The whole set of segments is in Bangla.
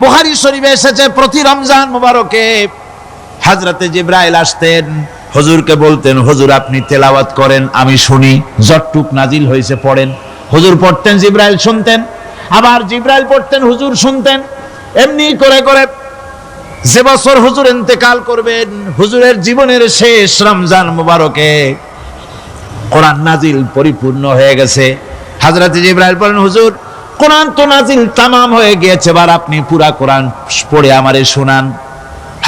বুখারী শরীফে এসেছে প্রতি রমজান মুবারকে হযরতে জিবরাইল আসতেন, হুজুরকে বলতেন হুজুর আপনি তেলাওয়াত করেন আমি শুনি, যতটুক নাজিল হয়েছে পড়েন। হুজুর পড়তেন, জিবরাইল শুনতেন, আবার জিবরাইল পড়তেন, হুজুর শুনতেন। এমনি করে করে যে বছর হুজুর ইন্তেকাল করবেন, হুজুরের জীবনের শেষ রমজান মুবারকে কোরআন নাজিল পরিপূর্ণ হয়ে গেছে। হযরতে জিবরাইল বলেন হুজুর কোরআন তো নাজিল তামাম হয়ে গিয়েছে, এবার আপনি পুরা কোরআন পড়ে আমারে শোনান।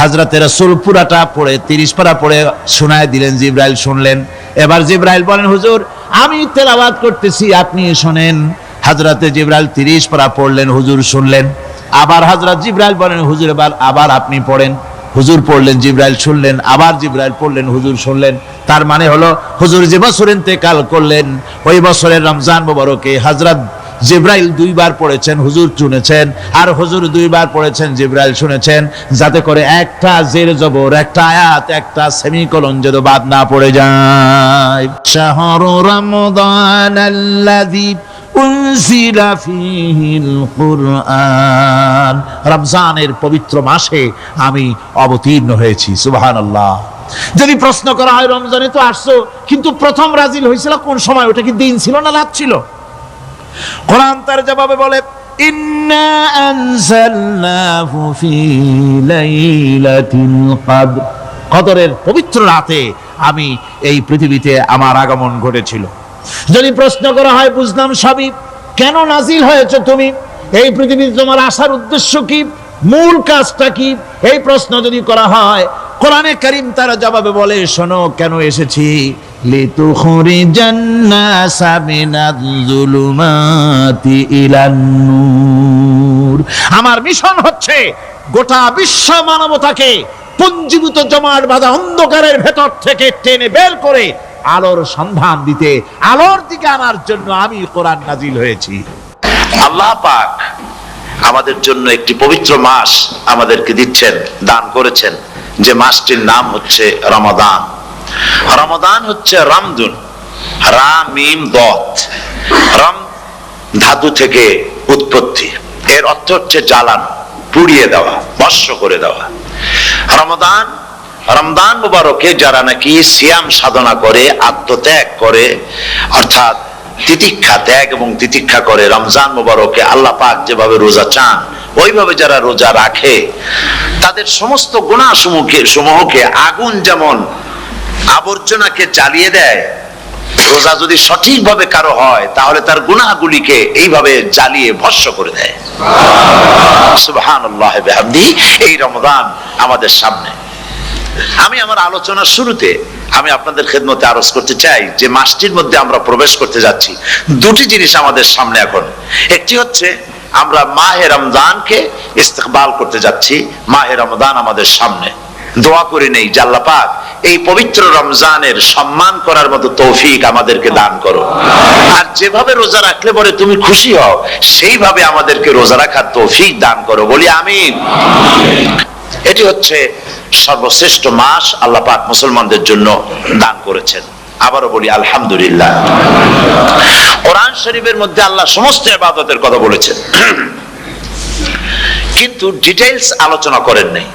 হযরতে রাসূল পুরাটা পড়ে 30 পারা পড়ে শোনায় দিলেন, জিবরাইল শুনলেন। এবার জিবরাইল বলেন হুজুর আমি তেলাওয়াত করতেছি আপনি শুনেন। হযরতে জিবরাইল 30 পারা পড়লেন, হুজুর শুনলেন। আবার হযরত জিবরাইল বলেন হুজুর এবার আবার আপনি পড়েন। হুজুর পড়লেন, জিবরাইল শুনলেন, আবার জিবরাইল পড়লেন, হুজুর শুনলেন। তার মানে হলো হুজুর যে বছর ইন্তেকাল করলেন ওই বছরের রমজান মুবারকে হযরত জিবরাইল 2 বার পড়েছেন, হুজুর শুনেছেন, আর হুজুর 2 বার পড়েছেন, জিবরাইল শুনেছেন, যাতে করে একটা জের জবর, একটা আয়াত, একটা সেমিকোলন যেন বাদ না পড়ে যায়। শাহরু রমাদানাল্লাযী উনজিলা ফীহিল কুরআন, রমজানের পবিত্র মাসে আমি অবতীর্ণ হয়েছি। সুবহানাল্লাহ। যদি প্রশ্ন করা হয় রমজানে তো আসছো, কিন্তু প্রথম নাজিল হয়েছিল কোন সময়? ওটা কি দিন ছিল না রাত ছিল? কোরআন তার জবাবে বলে ইন্না আনজালনাহু ফি লাইলাতিল কদর, কদরের পবিত্র রাতে আমি এই পৃথিবীতে আমার আগমন ঘটেছিল। যদি প্রশ্ন করা হয় বুঝলাম সবই, কেন নাজিল হয়েছে তুমি? এই পৃথিবীতে তোমার আসার উদ্দেশ্য কি, মূল কাজটা কি? এই প্রশ্ন যদি করা হয় কোরআনে কারীম তার জবাবে বলে শোনো কেন এসেছি, লিতুখরিজান নাসা মিনাজ যুলুমাতি ইলান নূর। আমার মিশন হচ্ছে গোটা বিশ্ব মানবতাকে পুঞ্জীভূত জমাট বাঁধা অন্ধকারের ভেতর থেকে টেনে বের করে আলোর সন্ধান দিতে, আলোর দিকে আনার জন্য আমি কোরআন নাজিল হয়েছি। আল্লাহ পাক আমাদের জন্য একটি পবিত্র মাস আমাদেরকে দিচ্ছেন, দান করেছেন, যে মাসটির নাম হচ্ছে রমাদান। রমাদান হচ্ছে রামদুন, রা মিম দত, রাম ধাতু থেকে উৎপত্তি, এর অর্থ হচ্ছে জ্বালানো, পুড়িয়ে দেওয়া, ভস্ম করে দেওয়া। রমাদান, রমজান মুবারকে যারা নাকি সিয়াম সাধনা করে, আত্মত্যাগ করে, অর্থাৎ তিতিক্ষা, ত্যাগ এবং তিতিক্ষা করে, রমজান মুবারকে আল্লাহ পাক যেভাবে রোজা চান ওইভাবে যারা রোজা রাখে, তাদের সমস্ত গুনাহ সমূহকে আগুন যেমন আবর্জনাকে জ্বালিয়ে দেয়, রোজা যদি সঠিকভাবে কারো হয় তাহলে তার গুনাহগুলিকে এইভাবে জ্বালিয়ে ভস্ম করে দেয়। সুবহানাল্লাহ ওয়া বিহামদিহি। এই রমাদান আমাদের সামনে। আমি আমার আলোচনার শুরুতে আমি আপনাদের খেদমতে আরজ করতে চাই যে মাসটির মধ্যে আমরা প্রবেশ করতে যাচ্ছি, দুটি জিনিস আমাদের সামনে এখন। একটি হচ্ছে আমরা মাহে রমজানকে ইস্তেকবাল করতে যাচ্ছি, মাহে রমজান আমাদের সামনে। দোয়া করে নেই যে আল্লাহ পাক এই পবিত্র রমজানের সম্মান করার মতো তৌফিক আমাদেরকে দান করো, আর যেভাবে রোজা রাখলে পরে তুমি খুশি হও সেইভাবে আমাদেরকে রোজা রাখার তৌফিক দান করো, বলি আমিন। এটি হচ্ছে সর্বশ্রেষ্ঠ মাস আল্লাহ পাক মুসলমানদের জন্য দান করেছেন। আবারও বলি আলহামদুলিল্লাহ। কোরআন শরীফের মধ্যে আল্লাহ সমস্ত ইবাদতের কথা বলেছেন, কিন্তু ডিটেইলস আলোচনা করেন নাই।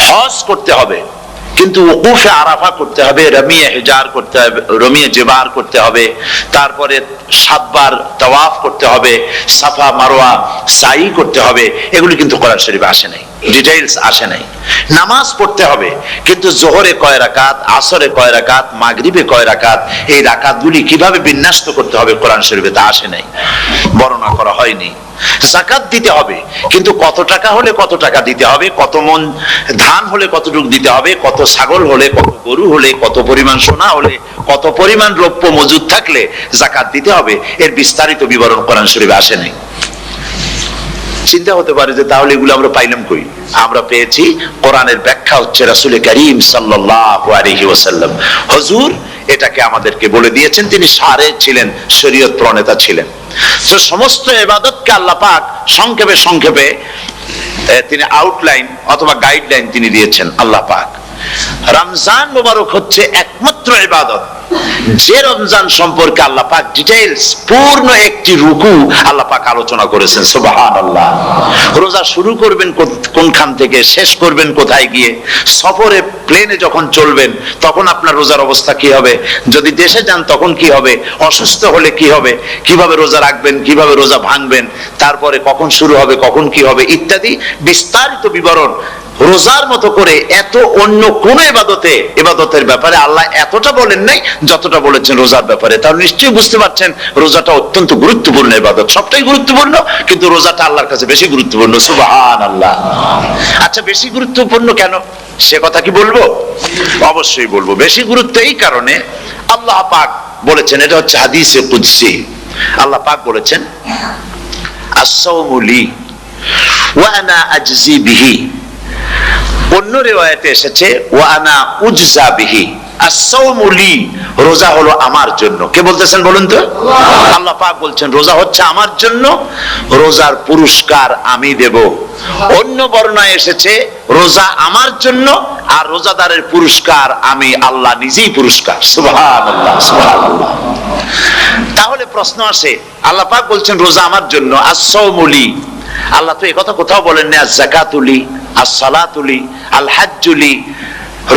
হজ করতে হবে, কিন্তু ওকুফে আরাফা করতে হবে, রমিয়ে হিজার করতে হবে, রমিয়ে জিবার করতে হবে, তারপরে 7 বার তাওয়াফ করতে হবে, সাফা মারওয়া সাই করতে হবে। এগুলি কিন্তু কোরআন শরীফে আসে নাই, ডিটেইলস আসে নাই। নামাজ পড়তে হবে, কিন্তু জোহরে কয় রাকাত, আসরে কয় রাকাত, মাগরিবে কয় রাকাত, এই রাকাতগুলি কিভাবে বিন্যস্ত করতে হবে কোরআন শরীফে তা আসে নাই, বর্ণনা করা হয়নি। যাকাত দিতে হবে, কিন্তু কত টাকা হলে কত টাকা দিতে হবে, কত মন ধান হলে কতটুকু দিতে হবে, কত ছাগল হলে, কত গরু হলে, কত পরিমাণ সোনা হলে, কত পরিমাণ রৌপ্য মজুদ থাকলে যাকাত দিতে হবে, এর বিস্তারিত বিবরণ কোরআন শরীফে আসে নাই। চিন্তা হতে পারে যে তাহলে এগুলো আমরা পাইলাম কই? আমরা পেয়েছি কোরআনের ব্যাখ্যা হচ্ছে রাসূল করিম সাল্লাল্লাহু আলাইহি ওয়াসাল্লাম, হুজুর এটাকে আমাদেরকে বলে দিয়েছেন। তিনি সারে ছিলেন, শরীয়ত প্রণেতা ছিলেন। তো সমস্ত ইবাদতকে আল্লাহ পাক সংক্ষেপে সংক্ষেপে তিনি আউটলাইন অথবা গাইডলাইন তিনি দিয়েছেন আল্লাহ পাক। রমজান মুবারক হচ্ছে একমাত্র ইবাদত যে রমজান সম্পর্কে আল্লাহ পাক ডিটেইলস পূর্ণ একটি রুকু আল্লাহ পাক আলোচনা করেছেন। সুবহানাল্লাহ। রোজা শুরু করবেন কোনখান থেকে, শেষ করবেন কোথায় গিয়ে, সফরে প্লেনে যখন চলবেন তখন আপনার রোজার অবস্থা কি হবে, যদি দেশে যান তখন কি হবে, অসুস্থ হলে কি হবে, কিভাবে রোজা রাখবেন, কিভাবে রোজা ভাঙবেন, তারপরে কখন শুরু হবে, কখন কি হবে ইত্যাদি বিস্তারিত বিবরণ। রোজার মতো করে এত অন্য কোন ইবাদতের ব্যাপারে আল্লাহ এতটা বলেন নাই যতটা বলেছেন রোজার ব্যাপারে। তাহলে নিশ্চয়ই বুঝতে পারছেন রোজাটা অত্যন্ত গুরুত্বপূর্ণ ইবাদত। সবটাই গুরুত্বপূর্ণ, কিন্তু রোজাটা আল্লাহর কাছে বেশি গুরুত্বপূর্ণ। সুবহানাল্লাহ। আচ্ছা, বেশি গুরুত্বপূর্ণ কেন সে কথা কি বলবো? অবশ্যই বলবো। বেশি গুরুত্ব এই কারণে, আল্লাহ পাক বলেছেন, এটা হচ্ছে হাদিসে কুদসি, আল্লাহ পাক বলেছেন আস-সাওমু লি ওয়া আনা আজজি বিহি। অন্য রিওয়ায়াতে এসেছে ওয়া আনা উজজা বিহি। আস-সাওমু লি, রোজা হলো আমার জন্য। কে বলতেছেন বলুন তো? আল্লাহ পাক বলছেন রোজা হচ্ছে আমার জন্য, রোজার পুরস্কার আমি দেব। অন্য বর্ণনায় এসেছে রোজা আমার জন্য আর রোজাদারের পুরস্কার আমি আল্লাহ নিজেই পুরস্কার। সুবহানাল্লাহ, সুবহানাল্লাহ। তাহলে প্রশ্ন আসে, আল্লাহ পাক বলছেন রোজা আমার জন্য, আস-সাওমু লি। আল্লাহ তো এই কথা কোথাও বলেন না আজ-যাকাতু লি, আস-সালাতু লি, আল-হাজ্জু লি।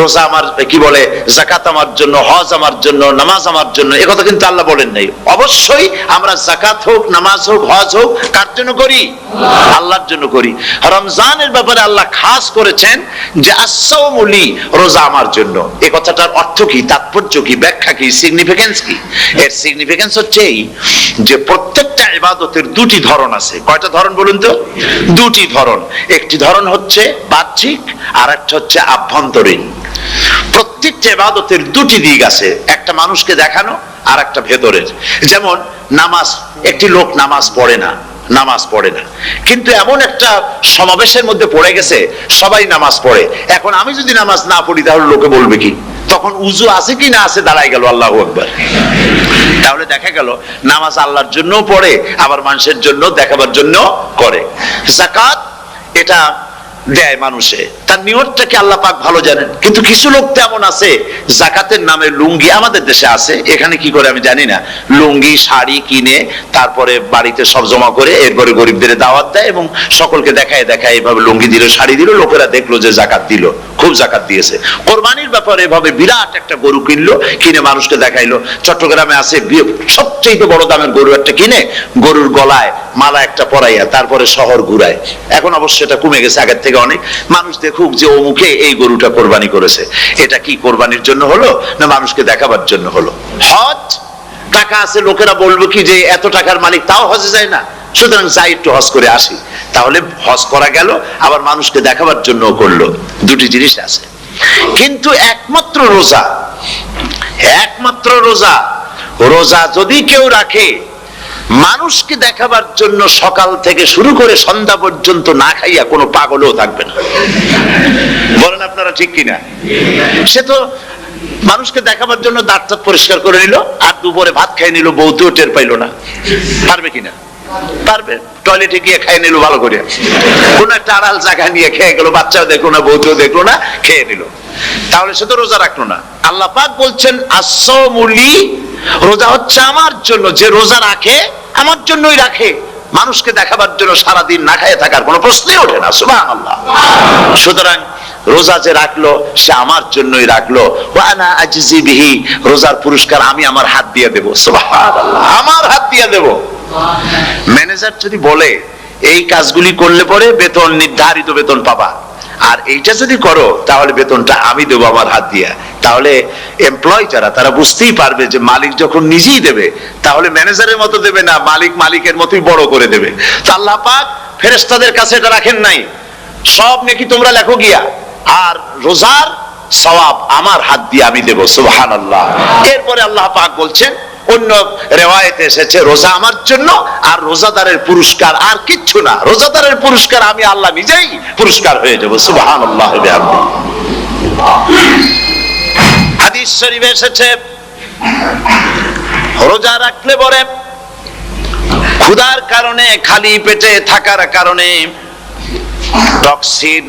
রোজা আমার কি বলে, যাকাত আমার জন্য, হজ আমার জন্য, নামাজ আমার জন্য, এ কথা কিন্তু আল্লাহ বলেন নাই। অবশ্যই আমরা যাকাত হোক, নামাজ হোক, হজ হোক কার জন্য করি? আল্লাহর জন্য করি। রমজানের ব্যাপারে আল্লাহ খাস করেছেন যে আস-সাওমু লি, রোজা আমার জন্য। এই কথাটার অর্থ কি, তাৎপর্য কি, ব্যাখ্যা কি, সিগনিফিকেন্স কি? এর সিগনিফিকেন্স হচ্ছে এই যে প্রত্যেকটা ইবাদতের দুটি ধরন আছে। কয়টা ধরন বলুন তো? দুটি ধরন। একটি ধরন হচ্ছে বাহ্যিক আর একটা হচ্ছে আভ্যন্তরীণ। প্রত্যেকটা ইবাদতের দুটি দিক আছে, একটা মানুষকে দেখানো আর একটা ভেতরের। যেমন নামাজ, একটি লোক নামাজ পড়ে না, কিন্তু এমন একটা সমাবেশের মধ্যে পড়ে গেছে সবাই নামাজ পড়ে। এখন আমি যদি নামাজ না পড়ি তাহলে লোকে বলবে কি? তখন উজু আছে কি না আছে দাঁড়ায় গেল, আল্লাহু আকবার। তাহলে দেখা গেল নামাজ আল্লাহর জন্য পড়ে, আবার মানুষের জন্য দেখাবার জন্য করে। যাকাত এটা দেয় মানুষে, তার নিয়তটাকে আল্লাহ পাক ভালো জানেন। কিন্তু কিছু লোক তেমন আছে যাকাতের নামে লুঙ্গি, আমাদের দেশে আছে, এখানে কি করে আমি জানি না, লুঙ্গি শাড়ি কিনে তারপরে বাড়িতে সব জমা করে এরপরে গরিবদের দাওয়াত দেয় এবং সকলকে দেখায় এভাবে লুঙ্গি দিল, শাড়ি দিল, লোকেরা দেখলো যে যাকাত দিল, খুব যাকাত দিয়েছে। কোরবানির ব্যাপারে এভাবে বিরাট একটা গরু কিনলো, কিনে মানুষকে দেখাইলো। চট্টগ্রামে আছে সবচেয়ে বড় দামের গরু একটা কিনে গরুর গলায় মালা একটা পরাইয়া তারপরে শহর ঘুরায়। এখন অবশ্য এটা কমে গেছে আগের থেকে অনেক। মানুষ দেখুক যে অমুকে এই গরুটা কোরবানি করেছে। এটা কি কোরবানির জন্য হলো না মানুষকে দেখাবার জন্য হলো? হজ, টাকা আছে, লোকেরা বলবো কি যে এত টাকার মালিক তাও হজে যায় না, সুতরাং যাই একটু হজ করে আসি। তাহলে হজ করা গেল, আবার মানুষকে দেখাবার জন্য করলো। দুটি জিনিস আছে। কিন্তু একমাত্র রোজা যদি কেউ রাখে মানুষকে দেখাবার জন্য সকাল থেকে শুরু করে সন্ধ্যা পর্যন্ত না খাইয়া কোনো পাগলও থাকবে না। বলেন আপনারা ঠিক কিনা? সে তো মানুষকে দেখাবার জন্য দাঁত পরিষ্কার করে নিল আর দুপুরে ভাত খাই নিল, বউতেও টের পাইল না। পারবে কিনা? পারবে। টয়লেটে গিয়ে খাই নিল ভালো করে, কোন একটা আড়াল জায়গা নিয়ে খেয়ে গেল, বাচ্চাও দেখলো না, বউতেও দেখলো না, খেয়ে নিল। তাহলে সে তো রোজা রাখলো না। আল্লাহ পাক বলছেন আস-সাওমু লি, রোজা হচ্ছে আমার জন্য। যে রোজা রাখে আমার জন্যই রাখে, মানুষকে দেখাবার জন্য সারাদিন না খেয়ে থাকার কোনো প্রশ্নই ওঠে না। সুবহানাল্লাহ। সুতরাং রোজা যে রাখলো সে আমার জন্যই রাখলো। ওয়া আনা আজজি বিহি, রোজার পুরস্কার আমি আমার হাত দিয়ে দেব। সুবহানাল্লাহ, আমার হাত দিয়ে দেব। ম্যানেজার যদি বলে এই কাজগুলি করলে পরে বেতন, নির্ধারিত বেতন পাবা, আর এইটা যদি করো তাহলে বেতনটা আমি দেবো আমার হাত দিয়া, তাহলে এমপ্লয় যারা তারা বুঝতেই পারবে যে মালিক যখন নিজেই দেবে তাহলে ম্যানেজারের মতো দেবে না, মালিক মালিকের মতোই বড় করে দেবে। তো আল্লাহ পাক ফেরেশতাদের কাছে এটা রাখেন নাই, সব নাকি তোমরা লেখো গিয়া, আর রোজার সওয়াব আমার হাত দিয়ে আমি দেব। সুবহানাল্লাহ। এরপরে আল্লাহ পাক বলছেন, অন্য রিওয়ায়াতে এসেছে রোজা আমার জন্য আর রোজাদারের পুরস্কার আর কিচ্ছু না, রোজাদারের পুরস্কার আমি আল্লাহ নিজেই পুরস্কার হয়ে যাব। সুবহানাল্লাহ। হাদিস শরীফে এসেছে রোজা রাখলে পরে ক্ষুধার কারণে, খালি পেটে থাকার কারণে টক্সিন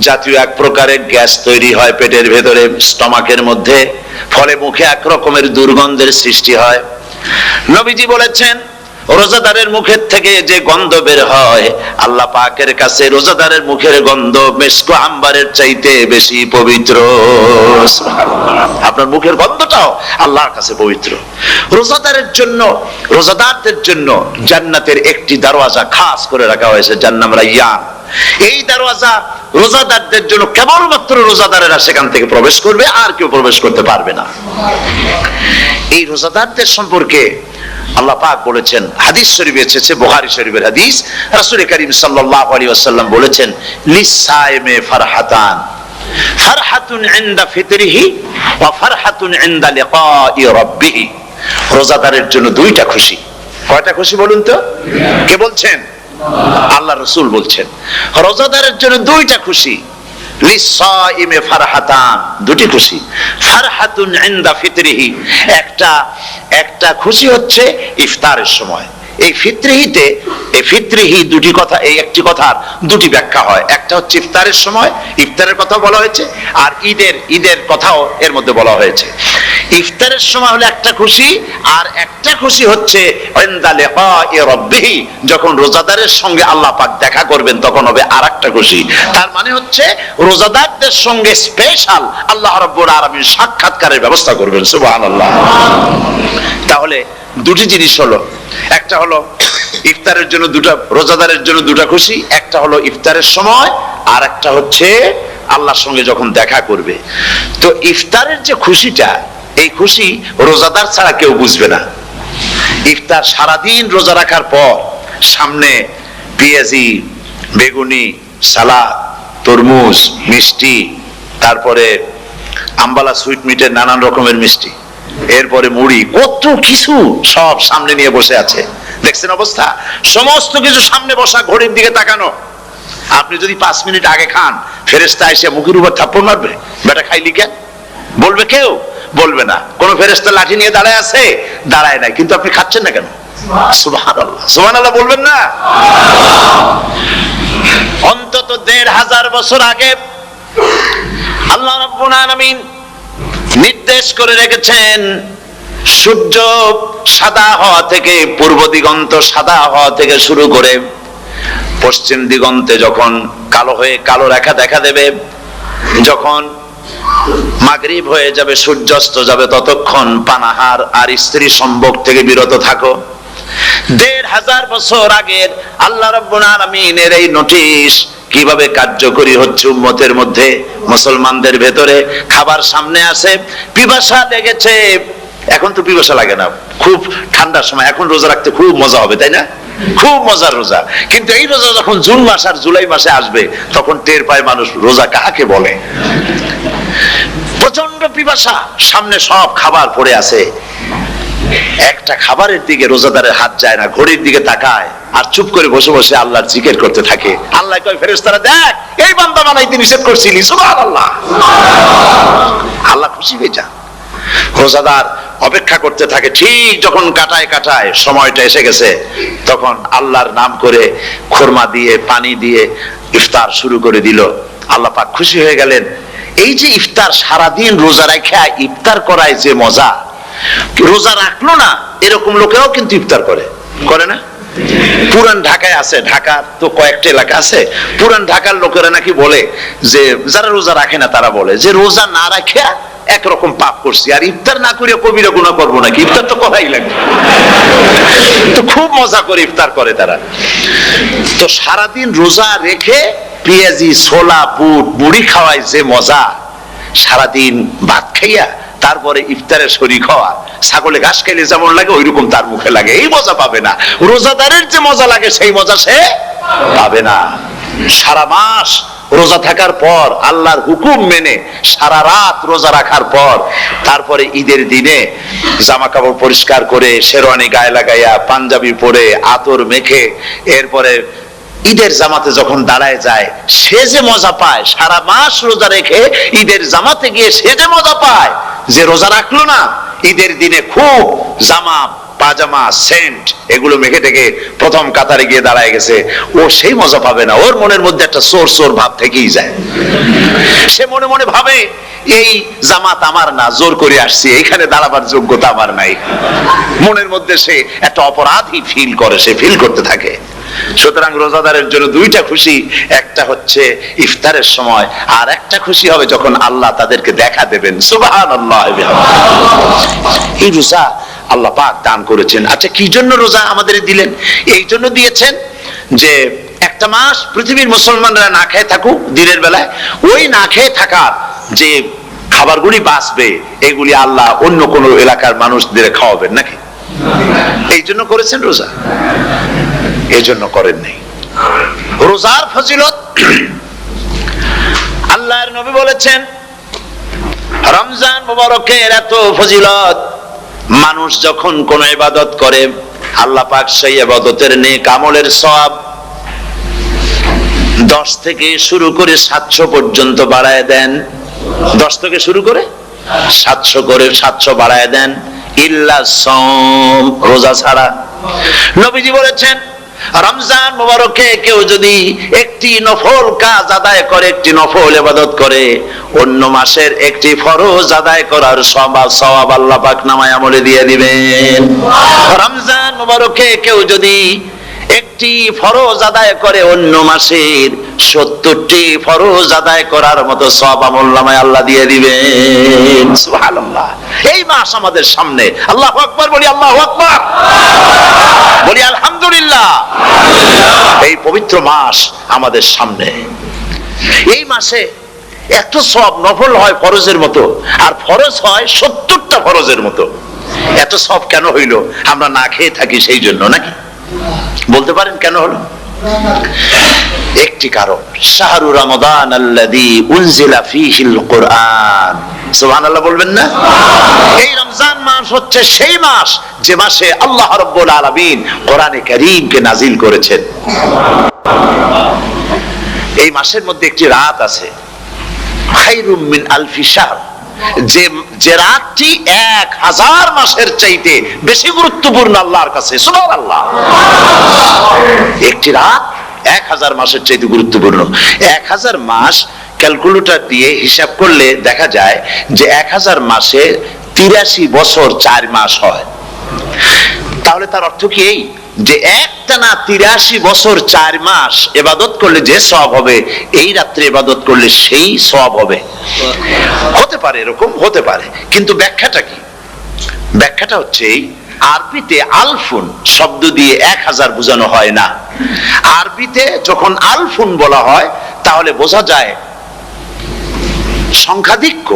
জাতীয় এক প্রকারের গ্যাস তৈরি হয় পেটের ভেতরে, স্টমাকের মধ্যে, ফলে মুখে এক রকমের দুর্গন্ধের সৃষ্টি হয়। নবীজি বলেছেন রোজাদারের মুখের থেকে যে গন্ধ বের হয়, আল্লাহ পাকের কাছে রোজাদারের মুখের গন্ধ মিস্ক আম্বারের চাইতে বেশি পবিত্র। আপনার মুখের গন্ধটাও আল্লাহর কাছে পবিত্র। রোজাদারের জন্য, রোজাদারদের জন্য জান্নাতের একটি দরওয়াজা খাস করে রাখা হয়েছে, যার নাম রায়্যান। এই দরওয়াজা রোজাদারদের জন্য, কেবলমাত্র রোজাদারেরা সেখান থেকে প্রবেশ করবে, আর কেউ প্রবেশ করতে পারবে না। এই রোজাদারদের সম্পর্কে আল্লাহ পাক বলেছেন, হাদিস শরীফে এসেছে, বুখারী শরীফের হাদিস, রাসূল করিম সাল্লাল্লাহু আলাইহি ওয়াসাল্লাম বলেছেন, লিসাইমে ফারহাতান, ফারহাতুন ইনদা ফিতরিহি ওয়া ফারহাতুন ইনদা লিকাই রাব্বিহি। রোজাদারের জন্য দুইটা খুশি। কয়টা খুশি বলুন তো? কে বলছেন? আল্লাহ রাসূল বলছেন রোজাদারের জন্য দুইটা খুশি। লিসাইমে ফারহাতান, দুটি খুশি। ফারহাতুন ইনদা ফিতরিহি, একটা খুশি হচ্ছে ইফতারের সময়। এই ফিতরিহিতে, এই ফিতরিহি দুটি কথা, এই একটি কথার দুটি ব্যাখ্যা হয়। একটা হচ্ছে ইফতারের সময়, ইফতারের কথা বলা হয়েছে, আর ঈদের কথাও এর মধ্যে বলা হয়েছে। ইফতারের সময় হলে একটা খুশি, আর একটা খুশি হচ্ছে ইনদা লিকাই রাব্বিহি, যখন রোজাদারের সঙ্গে আল্লাহ পাক দেখা করবেন তখন হবে আরেকটা খুশি। তার মানে হচ্ছে রোজাদারদের সঙ্গে স্পেশাল আল্লাহ রাব্বুল আলামিন সাক্ষাৎকারের ব্যবস্থা করবেন। সুবহানাল্লাহ। তাহলে দুটি জিনিস হলো, একটা হলো ইফতারের জন্য দুটা, রোজাদারের জন্য দুটা খুশি, একটা হলো ইফতারের সময়, আর একটা হচ্ছে আল্লাহর সঙ্গে যখন দেখা করবে। তো ইফতারের যে খুশিটা, এই খুশি রোজাদার ছাড়া কেউ বুঝবে না। ইফতার সারাদিন রোজা রাখার পর সামনে পেঁয়াজি, বেগুনি, সালাদ, তরমুজ, মিষ্টি, তারপরে আম্বালা সুইট মিটের নানান রকমের মিষ্টি, এরপরে মুড়ি, কত কিছু সব সামনে নিয়ে বসে আছে। দেখছেন অবস্থা? সমস্ত কিছু সামনে বসা, ঘড়ির দিকে তাকানো। আপনি যদি 5 মিনিট আগে খান, ফেরেশতা এসে মুখের উপর থাপ্পড় মারবে, বেটা খাইলি কেন? বলবে কেউ? বলবে না। কোন ফেরেশতা লাঠি নিয়ে দাঁড়ায় আছে? দাঁড়ায় নাই, কিন্তু আপনি খাচ্ছেন না কেন? সুবহানাল্লাহ, সুবহানাল্লাহ বলবেন না? অন্তত 1500 বছর আগে আল্লাহ রাব্বুল আলামিন নির্দেশ করে রেখেছেন, সূর্য সাদা হওয়া থেকে, পূর্ব দিগন্ত সাদা হওয়া থেকে শুরু করে পশ্চিম দিগন্তে যখন কালো হয়ে কালো রেখা দেখা দেবে, যখন মাগরিব হয়ে যাবে, সূর্যাস্ত যাবে, ততক্ষণ পানাহার আর স্ত্রী সম্ভোগ থেকে বিরত থাকো। 1500 বছর আগের আল্লাহ রাব্বুল আলামিনের এই নোটিশ কিভাবে কার্যকরী হচ্ছে উম্মতের মধ্যে, মুসলমানদের ভেতরে। খাবার সামনে আছে, পিপাসা লেগেছে, এখন তো পিপাসা লাগে না, খুব ঠান্ডার সময়, এখন রোজা রাখতে খুব মজা হবে, তাই না? খুব মজার রোজা। কিন্তু এই রোজা যখন জুন মাস আর জুলাই মাসে আসবে, তখন টের পায় মানুষ রোজা কাকে বলে। প্রচন্ড পিপাসা, সামনে সব খাবার পড়ে আছে, একটা খাবারের দিকে রোজাদারের হাত যায় না, ঘড়ির দিকে তাকায় আর চুপ করে বসে বসে আল্লাহর জিকির করতে থাকে। আল্লাহ কয়, ফেরেশতারা দেখ, এই বান্দা বানাইতে নিষেধ করছিলি। সুবহানাল্লাহ। আল্লাহ খুশি হয়ে যান। রোজাদার অপেক্ষা করতে থাকে, ঠিক যখন কাটায় সময়টা এসে গেছে, তখন আল্লাহর নাম করে খুরমা দিয়ে, পানি দিয়ে ইফতার শুরু করে দিল। আল্লাহ পাক খুশি হয়ে গেলেন। এই যে ইফতার, সারাদিন রোজা রাখা ইফতার করায় যে মজা, রোজা রাখলো না এরকম লোকেরাও কিন্তু ইফতার করে না? পুরান ঢাকায় আছে, ঢাকার তো কয়েকটা এলাকা আছে, পুরান ঢাকার লোকেরা নাকি বলে যে, যারা রোজা রাখে না তারা বলে যে, রোজা না রাখে একরকম পাপ করছি, আর ইফতার না করে কবিরা গুনাহ করবো নাকি? ইফতার তো করাই লাগবে। তো খুব মজা করে ইফতার করে তারা। তো সারাদিন রোজা রেখে পেঁয়াজি, ছোলা, বুট, মুড়ি খাওয়ায় যে মজা, সারাদিন ভাত খাইয়া তারপরে ইফতারের শরীক হওয়া, ছাগলে ঘাস খাইলে যেমন লাগে ওইরকম তার মুখে লাগে, এই মজা পাবে না। রোজাদারের যে মজা লাগে সেই মজা সে পাবে না। সারা মাস রোজা থাকার পর, আল্লাহর হুকুম মেনে সারা রাত রোজা রাখার পর, তারপরে ঈদের দিনে জামা কাপড় পরিষ্কার করে, শেরওয়ানি গায়ে লাগাইয়া, পাঞ্জাবি পরে, আতর মেখে, এরপরে ঈদের জামাতে যখন দাঁড়ায় যায়, সে যে মজা পায়, সারা মাস রোজা রেখে ঈদের জামাতে গিয়ে সে যে মজা পায়, যে রোজা রাখলো না, ঈদের দিনে খুব জামা পাজামা, সেন্ট এগুলো মেখে টেকে প্রথম কাতারে গিয়ে দাঁড়ায় গেছে, ও সেই মজা পাবে না। ওর মনের মধ্যে একটা চোর চোর ভাব থেকেই যায়। সে মনে মনে ভাবে এই জামাত আমার না, জোর করে আসছি, এখানে দাঁড়াবার যোগ্যতা আমার নাই। মনের মধ্যে সে একটা অপরাধী ফিল করে, সে ফিল করতে থাকে। সুতরাং রোজাদারের জন্য দুইটা খুশি, একটা হচ্ছে ইফতারের সময়, আর একটা খুশি হবে যখন আল্লাহ তাদেরকে দেখা দেবেন। সুবহানাল্লাহ। এই রোজা আল্লাহ পাক দান করেছেন। আচ্ছা, কি জন্য রোজা আমাদের দিলেন? এই জন্য দিয়েছেন যে একটা মাস পৃথিবীর মুসলমানরা না খেয়ে থাকুক দিনের বেলায়, ওই না খেয়ে থাকার যে খাবারগুলি বাঁচবে এগুলি আল্লাহ অন্য কোন এলাকার মানুষদের খাওয়াবেন নাকি? এই জন্য করেছেন রোজা, এই জন্য করেন নাই। রোজার ফজিলত আল্লাহর নবী বলেছেন, রমজান মুবারকের এত ফজিলত, মানুষ যখন কোন ইবাদত করে আল্লাহ পাক সেই ইবাদতের নেক আমলের সওয়াব 10 থেকে শুরু করে 700 পর্যন্ত বাড়ায় দেন। 10 থেকে শুরু করে 700 বাড়ায় দেন, ইল্লা সাওম, রোজা ছাড়া। নবীজি বলেছেন, রমজান মুবারকে কেউ যদি একটি নফল কাজ আদায় করে, একটি নফল ইবাদত করে, অন্য মাসের একটি ফরজ আদায় করার সওয়াব আল্লাহ পাক নামায়ে আমলে দিয়ে দিবেন। রমজান মুবারকে কেউ যদি একটি ফরজ আদায় করে, অন্য মাসের 70টি ফরজ আদায় করার মতো সওয়াব আমলনামায় আল্লাহ দিয়ে দিবেন। সুবহানাল্লাহ। এই মাস আমাদের সামনে, আল্লাহু আকবার বলি, আল্লাহু আকবার বলি, আলহামদুলিল্লাহ। এই পবিত্র মাস আমাদের সামনে। এই মাসে এত সওয়াব, নফল হয় ফরজের মতো, আর ফরজ হয় 70টা ফরজের মতো। এত সওয়াব কেন হইল? আমরা না খেয়ে থাকি সেই জন্য নাকি? বলতে পারেন কেন হলো? একটি কারণ, শাহরু রমাদান আল্লাযী উনজিলা ফীহিল কুরআন। সুবহানাল্লাহ বলবেন না? এই রমজান মাস হচ্ছে সেই মাস যে মাসে আল্লাহ রাব্বুল আলামিন কোরআনে কারীমকে নাজিল করেছেন। এই মাসের মধ্যে একটি রাত আছে, খায়রুম মিন আলফি শাহর, যে রাতটি 1000 মাসের চাইতে বেশি গুরুত্বপূর্ণ আল্লাহর কাছে। সুবহানাল্লাহ। একটি রাত 1000 মাসের চাইতে গুরুত্বপূর্ণ। 1000 মাস ক্যালকুলেটর দিয়ে হিসাব করলে দেখা যায় যে 1000 মাসে 83 বছর 4 মাস হয়। তাহলে তার অর্থ কি এই যে একটানা 83 বছর 4 মাস ইবাদত করলে যে সওয়াব হবে, এই রাত্রে ইবাদত করলে সেই সওয়াব হবে? হতে পারে, এরকম হতে পারে, কিন্তু ব্যাখ্যাটা কি? ব্যাখ্যাটা হচ্ছে এই, আরবিতে আলফুন শব্দ দিয়ে 1000 বোঝানো হয় না। আরবিতে যখন আলফুন বলা হয় তাহলে বোঝা যায় সংখ্যাধিক্য,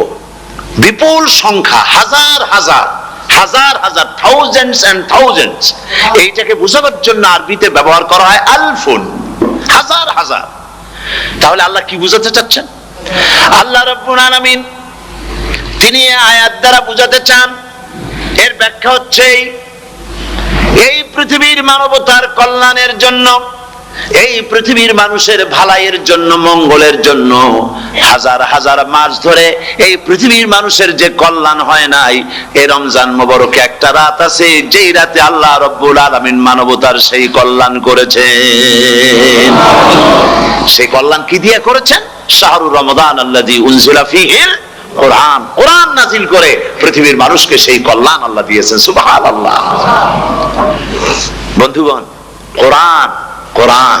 বিপুল সংখ্যা, হাজার হাজার হাজার হাজার, থাউজেন্ডস এন্ড থাউজেন্ডস। এইটাকে বোঝানোর জন্য আরবিতে ব্যবহার করা হয় আলফুন, হাজার হাজার। তাহলে আল্লাহ কি বুঝাতে চাচ্ছেন? আল্লাহ রাব্বুল আলামিন তিনি আয়াত দ্বারা বুঝাতে চান, এর ব্যাখ্যা হচ্ছে এই পৃথিবীর মানবতার কল্যাণের জন্য, এই পৃথিবীর মানুষের ভালাইয়ের জন্য, মঙ্গলের জন্য হাজার হাজার মাস ধরে এই পৃথিবীর মানুষের যে কল্যাণ হয় নাই, এই রমজান মুবারকে একটা রাত আছে যেই রাতে আল্লাহ রাব্বুল আলামিন মানবতার সেই কল্যাণ করেছেন। সেই কল্যাণ কি দিয়ে করেছেন? শাহরু রমাদান আল্লাযী উনজিলা ফীহিল কোরআন, কোরআন নাজিল করে পৃথিবীর মানুষকে সেই কল্যাণ আল্লাহ দিয়েছেন। সুবহানাল্লাহ। বন্ধুগণ, কোরআন, কোরআন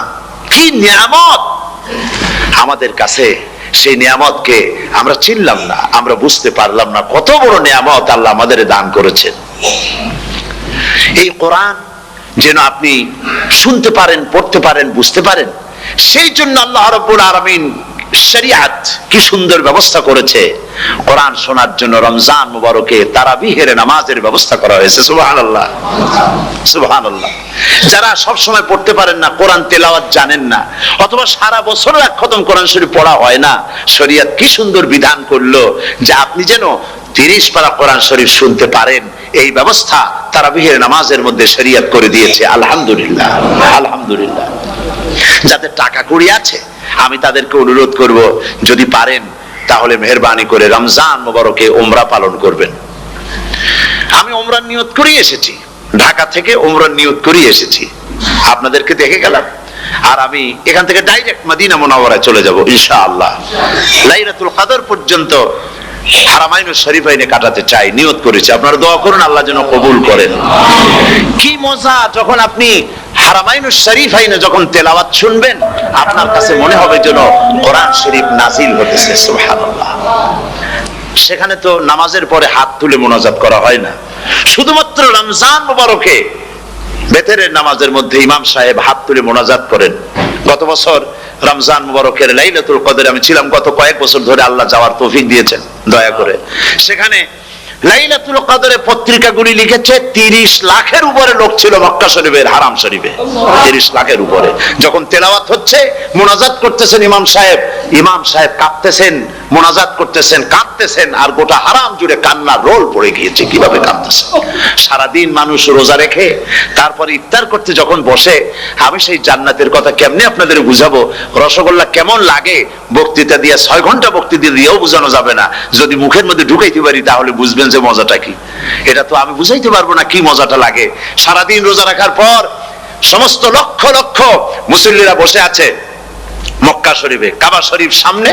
কি নিয়ামত আমাদের কাছে! সেই নিয়ামতকে আমরা চিনলাম না, আমরা বুঝতে পারলাম না কত বড় নিয়ামত আল্লাহ আমাদের দান করেছেন। এই কোরআন যেন আপনি শুনতে পারেন, পড়তে পারেন, বুঝতে পারেন, সেই জন্য আল্লাহ রাব্বুল আলামিন শরিয়াত কি সুন্দর ব্যবস্থা করেছে। কোরআন শোনার জন্য রমজান মুবারকে তারাবিহের নামাজের ব্যবস্থা করা হয়েছে। সুবহানাল্লাহ, সুবহানাল্লাহ। যারা সব সময় পড়তে পারেন না, কোরআন তেলাওয়াত জানেন না, অথবা সারা বছর এক খতম কোরআন শরীফ পড়া হয় না, শরিয়াত কি সুন্দর বিধান করলো যে আপনি যেন 30 পারা কোরআন শরীফ শুনতে পারেন। এই ব্যবস্থা তারাবিহের নামাজের মধ্যে শরিয়াত করে দিয়েছে। আলহামদুলিল্লাহ, আলহামদুলিল্লাহ। যাদের টাকা কড়ি আছে আমি তাদেরকে অনুরোধ করব, যদি পারেন তাহলে মেহেরবানি করে রমজান মুবারকে উমরা পালন করবেন। আমি উমরার নিয়ত করে এসেছি, ঢাকা থেকে উমরার নিয়ত করে এসেছি, আপনাদেরকে দেখে গেলাম, আর আমি এখান থেকে ডাইরেক্ট মদিনা মুনাওয়ারায় চলে যাব ইনশাআল্লাহ। লাইলাতুল কদর পর্যন্ত হারামাইনুশ শরীফাইনে কাটাতে চাই, নিয়ত করেছি। আপনারা দোয়া করুন আল্লাহ যেন কবুল করেন। কি মজা যখন আপনি হারামাইনুশ শরীফাইনে যখন তেলাওয়াত শুনবেন, আপনার কাছে মনে হবে যেন কোরআন শরীফ নাজিল হতেছে। সুবহানাল্লাহ। সেখানে তো নামাজের পরে হাত তুলে মোনাজাত করা হয় না, শুধুমাত্র রমজান মুবারকে বেতেরের নামাজের মধ্যে ইমাম সাহেব হাত তুলে মোনাজাত করেন। গত বছর রমজান মুবারকের লাইলাতুল কদরে আমি ছিলাম, গত কয়েক বছর ধরে আল্লাহ যাওয়ার তৌফিক দিয়েছেন দয়া করে। সেখানে লাইলাতুল কদরে পত্রিকাগুলি লিখেছে 30 লাখের উপরে লোক ছিল মক্কা শরীফের হারাম শরীফে, 30 লাখের উপরে। যখন তেলাওয়াত হচ্ছে, মোনাজাত করতেছেন ইমাম সাহেব কাঁদতেছেন, মোনাজাত করতেছেন, কাঁদতেছেন, আর গোটা হারাম জুড়ে কান্নার রোল পড়ে গিয়েছে। কিভাবে কাঁদতেছে! সারাদিন মানুষ রোজা রেখে তারপরে ইফতার করতে যখন বসে, আমি সেই জান্নাতের কথা কেমনে আপনাদের বুঝাবো? রসগোল্লা কেমন লাগে বক্তৃতা দিয়ে 6 ঘন্টা বক্তৃতা দিয়েও বোঝানো যাবে না। যদি মুখের মধ্যে ঢুকাইতে পারি তাহলে বুঝবেন যে মজাটা কি। এটা তো আমি বুঝাইতে পারবো না কি মজাটা লাগে। সারাদিন রোজা রাখার পর সমস্ত লক্ষ লক্ষ মুসল্লিরা বসে আছে মক্কা শরীফে, কাবা শরীফ সামনে,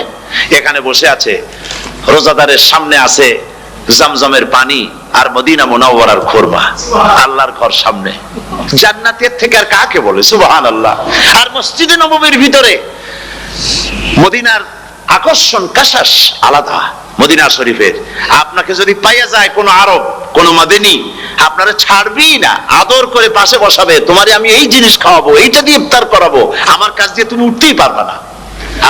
এখানে বসে আছে। রোজাদারের সামনে আছে জমজমের পানি আর মদিনা মুনাওয়ারার খুরমা, আল্লাহর ঘর সামনে। জান্নাতের থেকে আর কাকে বলে? সুবহানাল্লাহ। আর মসজিদে নববীর ভিতরে মদিনার আকর্ষণ কাশাস আলাদা। মদিনা শরীফের আপনাকে যদি পাইয়া যায় কোন আরব, কোন মাদানী, আপনারা ছাড়বি না, আদর করে পাশে বসাবে, তোমারে আমি এই জিনিস খাওয়াবো, এইটা দিয়ে ইফতার করাবো, আমার কাছ দিয়ে তুমি উঠতেই পারবে না,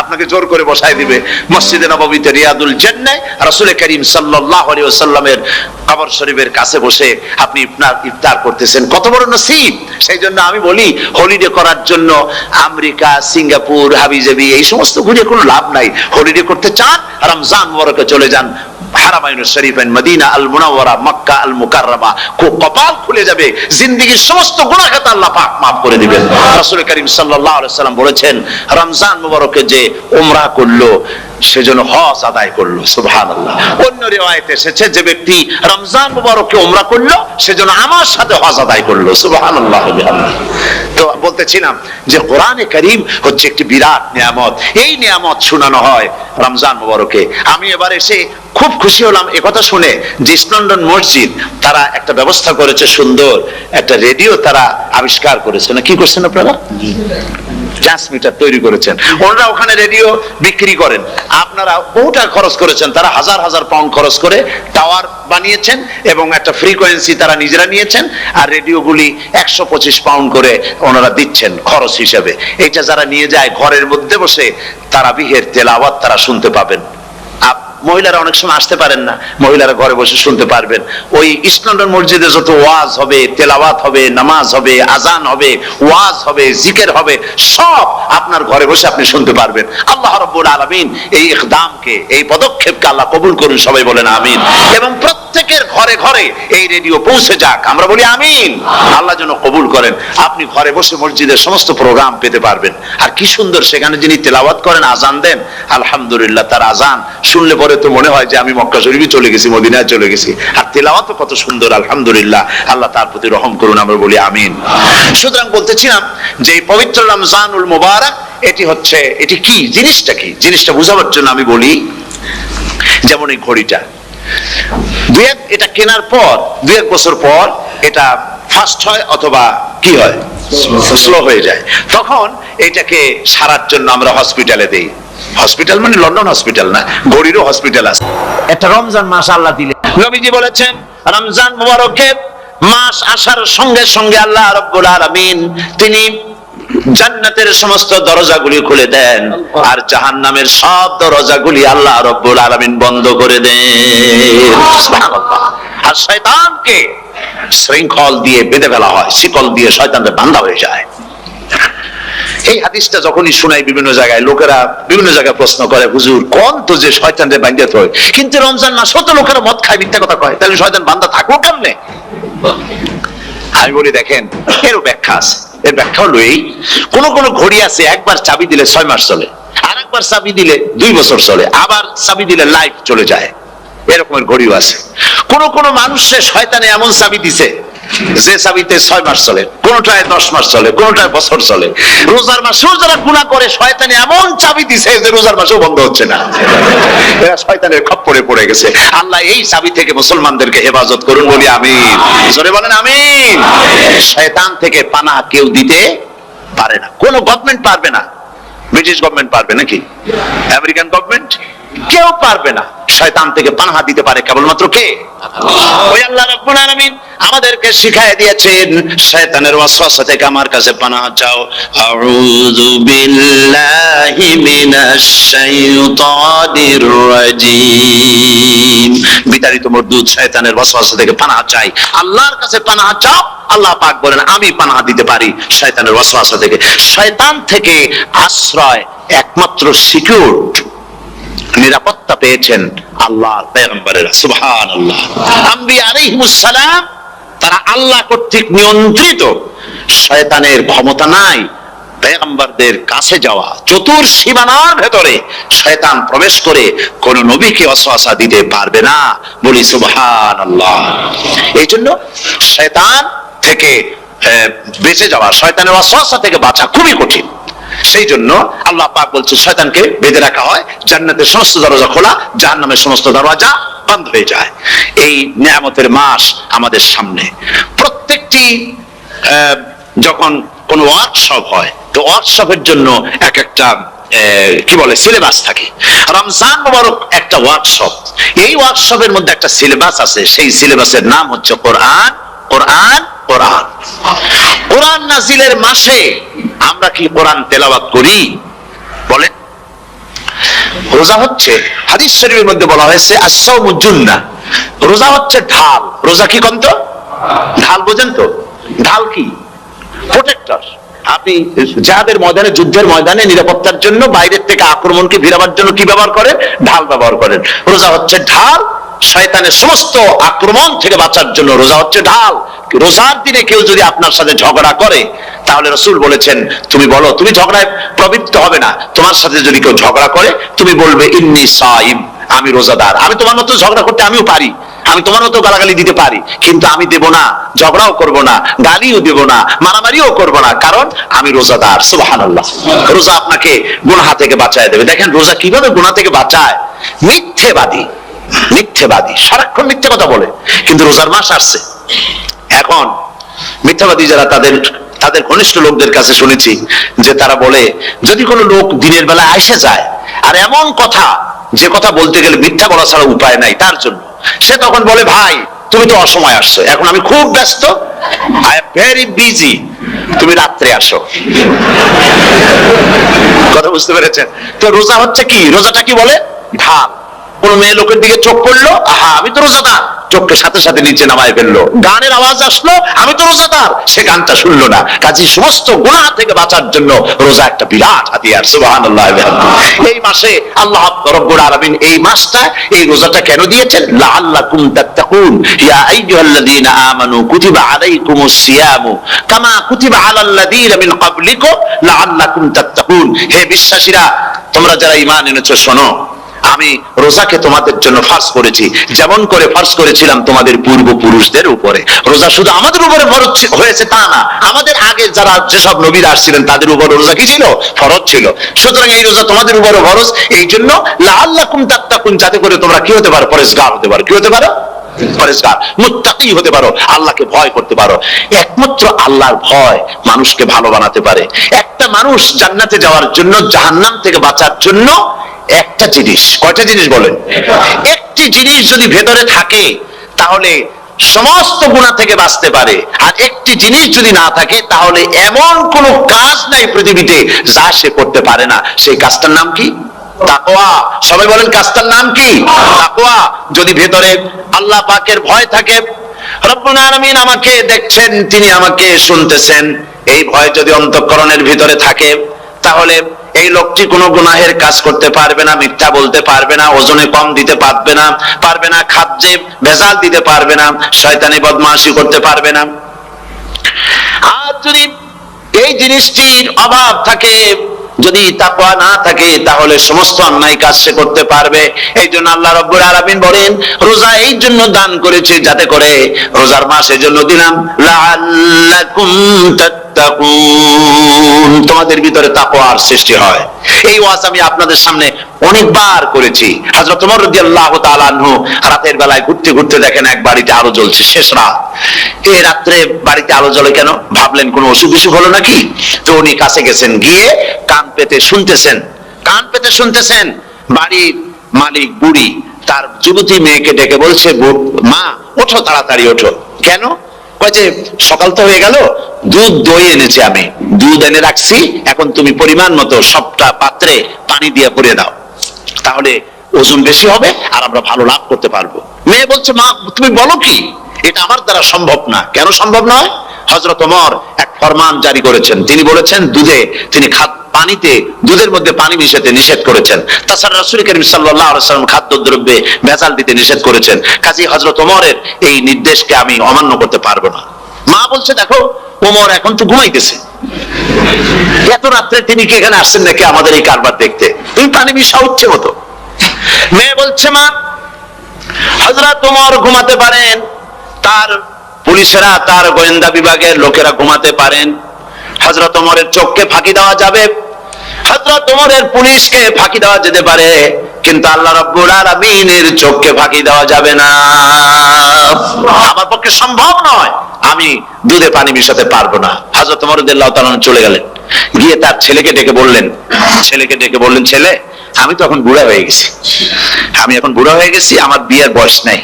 আপনাকে জোর করে বসায় দিবে। মসজিদে নববীতে রিয়াদুল জান্নাহ রাসূল করিম সাল্লাল্লাহু আলাইহি ওয়াসাল্লামের কবর শরীফের কাছে বসে আপনি ইফতার করতেছেন, কত বড় নসিব। সেই জন্য আমি বলি, হলিডে করার জন্য আমেরিকা, সিঙ্গাপুর, হাবিজাবি এই সমস্ত ঘুরে কোনো লাভ নাই। হলিডে করতে চান, রমজান মুবারকে চলে যান হারামাইনুশ শরীফাইন, মদিনা আল মুনাওয়ারা, মক্কা আল মুকাররমা। কপাল খুলে যাবে, জিন্দেগীর সমস্ত গুনাহ খাতা আল্লাহ পাক maaf করে দিবেন। রাসূল করিম সাল্লাল্লাহু আলাইহি ওয়াসাল্লাম বলেছেন, রমজান মুবারকে যে উমরা করলো সেজন্য হজ আদায় করলো। সুবহানাল্লাহ। অন্য রিওয়ায়াতে এসেছে, যে ব্যক্তি রমজান মুবারকে উমরা করলো সেজন্য আমার সাথে হজ আদায় করলো। সুবহানাল্লাহ। তো বলতেছিলাম যে কোরআনে কারীম হচ্ছে একটি বিরাট নিয়ামত। এই নিয়ামত শোনানো হয় রমজান মুবারকে। আমি এবার এসে খুব খুশি হলাম একথা শুনে যে ইস্ট লন্ডন মসজিদ তারা একটা ব্যবস্থা করেছে, সুন্দর একটা রেডিও তারা আবিষ্কার করেছে। না কি করছেন আপনারা? ট্রান্সমিটার তৈরি করেছেন। ওনারা ওখানে রেডিও বিক্রি করেন, আপনারা বহুটা খরচ করেছেন, তারা হাজার হাজার পাউন্ড খরচ করে টাওয়ার বানিয়েছেন এবং একটা ফ্রিকোয়েন্সি তারা নিজেরা নিয়েছেন, আর রেডিওগুলি 125 পাউন্ড করে ওনারা দিচ্ছেন খরচ হিসেবে। এটা যারা নিয়ে যায় ঘরের মধ্যে বসে তারাবিহের তেলাওয়াত তারা শুনতে পাবেন। মহিলারা অনেক সময় আসতে পারেন না, মহিলারা ঘরে বসে শুনতে পারবেন। ওই ইস্ট লন্ডন মসজিদে যত ওয়াজ হবে, তেলাওয়াত হবে, নামাজ হবে, আজান হবে, ওয়াজ হবে, জিকির হবে, সব আপনার ঘরে বসে আপনি শুনতে পারবেন। আল্লাহ রাব্বুল আলামিন এই ইকদামকে, এই পদক্ষেপকে আল্লাহ কবুল করুন, সবাই বলেন আমিন। এবং প্রত্যেকের ঘরে ঘরে এই রেডিও পৌঁছে যাক, আমরা বলি আমিন। আল্লাহ যেন কবুল করেন। আপনি ঘরে বসে মসজিদের সমস্ত প্রোগ্রাম পেতে পারবেন। আর কি সুন্দর, সেখানে যিনি তেলাওয়াত করেন, আজান দেন, আলহামদুলিল্লাহ, তার আজান শুনলে পরে তো মনে হয় যে আমি মক্কা শরীফে চলে গেছি, মদিনায় চলে গেছি। আর তেলাওয়াত কত সুন্দর, আলহামদুলিল্লাহ। আল্লাহ তার প্রতি রহম করুন, আমরা বলি আমিন। সুতরাং বলতেছিলাম যে এই পবিত্র রমজানুল মুবারক, এটি কি জিনিসটা, কি জিনিসটা বোঝাবার জন্য আমি বলি, যেমন এই ঘড়িটা এটা কেনার পর 2-1 বছর পর এটা ফাস্ট হয় অথবা কি হয়, স্লো হয়ে যায়। তখন এটাকে সারার জন্য আমরা হসপিটালে দেই। হসপিটাল মানে লন্ডন হসপিটাল না, ঘড়িরও হসপিটাল আছে। একটা রমজান মাস আল্লাহ দিলেন। নবীজি বলেছেন, রমজান মুবারকের মাস আসার সঙ্গে সঙ্গে আল্লাহ রাব্বুল আলামিন তিনি জান্নাতের সমস্ত দরজাগুলি খুলে দেন, আর জাহান্নামের সব দরজাগুলি আল্লাহ রাব্বুল আলামিন বন্ধ করে দেন। সুবহানাল্লাহ। আর শয়তানকে শৃঙ্খল দিয়ে বেঁধে ফেলা হয়, শিকল দিয়ে শয়তানকে বাঁধা হয়ে যায়। এই হাদিসটা যখনই শোনাই বিভিন্ন জায়গায়, লোকেরা বিভিন্ন জায়গায় প্রশ্ন করে, হুজুর কোন তো যে শয়তানরে বাঁধতে হয়, কিন্তু রমজান মাস তো লোকেরা মদ খায়, মিথ্যা কথা কয়, তাহলে শয়তান বাঁধা থাকবো কেমনে? আমি বলি, দেখেন, এরও ব্যাখ্যা আছে। এর ব্যাখ্যা হলো এই, কোন কোন ঘড়ি আছে একবার চাবি দিলে 6 মাস চলে, আর একবার চাবি দিলে 2 বছর চলে, আবার চাবি দিলে লাইফ চলে যায়। এরকমের ঘড়িও আছে। কোন কোন মানুষের শয়তানে এমন চাবি দিছে যে চাবিতে 6 মাস চলে, কোনটায় 10 মাস চলে, কোনটায় বছর চলে। রোজার মাসেও যারা গুনাহ করে শয়তানি এমন চাবি দিছে যে রোজার মাসেও বন্ধ হচ্ছে না। এরা শয়তানের খপ্পরে পড়ে গেছে। আল্লাহ এই চাবি থেকে মুসলমানদেরকে হেফাজত করুন, বলি আমিন। জোরে বলেন আমিন। শয়তান থেকে পানাহ কেউ দিতে পারে না, কোন গভর্নমেন্ট পারবে না। ব্রিটিশ গভর্নমেন্ট পারবে নাকি? American government? কেউ পারবে না। শয়তান থেকে পানাহ দিতে পারে কেবলমাত্র কে? ওই আল্লাহ রাব্বুল আলামিন আমাদেরকে শিখায় দিয়েছেন, শয়তানের ওয়াসওয়াসা থেকে আমার কাছে পানাহ চাও। আউযু বিল্লাহি মিনাশ শাইতানির রাজীম। বিতাড়িত মরদুদ শয়তানের ওয়াসওয়াসা থেকে পানাহ চাই, আল্লাহর কাছে পানাহ চাও। আল্লাহ পাক বলেন আমি পানাহ দিতে পারি শয়তানের ওয়াসওয়াসা থেকে। শয়তান থেকে আশ্রয় একমাত্র সিকিউর, নিরাপত্তা পেয়েছেন আল্লাহর পয়গম্বরেরা। সুবহানাল্লাহ। আম্বিয়া আলাইহিমুস সালাম তারা আল্লাহ কর্তৃক নিয়ন্ত্রিত, শয়তানের ক্ষমতা নাই পয়গম্বরদের কাছে যাওয়া। চতুর সীমানার ভেতরে শয়তান প্রবেশ করে কোন নবীকে ওয়াসওয়াসা দিতে পারবে না, বলি সুবহানাল্লাহ। এই জন্য শয়তান থেকে বেঁচে যাওয়া, শয়তানের ওয়াসওয়াসা থেকে বাঁচা খুবই কঠিন। সেই জন্য আল্লাহ পাক বলছে শয়তানকে বেঁধে রাখা হয়, জান্নাতের সমস্ত দরজা খোলা, জাহান্নামের সমস্ত দরজা বন্ধ হয়ে যায়। এই নিয়ামতের মাস আমাদের সামনে। প্রত্যেকটি যখন কোন ওয়ার্কশপ হয়, তো ওয়ার্কশপের জন্য এক একটা কি বলে সিলেবাস থাকে। রমজান মুবারক একটা ওয়ার্কশপ। এই ওয়ার্কশপের মধ্যে একটা সিলেবাস আছে, সেই সিলেবাসের নাম হচ্ছে কোরআন। কোরআন কোরআন কোরআন নাজিলের মাসে আমরা কি কোরআন তেলাওয়াত করি? বলেন। রোজা হচ্ছে, হাদিস শরীফের মধ্যে বলা হয়েছে আস-সাওমু জুন্নাহ, রোজা হচ্ছে ঢাল। রোজা কি কন্ত? ঢাল। বোঝেন তো ঢাল কি? প্রোটেক্টর। আপনি যাদের ময়দানে, যুদ্ধের ময়দানে নিরাপত্তার জন্য, বাইরের থেকে আক্রমণকে ভিড়াবার জন্য কি ব্যবহার করেন? ঢাল ব্যবহার করেন। রোজা হচ্ছে ঢাল, শয়তানের সমস্ত আক্রমণ থেকে বাঁচার জন্য রোজা হচ্ছে ঢাল। রোজার দিনে কেউ যদি আপনার সাথে ঝগড়া করে, তাহলে রাসূল বলেছেন তুমি বলো, তুমি ঝগড়ায় প্রবৃত্ত হবে না। তোমার সাথে যদি কেউ ঝগড়া করে, তুমি বলবে ইন্নী সাইম, আমি রোজাদার। আমি তোমার মতো ঝগড়া করতে আমিও পারি, আমি তোমার মতো গালাগালি দিতে পারি, কিন্তু আমি দেব না, ঝগড়াও করব না, গালিও দেব না, মারামারিও করব না, কারণ আমি রোজাদার। সুবহানাল্লাহ। রোজা আপনাকে গুনাহ থেকে বাঁচায় দেবে। দেখেন রোজা কিভাবে গুনাহ থেকে বাঁচায়। মিথ্যেবাদী, মিথ্যেবাদী সারাক্ষণ মিথ্যে কথা বলে, কিন্তু রোজার মাস আসছে। এখন মিথ্যাবাদী যারা, তাদের ঘনিষ্ঠ লোকদের কাছে শুনেছি যে তারা বলে, যদি কোনো লোক দিনের বেলা এসে যায় আর এমন কথা, যে কথা বলতে গেলে মিথ্যা বলা ছাড়া উপায় নাই তার জন্য, সে তখন বলে ভাই তুমি তো অসময় আসছো, এখন আমি খুব ব্যস্ত, আই এম ভেরি বিজি, তুমি রাত্রে আসো। কথা বুঝতে পেরেছেন তো? রোজা হচ্ছে কি? রোজাটা কি বলে? ঢাল। কোন মেয়ে লোকের দিকে চোখ পড়লো, আহা আমি তো রোজাদার, চোখকে সাথে সাথে নিচে নামায় ফেললো। গানের আওয়াজ আসলো, আমি তো রোজাদার, সে গানটা শুনলো না। কাজে সমস্ত গুনাহ থেকে বাঁচার জন্য রোজা একটা বিরাট হাতিয়ার। সুবহানাল্লাহ। এই মাসে আল্লাহ রাব্বুল আলামিন এই মাসটা, এই রোজাটা কেন দিয়েছেন? লাআল্লাকুম তাত্তাকুন। ইয়া আইয়ুহাল্লাযীনা আমানু কুতিবা আলাইকুমুস সিয়ামু কামা কুতিবা আলাল্লাযীনা মিন ক্বাবলিকুম লাআল্লাকুম তাত্তাকুন। হে বিশ্বাসীরা, তোমরা যারা ঈমান এনেছো, শোনো, আমি রোজাকে তোমাদের জন্য ফার্জ করেছি, যেমন করে ফার্জ করেছিলাম তোমাদের পূর্বপুরুষদের উপরে। রোজা শুধু আমাদের উপরে ফরজ হয়েছে তা না, আমাদের আগে যারা যেসব নবীরা আসছিলেন তাদের উপর রোজা কি ছিল? ফরজ ছিল। সুতরাং এই রোজা তোমাদের উপরে ফরজ। এই জন্য লাআল্লাকুম তাত্তাকুন, যাতে করে তোমরা কি হতে পারো? পরেজগার হতে পারো। কি হতে পারো? পরেজগার, মুত্তাকি হতে পারো, আল্লাহকে ভয় করতে পারো। একমাত্র আল্লাহর ভয় মানুষকে ভালো বানাতে পারে। একটা মানুষ জান্নাতে যাওয়ার জন্য, জাহান্নাম থেকে বাঁচার জন্য একটা জিনিস, কয়টা জিনিস বলেন? একটি জিনিস যদি ভেতরে থাকে তাহলে সমস্ত গুনাহ থেকে বাঁচতে পারে। আর একটি জিনিস যদি না থাকে তাহলে এমন কোন কাজ নাই পৃথিবীতে যা সে করতে পারে না। সেই কাজটার নাম কি? তাকওয়া। সবাই বলেন কাজটার নাম কি? তাকওয়া। যদি ভেতরে আল্লাহ পাকের ভয় থাকে, রব্বুল আলামিন আমাকে দেখছেন, তিনি আমাকে শুনতেছেন, এই ভয় যদি অন্তঃকরণের ভিতরে থাকে, তাহলে এই লোকটি কোনো গুনাহের কাজ করতে পারবে না, মিথ্যা বলতে পারবে না, ওজনে কম দিতে পারবে না, খাদ্যে ভেজাল দিতে পারবে না, শয়তানি বদমাশি করতে পারবে না। আর যদি এই জিনিসটির অভাব থাকে, যদি তাকওয়া না থাকে তাহলে সমস্ত অন্যায় কাজ সে করতে পারবে। এই জন্য আল্লাহ রাব্বুল আলামিন বলেন রোজা এই জন্য দান করেছে যাতে করে রোজার মাস এই জন্য দিলাম লাআল্লাকুম তাত্তাকুন, তোমাদের ভিতরে তাকওয়ার সৃষ্টি হয়। এই ওয়াজ আমি আপনাদের সামনে অনেকবার করেছি। হযরত ওমর রাদিয়াল্লাহু তাআলা আনহু রাতের বেলায় ঘুরতে ঘুরতে দেখেন এক বাড়িতে আলো জ্বলছে, শেষ রাত। এই রাত্রে বাড়িতে আলো জ্বলে কেন? ভাবলেন কোনো অসুখ বিসুখ হলো নাকি। তো উনি কাছে গেছেন, গিয়ে কান পেতে শুনতেছেন। বাড়ির মালিক বুড়ি তার যুবতী মেয়েকে ডেকে বলছে, মা ওঠো, তাড়াতাড়ি ওঠো। কেন? কয় যে সকাল তো হয়ে গেল, দুধ দই এনেছি, আমি দুধ এনে রাখছি, এখন তুমি পরিমাণ মতো সবটা পাত্রে পানি দিয়ে ভরে দাও, তাহলে ওজন বেশি হবে আর আমরা ভালো লাভ করতে পারবো। মেয়ে বলছে, মা তুমি বলো কি, এটা আমার দ্বারা সম্ভব না। কেন সম্ভব নয়? হযরত ওমর এক ফরমান জারি করেছেন, তিনি বলেছেন তিনি পানিতে দুধের মধ্যে পানি মিশাতে নিষেধ করেছেন। তাছাড়া রাসূল করিম সাল্লাল্লাহু আলাইহি ওয়াসাল্লাম খাদ্যদ্রব্যে ভেজাল দিতে নিষেধ করেছেন। কাজী হযরত ওমরের এই নির্দেশকে আমি অমান্য করতে পারবো না। মা বলছে, দেখো ওমর এখন তো ঘুমাইতেছে, এত রাত্রে তিনি কি এখানে আসছেন নাকি আমাদের এই কারবার দেখতে? তুমি পানি মিশাও ইচ্ছে মতো। মেয়ে বলছে, মা হযরত ওমর ঘুমাতে পারেন, তার পুলিশেরা, তার গোয়েন্দা বিভাগের লোকেরা ঘুমাতে পারেন, হযরত ওমরের চোখকে ফাঁকি দেওয়া যাবে, হযরত ওমরের পুলিশকে ফাঁকি দেওয়া যেতে পারে, কিন্তু আল্লাহ রাব্বুল আলামিনের চোখকে ফাঁকি দেওয়া যাবে না। আমার পক্ষে সম্ভব নয়, আমি দুধে পানি মিশাতে পারবো না। হযরত ওমর রাদিয়াল্লাহু তাআলা চলে গেলেন, গিয়ে তার ছেলেকে ডেকে বললেন, ছেলে আমি তো এখন বুড়া হয়ে গেছি, আমার বিয়ের বয়স নাই,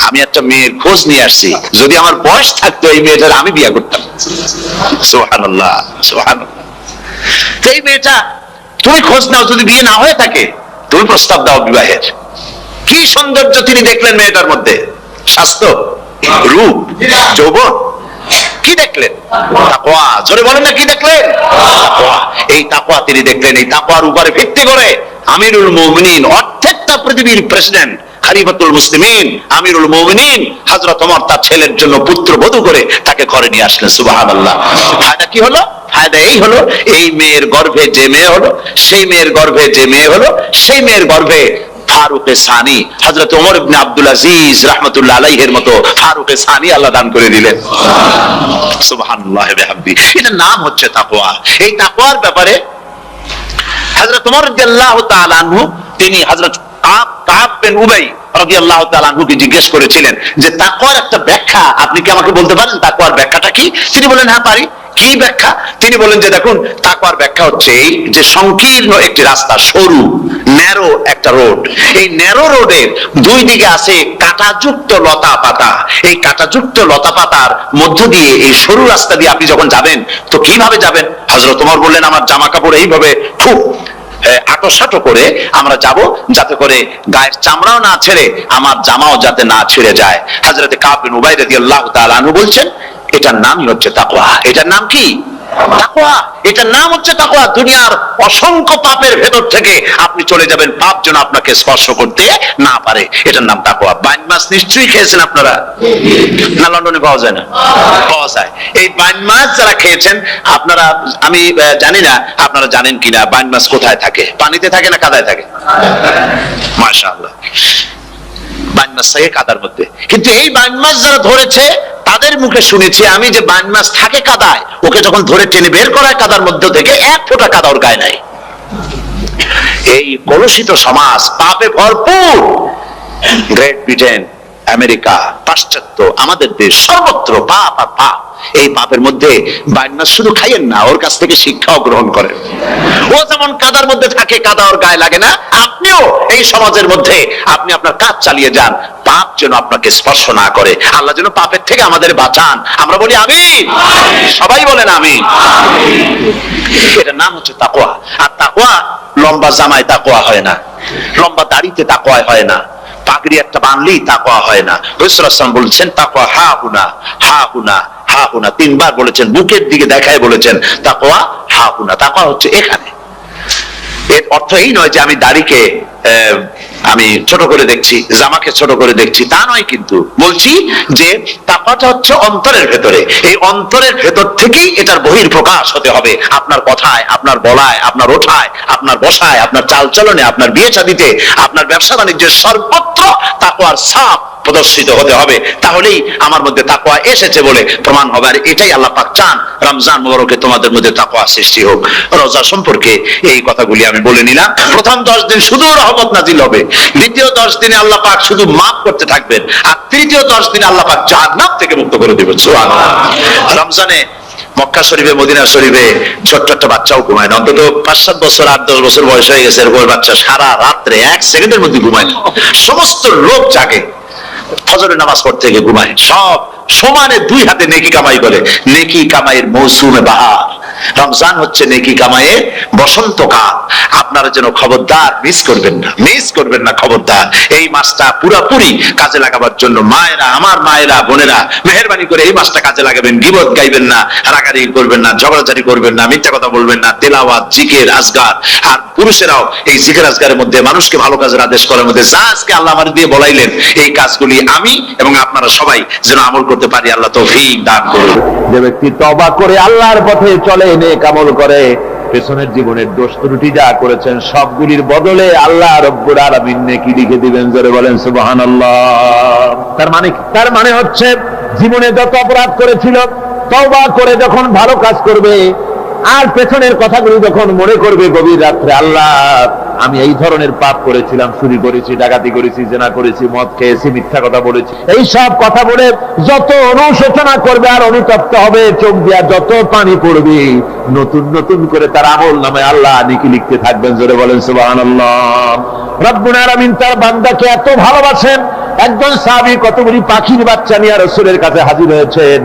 আমি একটা মেয়ের খোঁজ নিয়ে আসছি, যদি আমার বয়স থাকতো এই মেয়েটার আমি বিয়ে করতাম। সুবহানাল্লাহ, সুবহানাল্লাহ। এই মেয়েটা তুমি খোঁজ নাও, যদি বিয়ে না হয়ে থাকে তুমি প্রস্তাব দাও বিবাহের। কি সৌন্দর্য তিনি দেখলেন মেয়েটার মধ্যে, স্বাস্থ্য, রূপ, যৌবন, কি দেখলেন? তাকওয়া। জোরে বলেন না, কি দেখলেন? তাকওয়া। এই তাকওয়া তিনি দেখলেন। এই তাকওয়ার উপরে ভিত্তি করে আমিরুল মুমিনিন, অর্থাৎ পৃথিবীর প্রেসিডেন্ট, খলিফাতুল মুসলিমিন, আমিরুল মুমিনিন হযরত ওমর তার ছেলের জন্য পুত্রবধূ করে তাকে ঘরে নিয়ে আসলেন। সুবহানাল্লাহ। ফায়দা কি হলো? ফায়দা এই হলো, এই মেয়ের গর্ভে যে মেয়ে হলো, সেই মেয়ের গর্ভে ফারুকে সানি হযরত ওমর ইবনে আব্দুল আজিজ রাহমাতুল্লাহ আলাইহির মতো ফারুকে সানি আল্লাহ দান করে দিলেন। সুবহানাল্লাহ ওয়া বিহামদিহি। এটার নাম হচ্ছে তাকওয়া। এই তাকওয়ার ব্যাপারে হযরত ওমর রাদিয়াল্লাহু তাআলা আনহু তিনি হযরত কাব বিন উবাই রাদিয়াল্লাহু তাআলা আনহুকে জিজ্ঞেস করেছিলেন যে তাকওয়ার একটা ব্যাখ্যা আপনি কি আমাকে বলতে পারেন, তাকওয়ার ব্যাখ্যাটা কি? তিনি বলেন, হ্যাঁ পারি। কি ব্যাখ্যা? তিনি বলেন যে দেখুন, তাকওয়ার ব্যাখ্যা হচ্ছে এই যে সংকীর্ণ একটি রাস্তা, সরু ন্যারো একটা রোড, এই ন্যারো রোডের দুই দিকে আছে কাঁটাযুক্ত লতা পাতা। এই কাঁটাযুক্ত লতা পাতার মধ্য দিয়ে এই সরু রাস্তা দিয়ে আপনি যখন যাবেন তো কিভাবে যাবেন? হযরত ওমর বললেন, আমার জামা কাপড় এইভাবে খুব আটোসাটো করে আমরা যাব, যাতে করে গায়ের চামড়াও না ছেড়ে আমার জামাও যাতে না ছিঁড়ে যায়। হযরত কাব বিন উবাই রাদিয়াল্লাহু তাআলা আনহু বলছেন, এটার নামই হচ্ছে তাকওয়া। এটার নাম কি? তাকওয়া। এটার নাম হচ্ছে তাকওয়া। দুনিয়ার অসংখ্য পাপের ভেতর থেকে আপনি চলে যাবেন, পাপ যেন আপনাকে স্পর্শ করতে না পারে। এটার নাম তাকওয়া। বাইন মাছ নিশ্চয়ই খেয়েছেন আপনারা, না লন্ডনে পাওয়া যায় না? পাওয়া যায়। এই বাইন মাছ যারা খেয়েছেন আপনারা, আমি জানি না আপনারা জানেন কিনা, বাইন মাছ কোথায় থাকে? পানিতে থাকে না কাদায় থাকে? মাশাআল্লাহ, বাইন মাছ থাকে কাদার মধ্যে। কিন্তু এই বাইন মাছ যারা ধরেছে তাদের মুখে শুনেছি আমি যে বাইন মাছ থাকে কাদায়, ওকে যখন ধরে টেনে বের করা হয় কাদার মধ্য থেকে, এক ফোঁটা কাদা ওর গায়ে নাই। এই কলুষিত সমাজ, পাপে ভরপুর, গ্রেট ব্রিটেন, আমেরিকা, পাশ্চাত্য, আমাদের দেশ, সর্বত্র পাপ আর পাপ। এই পাপের মধ্যে বাইন মাছ শুধু খাইয়েন না, ওর কাছ থেকে শিক্ষাও গ্রহণ করেন। ও যেমন কাদার মধ্যে থাকে, কাদা ওর গায়ে লাগে না, আপনিও এই সমাজের মধ্যে আপনি আপনার কাজ চালিয়ে যান, পাপ যেন আপনাকে স্পর্শ না করে। আল্লাহ যেন পাপের থেকে আমাদের বাঁচান। আমরা বলি আমিন, সবাই বলেন আমিন। এটার নাম হচ্ছে তাকওয়া। আর তাকওয়া লম্বা জামায় তাকওয়া হয় না, লম্বা দাড়িতে তাকওয়া হয় না, পাগড়ি একটা বানলেই তাকওয়া হয় না। রাসূলুল্লাহ সাল্লাল্লাহু আলাইহি ওয়াসাল্লাম বলেছেন তাকওয়া হা হুনা, হা হুনা, হা হুনা, তিনবার বলেছেন, বুকের দিকে দেখায় বলেছেন তাকওয়া হা হুনা। তাকওয়া হচ্ছে এখানে। এর অর্থ এই নয় যে আমি দাড়িকে আমি ছোট করে দেখছি, জামাকে ছোট করে দেখছি, তা নয়, কিন্তু বলছি যে তাকওয়াটা হচ্ছে অন্তরের ভেতরে। এই অন্তরের ভেতর থেকেই এটার বহির প্রকাশ হতে হবে, আপনার কথায়, আপনার বলায়, আপনার ওঠায়, আপনার বসায়, আপনার চালচলনে, আপনার বিয়ে শাদীতে, আপনার ব্যবসা বাণিজ্যের সর্বত্র তাকওয়ার ছাপ প্রদর্শিত হতে হবে। তাহলেই আমার মধ্যে তাকওয়া এসেছে বলে প্রমাণ হবে। আর এটাই আল্লাহ পাক চান, রমজান মুবারকে তোমাদের মধ্যে তাকওয়া সৃষ্টি হোক। রোজা সম্পর্কে এই কথাগুলি আমি বলে নিলাম। প্রথম 10 দিন শুধু রহমত নাজিল হবে, দ্বিতীয় 10 দিনে আল্লাহ পাক শুধু মাফ করতে থাকবেন, আর তৃতীয় 10 দিনে আল্লাহ পাক জাহান্নাম থেকে মুক্ত করে দিবেন। সুবহানাল্লাহ। রমজানে মক্কা শরীফে, মদিনা শরীফে ছোট্ট একটা বাচ্চাও ঘুমায় না। অন্তত 5-7 বছর, 8-10 বছর বয়স হয়ে গেছে এরকম বাচ্চা সারা রাত্রে 1 সেকেন্ডের মধ্যে ঘুমায় না। সমস্ত লোক জাগে, ফজরের নামাজ পড়তে গিয়ে ঘুমায়, সব সমানে 2 হাতে নেকি কামাই করে। নেকি কামাইয়ের মৌসুমে বাহার। রমজান হচ্ছে নেকি কামাইয়ের বসন্তকাল। আপনারা যেন খবরদার মিস করবেন না, মিস করবেন না, খবরদার। এই মাসটা পুরোপুরি কাজে লাগাবার জন্য মায়েরা, আমার মায়েরা, বোনেরা, মেহেরবানি করে এই মাসটা কাজে লাগাবেন। গীবত গাইবেন না, রাগারাগি করবেন না, ঝগড়াঝাড়ি করবেন না, মিথ্যা কথা বলবেন না, তেলাওয়াত, জিকির, আজগার। আর পুরুষেরাও এই জিকির আজগারের মধ্যে, মানুষকে ভালো কাজের আদেশ করার মধ্যে যা আজকে আল্লাহ আমার দিয়ে বলাইলেন, এই কাজগুলি আমি এবং আপনারা সবাই যেন আমল করতে পারি, আল্লাহ তৌফিক দান করুন। যে ব্যক্তি তওবা করে আল্লাহর পথে চলে, নেক আমল করে, পেছনের জীবনের দোষ ত্রুটি যা করেছেন সবগুলির বদলে আল্লাহ রব্বুল আলামিন নেকি লিখে দিবেন। জোরে বলেন সুবহানাল্লাহ। তার মানে হচ্ছে জীবনে যত অপরাধ করেছিল, তওবা করে যখন ভালো কাজ করবে, আর পেছনের কথাগুলো যখন মনে করবে গভীর রাত্রে, আল্লাহ আমি এই ধরনের পাপ করেছিলাম, চুরি করেছি, ডাকাতি করেছি, জেনা করেছি, মদ খেয়েছি, মিথ্যা কথা বলেছি, এই সব কথা বলে যত অনুশোচনা করবে আর অনুতপ্ত হবে, চোখ দিয়া যত পানি পড়বে, নতুন নতুন করে তার আমল নামে আল্লাহ নেকি লিখতে থাকবেন। জোরে বলেন সুবহানাল্লাহ। রব্বুল আলামিন তার বান্দাকে এত ভালোবাসেন, একজন সাহাবী কতগুলি পাখির বাচ্চা নিয়ে রাসূলের কাছে হাজির হয়েছেন।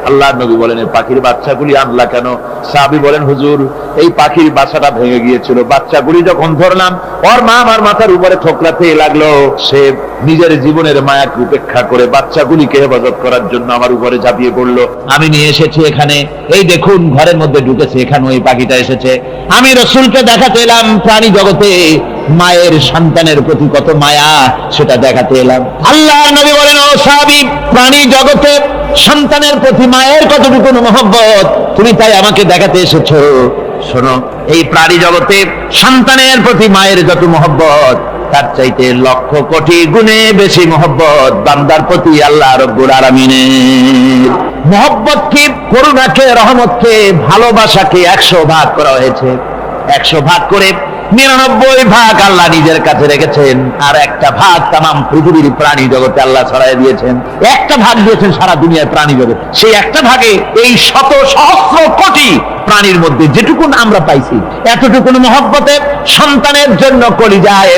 আল্লাহর নবী বলেন, এই পাখির বাচ্চাগুলি আনলা কেন? সাহাবী বলেন, হুজুর এই পাখির বাসাটা ভেঙে গিয়েছিল, বাচ্চাগুলি যখন ধরলাম ওর মা আমার মাথার উপরে ঠোকরাতে লাগলো, সে নিজের জীবনের মায়াকে উপেক্ষা করে বাচ্চাগুলিকে হেফাজত করার জন্য আমার উপরে ঝাঁপিয়ে পড়লো। আমি নিয়ে এসেছি এখানে, এই দেখুন ঘরের মধ্যে ঢুকেছে, এখানে ওই পাখিটা এসেছে। আমি রাসূলকে দেখাতে এলাম প্রাণী জগতে মায়ের সন্তানের প্রতি কত মায়া, সেটা দেখাতে এলাম। আল্লাহর নবী বলেন, ও সাহাবী, প্রাণী জগতে সন্তানের প্রতি মায়ের কতটুকু মহব্বত তুমি তাই আমাকে দেখাতে এসেছো। শোনো, এই প্রাণী জগতে সন্তানের প্রতি মায়ের যত মহব্বত, তার চাইতে লক্ষ কোটি গুণে বেশি মহব্বত বান্দার প্রতি আল্লাহ রব্বুল আলামিনের। মহব্বতকে, করুণাকে, রহমতকে, ভালোবাসাকে 100 ভাগ করা হয়েছে। 100 ভাগ করে 99 ভাগ আল্লাহ নিজের কাছে রেখেছেন, আর একটা ভাগ তামাম পৃথিবীর প্রাণী জগতে আল্লাহ ছড়াই দিয়েছেন। একটা ভাগ দিয়েছেন সারা দুনিয়ার প্রাণী জগৎ। সেই একটা ভাগে এই শত সহস্র কোটি প্রাণীর মধ্যে যেটুকুন আমরা পাইছি, এতটুকুন মহব্বতে সন্তানের জন্য কলিজায়,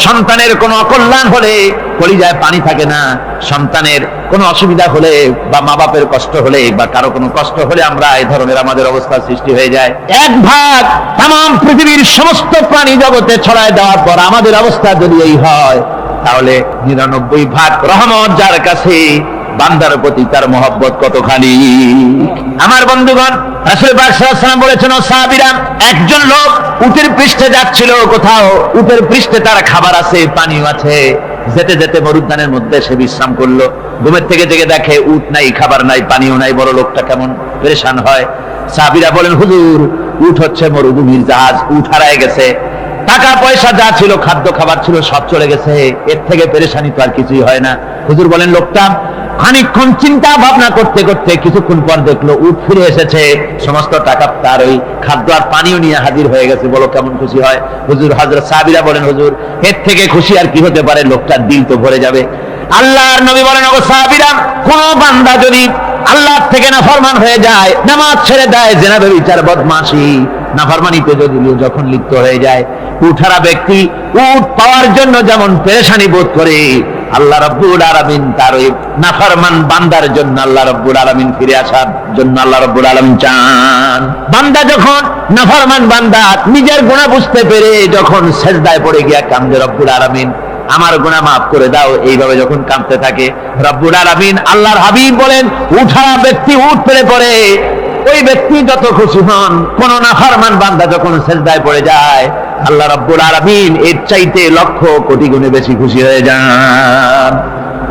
সন্তানের কোনো অকল্যাণ হলে কলিজায় পানি থাকে না, সন্তানের কোনো অসুবিধা হলে বা মা বাপের কষ্ট হলে বা কারো কোনো কষ্ট হলে আমরা এই ধরনের আমাদের অবস্থা সৃষ্টি হয়ে যায়। 1 ভাগ তামাম পৃথিবীর সমস্ত প্রাণী জগতে ছড়ায় দেওয়ার পর আমাদের অবস্থা যদি এই হয়, তাহলে 99 ভাগ রহমত যার কাছে, বান্দার প্রতি তার মহব্বত কতখানি। আমার বন্ধুগণ, রাসূল পাক সাল্লাল্লাহু আলাইহি ওয়াসাল্লাম বলেছেন, ও সাহাবীরা, একজন লোক উটের পৃষ্ঠে যাচ্ছিল কোথাও, উটের পৃষ্ঠে তার খাবার আছে, পানিও আছে, যেতে যেতে মরুদ্যানের মধ্যে সে বিশ্রাম করলো। ঘুমের থেকে জেগে দেখে উট নাই, খাবার নাই, পানিও নাই। বড় লোকটা কেমন পেরেশান হয়। সাহাবীরা বলেন, হুজুর, উট হচ্ছে মরুভূমির জাহাজ, উট হারায় গেছে, টাকা পয়সা যা ছিল, খাদ্য খাবার ছিল, সব চলে গেছে, এর থেকে পেরেশানি তো আর কিছুই হয় না। হুজুর বলেন, লোকটা খানিকক্ষণ চিন্তা ভাবনা করতে করতে কিছুক্ষণ পর দেখলো উট ফিরে এসেছে, সমস্ত টাকা তার ওই খাদ্য আর পানিও নিয়ে হাজির হয়ে গেছে। বলো কেমন খুশি হয়? হুজুর, হযরত সাহাবীরা বলেন, হুজুর, এর থেকে খুশি আর কি হতে পারে? লোকটার দিল তো ভরে যাবে। আল্লাহর নবী বলেন, ও সাহাবীরা, কোন বান্দা যদি আল্লাহর থেকে নাফরমান হয়ে যায়, নামাজ ছেড়ে দেয়, জিনা, ব্যভিচার, বদমাশি, নাফরমানিতে যদি যখন লিপ্ত হয়ে যায়, উঠারা ব্যক্তি উট পাওয়ার জন্য যেমন পেরেশানি বোধ করে, আল্লাহ রাব্বুল আলামিন তার ওই নাফরমান বান্দার জন্য, আল্লাহ রাব্বুল আলামিন ফিরে আসার জন্য আল্লাহ রাব্বুল আলামিন চান। বান্দা যখন, নাফরমান বান্দা নিজের গুনাহ বুঝতে পেরে যখন সেজদায় পড়ে গিয়া কান্দে, রব্বুল আলামিন আমার গুনাহ মাফ করে দাও, এইভাবে যখন কাঁদতে থাকে, রব্বুল আলামিন, আল্লাহর হাবিব বলেন, উঠা ব্যক্তি উঠ পেরে পড়ে ওই ব্যক্তি যত খুশি হন, কোন নাফরমান বান্দা যখন সিজদায় পড়ে যায়, আল্লাহ রাব্বুল আলামিন এর চাইতে লক্ষ কোটি গুণে বেশি খুশি হয়ে যান।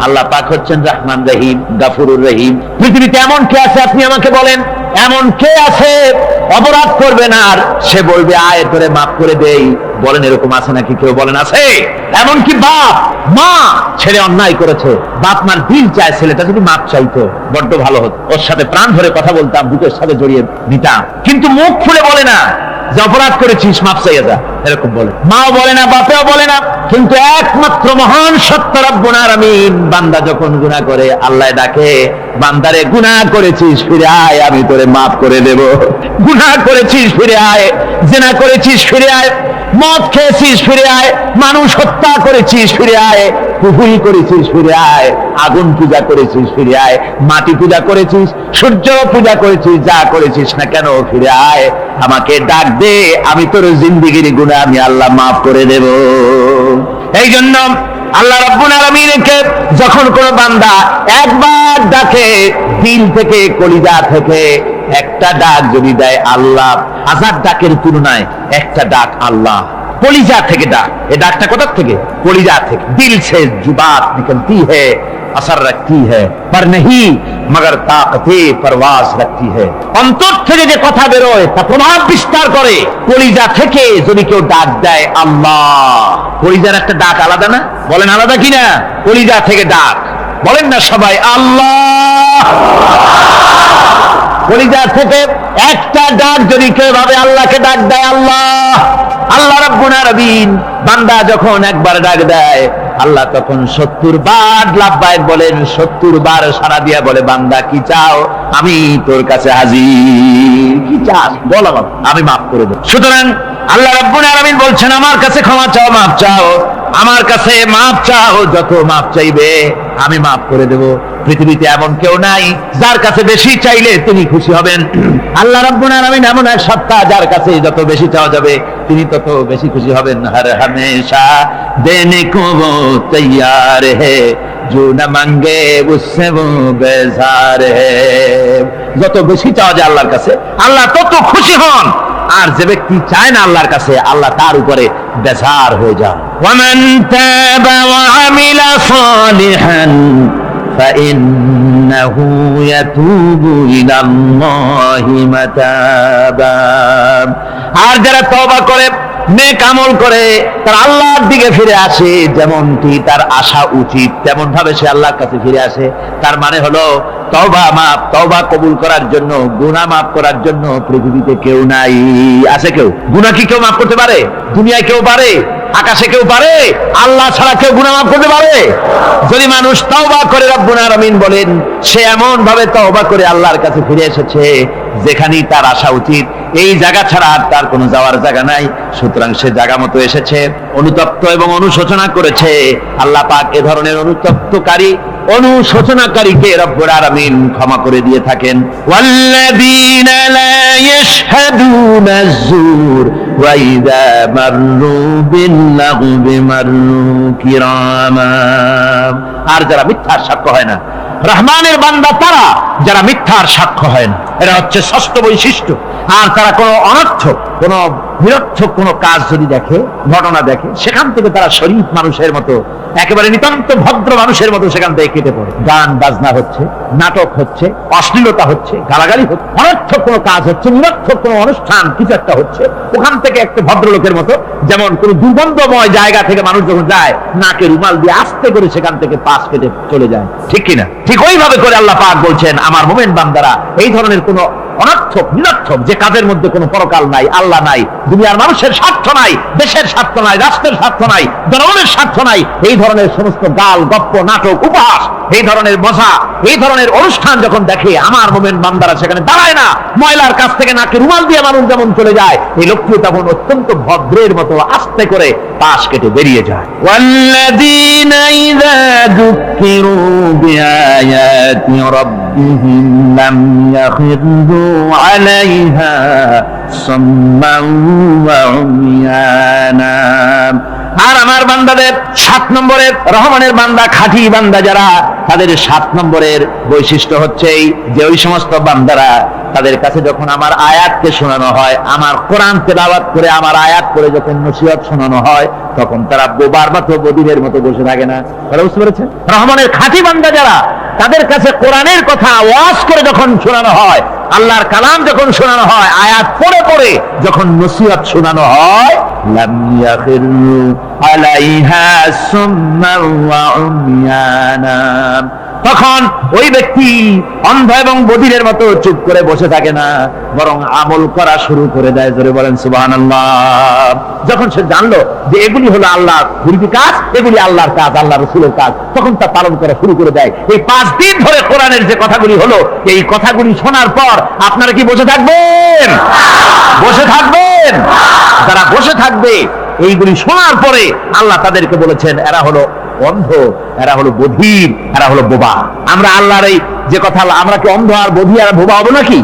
আল্লাহ পাক হচ্ছেন রহমান রহিম, গাফুরুর রহিম। পৃথিবীতে এমন কে আছে আপনি আমাকে বলেন, এমন কে আছে অপরাধ করবে না আর সে বলবে আয় তোরে মাফ করে দেই? বলেন এরকম আছে নাকি? কেউ বলেন আছে? এমন কি বাপ মা ছেলে অন্যায় করেছে, বাপ মার দিল চায় ছেলেটা যদি মাপ চাইতো বড্ড ভালো হতো, ওর সাথে প্রাণ ভরে কথা বলতাম, বুকের সাথে জড়িয়ে নিতাম, কিন্তু মুখ খুলে বলে না যে অপরাধ করেছিস মাপ চাইয়া যা, এরকম বলে। মাও বলে না, বাপেও বলে না। কিন্তু একমাত্র মহান সত্য রব্বুল আলামিন, বান্দা যখন গুনাহ করে আল্লাহ ডাকে, বান্দারে গুনাহ করেছিস ফিরে আয়, আমি তোরে মাফ করে দেব। গুনাহ করেছিস ফিরে আয়, জিনা করেছিস ফিরে আয়, মদ খেয়েছিস ফিরে আয়, মানুষ হত্যা করেছিস ফিরে আয়, কুফরি করেছিস ফিরে আয়, আগুন পূজা করেছিস ফিরে আয়, মাটি পূজা করেছিস, সূর্য পূজা করেছিস, যা করেছিস না কেন ফিরে আয়, আমাকে ডাক দে, আমি তোর জিন্দেগির গুনাহ আমি আল্লাহ মাফ করে দেব। এই জন্য আল্লাহ রাব্বুল আলামিনকে যখন কোন বান্দা একবার ডাকে, দিল থেকে কলিজা থেকে একটা ডাক যদি দেয় আল্লাহ, হাজার ডাকের তুলনায় একটা ডাক আল্লাহ, কলিজা থেকে ডাক। এই ডাকটা কোথা থেকে? কলিজা থেকে। দিল से जो बात निकलती है असर रखती है पर नहीं मगर ताकते परवास रखती है। অন্তর থেকে যে কথা বেরোয় তা প্রভাব বিস্তার করে। কলিজা থেকে যদি কেউ ডাক দেয় আল্লাহ, কলিজার একটা ডাক আলাদা না? বলেন আলাদা কিনা? কলিজা থেকে ডাক, বলেন না সবাই আল্লাহ। কলিজা থেকে একটা ডাক যদি কেউ ভাবে আল্লাহকে ডাক দেয় আল্লাহ, আল্লাহ রাব্বুল আলামিন বান্দা যখন একবার ডাক দেয় আল্লাহ তখন 70 বার লাব্বাইক বলেন, 70 বার সাড়া দিয়া বলে বান্দা কি চাও, আমি তোর কাছে হাজির। কি চাস বল, আমি মাফ করে দেব। সুতরাং আল্লাহ রাব্বুল আলামিন বলছেন আমার কাছে ক্ষমা চাও, মাফ চাও, আমার কাছে মাফ চাও, যত মাফ চাইবে আমি মাফ করে দেব। পৃথিবীতে এমন কেউ নাই যার কাছে বেশি চাইলে তিনি খুশি হবেন। আল্লাহ রাব্বুল আলামিন এমন এক সত্তা যার কাছে যত বেশি চাওয়া যাবে তিনি তত বেশি খুশি হবেন। হর হামেশা দেনে কো वो तैयार है जो न मांगे उससे वो बेजार है। যত বেশি চাওয়া যায় আল্লাহর কাছে আল্লাহ তত খুশি হন, আর যে ব্যক্তি চায় না আল্লাহর কাছে আল্লাহ তার উপরে বেজার হয়ে যান। ওয়ামান তাবা ওয়া আমিলা সালিহান ফাইন্নাহু ইয়াতুবু ইলাল্লাহি মাতাবা। আর যারা তওবা করে, নেক আমল করে, তার আল্লাহর দিকে ফিরে আসে, যেমনটি তার আশা উচিত তেমন ভাবে সে আল্লাহর কাছে ফিরে আসে, তার মানে হলো তওবা মাফ, তওবা কবুল করার জন্য, গুনাহ মাফ করার জন্য পৃথিবীতে কেউ নাই। আছে কেউ? গুনাহ কি কেউ মাফ করতে পারে? দুনিয়ায় কেউ পারে? আকাশে কেউ পারে? আল্লাহ ছাড়া কেউ গুনাহ মাফ করতে পারে? যদি মানুষ তওবা করে, রব্বুল আলামিন বলেন সে এমন ভাবে তওবা করে আল্লাহর কাছে ফিরে এসেছে যেখানেই তার আসা উচিত, এই জায়গা ছাড়া আর তার কোনো যাওয়ার জায়গা নাই। সুতরাং সে জায়গা মতো এসেছে, অনুতপ্ত এবং অনুশোচনা করেছে। আল্লাহ পাক এ ধরনের অনুতপ্তকারী, অনুশোচনাকারীকে রব্বুল আলামিন ক্ষমা করে দিয়ে থাকেন। ওয়াল্লাযীনা লা ইয়াশহাদুনা আয-যুর ওয়া ইযা মাররু বিল-লাগবি মাররু কিরামা। আর যারা মিথ্যার সাক্ষ্য হয় না, রহমানের বান্দা তারা যারা মিথ্যার সাক্ষ্য হয় না, এরা হচ্ছে ষষ্ঠ বৈশিষ্ট্য। আর তারা কোনো অনর্থক, কোনো নিরর্থক কোনো কাজ যদি দেখে, ঘটনা দেখে, সেখান থেকে তারা শরীফ মানুষের মতো, একেবারে নিতান্ত ভদ্র মানুষের মতো সেখান থেকে কেটে পড়ে। গান বাজনা হচ্ছে, নাটক হচ্ছে, অশ্লীলতা হচ্ছে, গালাগালি হচ্ছে, অনর্থক কোনো কাজ হচ্ছে, নিরর্থক কোনো অনুষ্ঠান কিছু একটা হচ্ছে, ওখান থেকে একটা ভদ্রলোকের মতো, যেমন কোন দুর্গন্ধময় জায়গা থেকে মানুষ যখন যায় নাকে রুমাল দিয়ে আস্তে করে সেখান থেকে পাশ কেটে চলে যায়, ঠিক কিনা? ঠিক ওইভাবে করে আল্লাহ পাক বলছেন আমার মুমিন বান্দারা এই ধরনের কোন অনর্থক, নিরর্থক যে কাজের মধ্যে কোনো পরকাল নাই, আল্লাহ নাই, দুনিয়ার মানুষের স্বার্থ নাই, দেশের স্বার্থ নাই, রাষ্ট্রের স্বার্থ নাই, জনগণের স্বার্থ নাই, এই ধরনের সমস্ত গাল গপ্প, নাটক, উপহাস, এই ধরনের মজা, এই ধরনের অনুষ্ঠান যখন দেখে আমার মুমিন বান্দারা সেখানে দাঁড়ায় না। ময়লার কাছ থেকে নাকে রুমাল দিয়ে মানুষ যেমন চলে যায়, এই লোকটিও তখন অত্যন্ত ভদ্রের মতো আস্তে করে পাশ কেটে বেরিয়ে যায়। ওয়াল্লাযীনা ইযা যুক্কিরু বিআয়াতি রাব্বিহিম লাম ইয়াখিরু আলাইহা সাম্মান ওয়া উমিয়ানা। আর আমার বান্দাদের 7 নম্বরের রহমানের বান্দা, খাঁটি বান্দা যারা, তাদের 7 নম্বরের বৈশিষ্ট্য হচ্ছে এই যে ওই সমস্ত বান্দারা তাদের কাছে যখন আমার আয়াতকে শোনানো হয়, আমার কোরআন তেলাওয়াত করে আমার আয়াত করে যখন নসিহত শোনানো হয়, তখন তারা বোবার মতো বধিরের মতো বসে থাকে না। বুঝতে পেরেছেন? রহমানের খাঁটি বান্দা যারা, তাদের কাছে কোরআনের কথা ওয়াজ করে যখন শোনানো হয়, আল্লাহর কালাম যখন শোনানো হয়, আয়াত পড়ে পড়ে যখন নসিহত শোনানো হয়, লাম ইয়াখিরু আলাইহা সুম্মান ওয়া উময়ানা, তখন ওই ব্যক্তি অন্ধ এবং বধিরের মতো চুপ করে বসে থাকে না, বরং আমল করা শুরু করে দেয়। জোরে বলেন সুবহানাল্লাহ। যখন সে জানলো যে এগুলি হলো আল্লাহর বিরোধী কাজ, এগুলি আল্লাহর কাজ, আল্লাহ রাসূলের কাজ, তখন তা পালন করা শুরু করে দেয়। এই 5 দিন ধরে কোরআনের যে কথাগুলি হলো, এই কথাগুলি শোনার পর আপনারা কি বসে থাকবেন? বসে থাকবেন? যারা বসে থাকবে এইগুলি শোনার পরে আল্লাহ তাদেরকে বলেছেন এরা হলো অন্ধ, এরা হলো বধির, এরা হলো বোবা। আমরা আল্লাহর এই যে কথা, আমরা কি অন্ধ আর বধির আর বোবা হবো নাকি?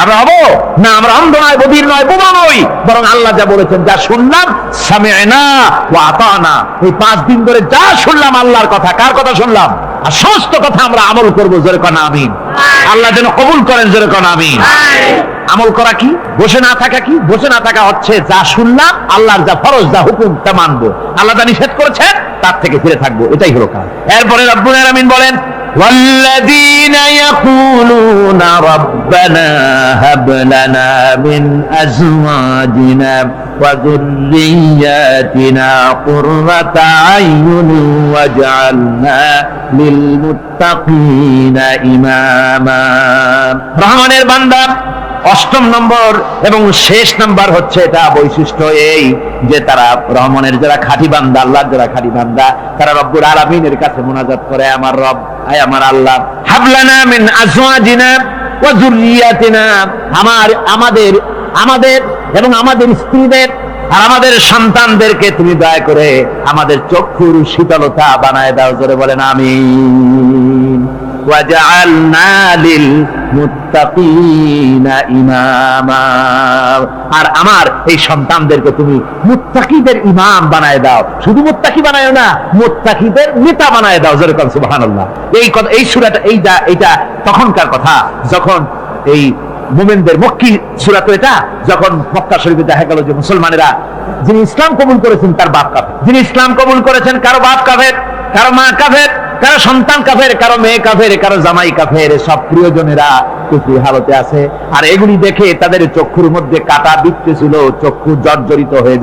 আমরা হবো না? আমরা অন্ধ নয়, বধির নয়, বোবা নই, বরং আল্লাহ যা বলেছেন, যা শুনলাম সামি'না ওয়া আতানা, এই 5 দিন ধরে যা শুনলাম আল্লাহর কথা, কার কথা শুনলাম? আর সমস্ত কথা আমরা আমল করবো। জোরে কোন আমিন। আল্লাহ যেন কবুল করেন। জোরে কোন আমিন। আমল করা কি? বসে না থাকা কি? বসে না থাকা হচ্ছে যা শুনলাম, আল্লাহর যা ফরজ, যা হুকুম, তা মানবো। আল্লাহ যা নিষেধ করেছেন তার থেকে ফিরে থাকবো, এটাই হলো কাজ। এরপরে রব্বুল আলামিন বলেন, والذين يقولون ربنا هب لنا من أزواجنا وذرياتنا قرة أعين واجعلنا للمتقين إماما। রহমানের বান্দা 8ম নম্বর এবং শেষ নাম্বার হচ্ছে এটা বৈশিষ্ট্য এই যে তারা রহমানের যারা খাঁটি বান্দা, আল্লাহর যারা খাঁটি বান্দা, তারা রব্বুল আলামিনের কাছে মুনাজাত করে, আমার রব, আয় আমার আল্লাহ, হাবলানা মিন আজওয়াজিনা ওয়া যুররিয়াতিনা, আমাদের এবং আমাদের স্ত্রীদের আর আমাদের সন্তানদেরকে তুমি দয়া করে আমাদের চক্ষুর শীতলতা বানায় দাও। জোরে বলেন আমিন। ওয়াজআলনা লিল মুত্তাকিনা ইমামা, আর আমার এই সন্তানদেরকে তুমি মুত্তাকিদের ইমাম বানায় দাও। শুধু মুত্তাকি বানায়ো না, মুত্তাকিদের নেতা বানায় দাও। জোরে বলেন সুবহানাল্লাহ। এই কথা, এই সূরাটা, এইটা তখনকার কথা যখন এই মুমিনদের মক্কি সূরা, তো এটা যখন মক্কা শরীফে দেখা গেল যে মুসলমানেরা, যিনি ইসলাম কবুল করেছেন তার বাপ কাফের, যিনি ইসলাম কবুল করেছেন কারো বাপ কাফের, কারো মা কাফের, কারো সন্তান কাফের, কারো মেয়ে কাফের, কারো জামাই কাফের, সব প্রিয়জনেরা কুফরি হালতে আছে। আর এগুলি দেখে তাদের চক্ষুর মধ্যে কাটা বিঁধতেছিল, চক্ষু জর্জরিত হয়ে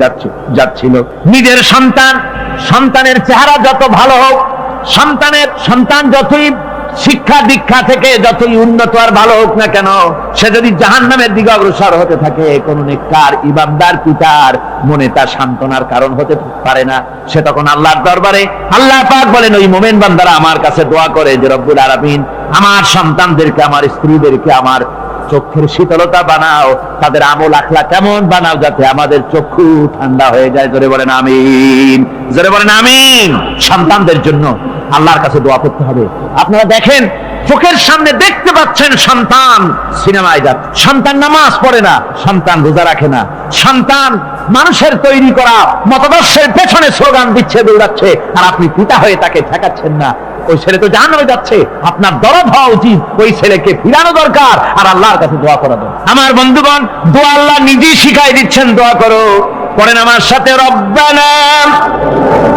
যাচ্ছিল। নিজের সন্তানের চেহারা যত ভালো হোক, সন্তান যতই শিক্ষা দীক্ষা থেকে যতই উন্নত আর ভালো হোক না কেন, সে যদি জাহান্নামের দিকে অগ্রসর হতে থাকে, কোন নেককার ইমানদার পিতার মনে তার সান্ত্বনার কারণ হতে পারে না। সে তখন আল্লাহর দরবারে, আল্লাহ পাক বলেন ওই মুমিন বান্দারা আমার কাছে দোয়া করে যে রব্বুল আলামিন আমার সন্তানদেরকে, আমার স্ত্রীদেরকে আমার চোখের শীতলতা বানাও, তাদের আমল আখলাক কেমন বানাও, যাতে আমাদের চক্ষু ঠান্ডা হয়ে যায়। জোরে বলেন আমিন। জোরে বলেন আমিন। সন্তানদের জন্য আল্লাহর কাছে দোয়া করতে হবে। আপনারা দেখেন, চোখের সামনে দেখতে পাচ্ছেন সন্তান সিনেমায় যাচ্ছে, সন্তান নামাজ পড়ে না, সন্তান রোজা রাখে না, সন্তান মানুষের তৈরি করা মতাদর্শের পেছনে স্লোগান দিচ্ছে, দৌড়াচ্ছে, আর আপনি পিতা হয়ে তাকে ঠেকাচ্ছেন না। ওই ছেলে তো জাহান্নামে যাচ্ছে, আপনার দরদ হওয়া উচিত, ওই ছেলেকে ফিরানো দরকার, আর আল্লাহর কাছে দোয়া করা দরকার। আমার বন্ধুগণ, দোয়া আল্লাহ নিজেই শিখাই দিচ্ছেন, দোয়া করো। পড়েন আমার সাথে, রব্বানা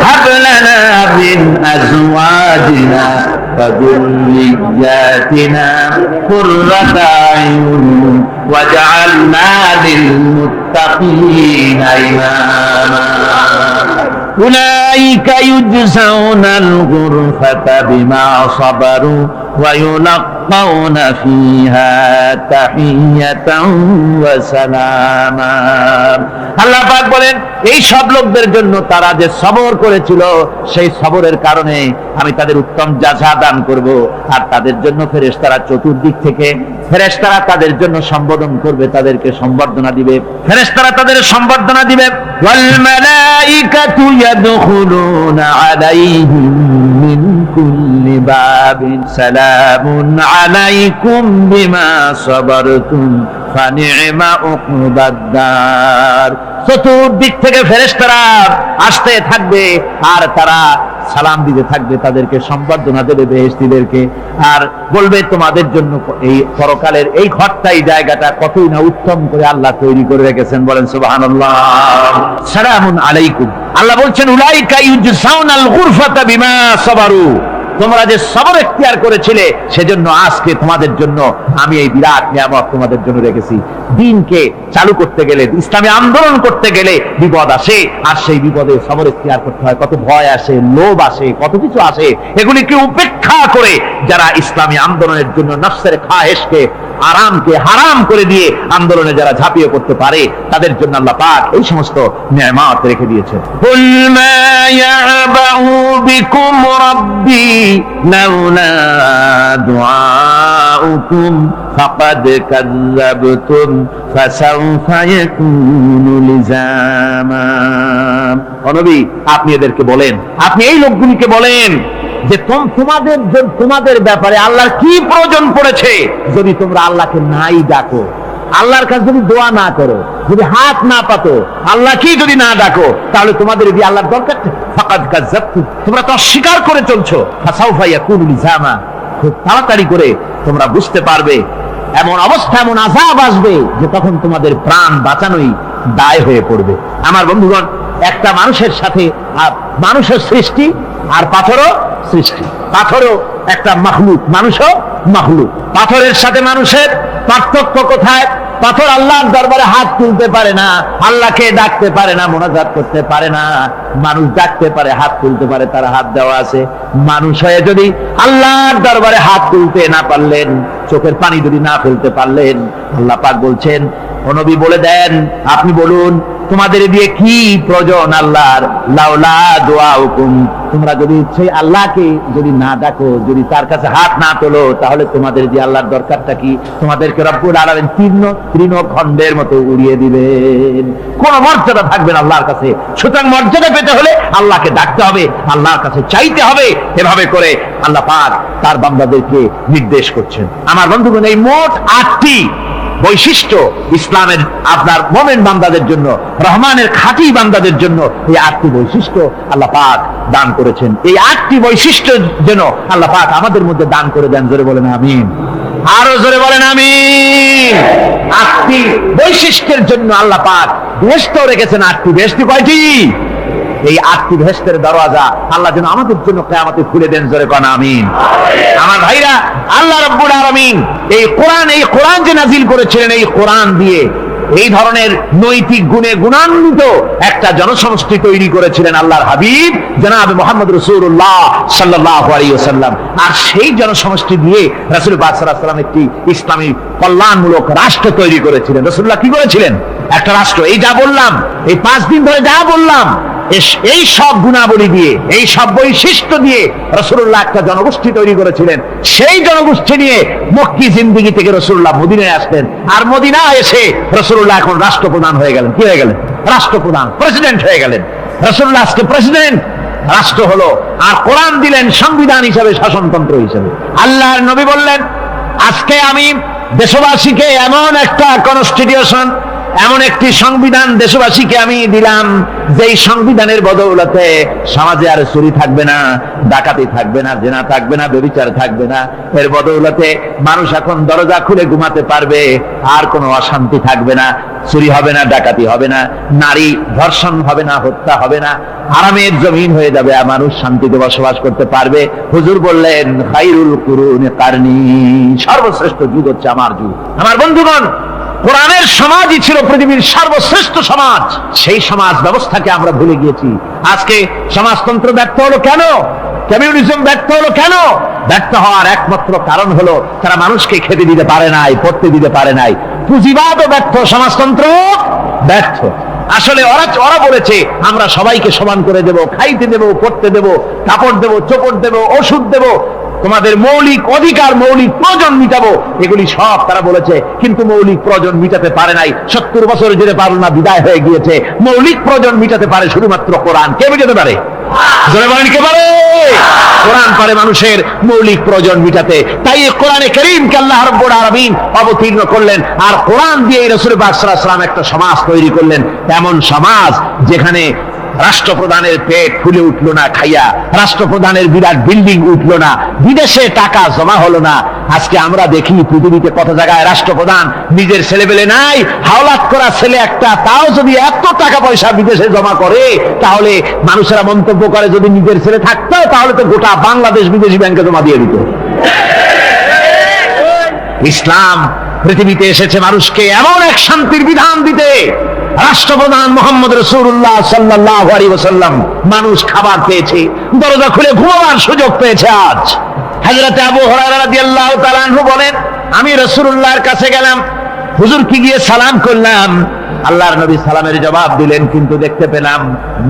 হাব লানা মিন আজওয়াজিনা ওয়া যুররিয়াতিনা কুররাতা আয়ুন ওয়াজআলনা লিল মুত্তাকিনা ইমামা। أولئك يجزون الغرفة بما صبروا ويلقون فيها تحية وسلاما। আল্লাহ পাক বলেন এই সব লোকদের জন্য তারা যে সবর করেছিল, সেই সবরের কারণে আমি তাদের উত্তম জাযা দান করব। আর তাদের জন্য ফেরেশতারা চতুর্দিক থেকে, ফেরেশতারা তাদের জন্য সম্বোধন করবে, তাদেরকে সম্বর্ধনা দিবে, ফেরেশতারা তাদের সম্বর্ধনা দিবে। ওয়াল মালাইকাতু ইয়াদখুলুনা আলাইহিম মিন কুল্লি বাবিন সালামুন আলাইকুম বিমা সাবারতুম ফানি'মা উকবাদ-দার। চতুর্দিক থেকে ফেরেশতারা আসতে থাকবে আর তারা সালাম দিতে থাকবে, তাদেরকে সম্বর্ধনা দেবে বেহেশতীদেরকে, আর বলবে তোমাদের জন্য এই পরকালের এই ঘরটাই জায়গাটা কতই না উত্তম করে আল্লাহ তৈরি করে রেখেছেন। বলেন সুবহানাল্লাহ। সালামুন আলাইকুম, আল্লাহ বলছেন উলাইকা ইউজসাউনাল গুরফাতা বিমা সাবারু, তোমরা যে সবর এখতিয়ার করেছিলে সেজন্য আজকে তোমাদের জন্য আমি এই বিরাট নিয়ামত তোমাদের জন্য রেখেছি। দ্বীনকে চালু করতে গেলে, ইসলামী আন্দোলন করতে গেলে বিপদ আসে, আর সেই বিপদে সবর এখতিয়ার করতে হয়। কত ভয় আসে, লোভ আসে, কত কিছু আসে, এগুলিকে উপেক্ষা করে যারা ইসলামী আন্দোলনের জন্য নফসের খায়েশকে, আরামকে হারাম করে দিয়ে আন্দোলনে যারা ঝাঁপিয়ে পড়তে পারে, তাদের জন্য আল্লাহ পাক এই সমস্ত নিয়ামত রেখে দিয়েছেন। কুল মা ইয়াবাউ বিকুম রাব্বি লাউলা দুআউকুম ফাকাদ কাযযাবতুম ফাসাউফা ইয়াকুনু লিজামা। ও নবী, আপনি এদেরকে বলেন, আপনি এই লোকগুলিকে বলেন যে তোমাদের ব্যাপারে আল্লাহর কি প্রয়োজন পড়েছে যদি তোমরা আল্লাহকে নাই ডাকো, আল্লাহর কাছে যদি দোয়া না করো, যদি হাত না পাতো, আল্লাহ কি যদি না ডাকো, তাহলে তোমাদের কি আল্লাহর দরকার? ফাকাদ কাযযাবতুম, তোমরা তো অস্বীকার করে চলছো। ফাসাউফা ইয়াকুনু লিজামা, খুব তাড়াতাড়ি করে তোমরা বুঝতে পারবে, এমন অবস্থা, এমন আযাব আসবে যে তখন তোমাদের প্রাণ বাঁচানোই দায় হয়ে পড়বে। আমার বন্ধুগণ, একটা মানুষের সাথে মানুষের সৃষ্টি আর পাথরও সৃষ্টি, পাথরও একটা মাখলুক, মানুষও মাখলুক। পাথরের সাথে মানুষের পার্থক্য কোথায়? পাথর আল্লাহর দরবারে হাত তুলতে পারে না, আল্লাহকে ডাকতে পারে না, মোনাজাত করতে পারে না। মানুষ ডাকতে পারে, হাত তুলতে পারে, তার হাত দেওয়া আছে। মানুষ হয়ে যদি আল্লাহর দরবারে হাত তুলতে না পারলেন, চোখের পানি যদি না ফেলতে পারলেন, আল্লাহ পাক বলছেন, ও নবী বলে দেন, আপনি বলুন তোমাদের দিয়ে কি প্রয়োজন আল্লাহর? লাউলা দুআউকুম, তোমরা যদি সেই আল্লাহকে যদি না ডাকো, যদি তার কাছে হাত না তোলো, তাহলে তোমাদের দিয়ে আল্লাহর দরকারটা কি? তোমাদেরকে রব্বুল আলামিন তৃণখণ্ডের মতো উড়িয়ে দিবেন, কোন মর্যাদা থাকবে না আল্লাহর কাছে। সুতরাং মর্যাদা পেতে হলে আল্লাহকে ডাকতে হবে, আল্লাহর কাছে চাইতে হবে। এভাবে করে আল্লাহ পাক তার বান্দাদেরকে নির্দেশ করছেন। আমার বন্ধুগণ, এই মোট 8টি বৈশিষ্ট্য ইসলামের আপনার মুমিন বান্দাদের জন্য, রহমানের খাঁটি বান্দাদের জন্য এই 8টি বৈশিষ্ট্য আল্লাহ পাক দান করেছেন। এই 8টি বৈশিষ্ট্য যেন আল্লাহ পাক আমাদের মধ্যে দান করে দেন। জোরে বলেন আমিন, আরো জোরে বলেন আমিন। 8টি বৈশিষ্ট্যের জন্য আল্লাহ পাক বেহেশত রেখেছেন। 8টি বেহেশত কয়টি? এই 8টি বেহেশতের দরওয়াজা আল্লাহ যেন আমাদের জন্য কিয়ামতে খুলে দেন। জোরে কোন আমিন। আমার ভাইরা, আল্লাহ রাব্বুল আলামিন এই কোরআন যে নাজিল করেছিলেন, এই কোরআন দিয়ে এই ধরনের নৈতিক গুণে গুণান্বিত একটা জনসমষ্টি তৈরি করেছিলেন আল্লাহর হাবিব জনাব মুহাম্মদ রাসূলুল্লাহ সাল্লাল্লাহু আলাইহি ওয়াসাল্লাম। আর সেই জনসমষ্টি দিয়ে রাসূল পাক সাল্লাল্লাহু আলাইহি ওয়াসাল্লাম একটি ইসলামী কল্যাণমূলক রাষ্ট্র তৈরি করেছিলেন। রাসূলুল্লাহ কি করেছিলেন? একটা রাষ্ট্র। এই যা বললাম, এই 5 দিন ধরে যা বললাম, এই সব গুণাবলী দিয়ে, এই সব বৈশিষ্ট্য দিয়ে রাসূলুল্লাহ একটা জনগোষ্ঠী তৈরি করেছিলেন। সেই জনগোষ্ঠী নিয়ে মক্কি জিন্দেগি থেকে রাসূলুল্লাহ মদিনায় আসলেন। আর মদিনায় এসে রাসূলুল্লাহ এখন রাষ্ট্রপ্রধান হয়ে গেলেন। কি হয়ে গেলেন? রাষ্ট্রপ্রধান, প্রেসিডেন্ট হয়ে গেলেন। রাসূলুল্লাহ আজকে প্রেসিডেন্ট, রাষ্ট্র হলো। আর কোরআন দিলেন সংবিধান হিসেবে, শাসনতন্ত্র হিসেবে। আল্লাহর নবী বললেন, আজকে আমি দেশবাসীকে এমন একটা কনস্টিটিউশন, এমন একটি সংবিধান দেশবাসীকে আমি দিলাম, যেই সংবিধানের বদৌলতে সমাজে আর চুরি থাকবে না, ডাকাতি থাকবে না, জেনা থাকবে না, ব্যভিচার থাকবে না। এর বদৌলতে মানুষ এখন দরজা খুলে ঘুমাতে পারবে, আর কোনো অশান্তি থাকবে না, চুরি হবে না, ডাকাতি হবে না, নারী ধর্ষণ হবে না, হত্যা হবে না, আরামের জমিন হয়ে যাবে, মানুষ শান্তিতে বসবাস করতে পারবে। হুজুর বললেন, খায়রুল কুরুনি কারনি, সর্বশ্রেষ্ঠ যুগ হচ্ছে আমার যুগ। আমার বন্ধুগণ, কোরআনের সমাজই ছিল পৃথিবীর সর্বশ্রেষ্ঠ সমাজ। সেই সমাজ ব্যবস্থাকে আমরা ভুলে গিয়েছি। আজকে সমাজতন্ত্র ব্যর্থ হলো কেন? কমিউনিজম ব্যর্থ হলো কেন? ব্যর্থ হওয়ার একমাত্র কারণ হলো তারা মানুষকে খেতে দিতে পারে নাই, পড়তে দিতে পারে নাই। পুঁজিবাদও ব্যর্থ, সমাজতন্ত্র ব্যর্থ। আসলে ওরা বলেছে আমরা সবাইকে সমান করে দেব, খাইতে দেব, পড়তে দেব, কাপড় দেব, চোপড় দেব, ওষুধ দেব, তোমাদের মৌলিক অধিকার, মৌলিক প্রয়োজন মিটাবো, এগুলি সব তারা বলেছে। কিন্তু মৌলিক প্রয়োজন মিটাতে পারে নাই। 70 বছর যেতে পারল না, বিদায় হয়ে গিয়েছে। মৌলিক প্রয়োজন মিটাতে পারে শুধুমাত্র কোরআন। কে মিটাতে পারে? জোরে বলেন, কে পারে? কোরআন পারে মানুষের মৌলিক প্রয়োজন মিটাতে। তাই এই কোরআনে কারীমকে আল্লাহ রাব্বুল আলামিন অবতীর্ণ করলেন, আর কোরআন দিয়ে রাসূল পাক সাল্লাল্লাহু আলাইহি ওয়াসাল্লাম একটা সমাজ তৈরি করলেন, এমন সমাজ যেখানে রাষ্ট্রপ্রধানের পেট ফুলে উঠলো না খাইয়া, রাষ্ট্রপ্রধানের বিরাট বিল্ডিং উঠলো না, বিদেশে টাকা জমা হলো না। আজকে আমরা দেখি পৃথিবীতে কত জায়গায় রাষ্ট্রপ্রধান নিজের ছেলেবেলে নাই, হাওলাত করা ছেলে একটা, তাও যদি এত টাকা পয়সা বিদেশে জমা করে, তাহলে মানুষেরা মন্তব্য করে যদি নিজের ছেলে থাকতো তাহলে তো গোটা বাংলাদেশ বিদেশি ব্যাংকে জমা দিয়ে দিত। ইসলাম পৃথিবীতে এসেছে মানুষকে এমন এক শান্তির বিধান দিতে। রাষ্ট্রপ্রধান মুহাম্মদ রাসূলুল্লাহ সাল্লাল্লাহু আলাইহি ওয়াসাল্লাম মানুষ খাবার পেয়েছে, দরজা খুলে ঘুমাবার সুযোগ পেয়েছে। আজ হযরত আবু হুরায়রা রাদিয়াল্লাহু তাআলা আনহু বলেন, আমি রাসূলুল্লাহর কাছে গেলাম, হুজুরকে গিয়ে সালাম করলাম, আল্লাহর নবী সালামের জবাব দিলেন, কিন্তু দেখতে পেলাম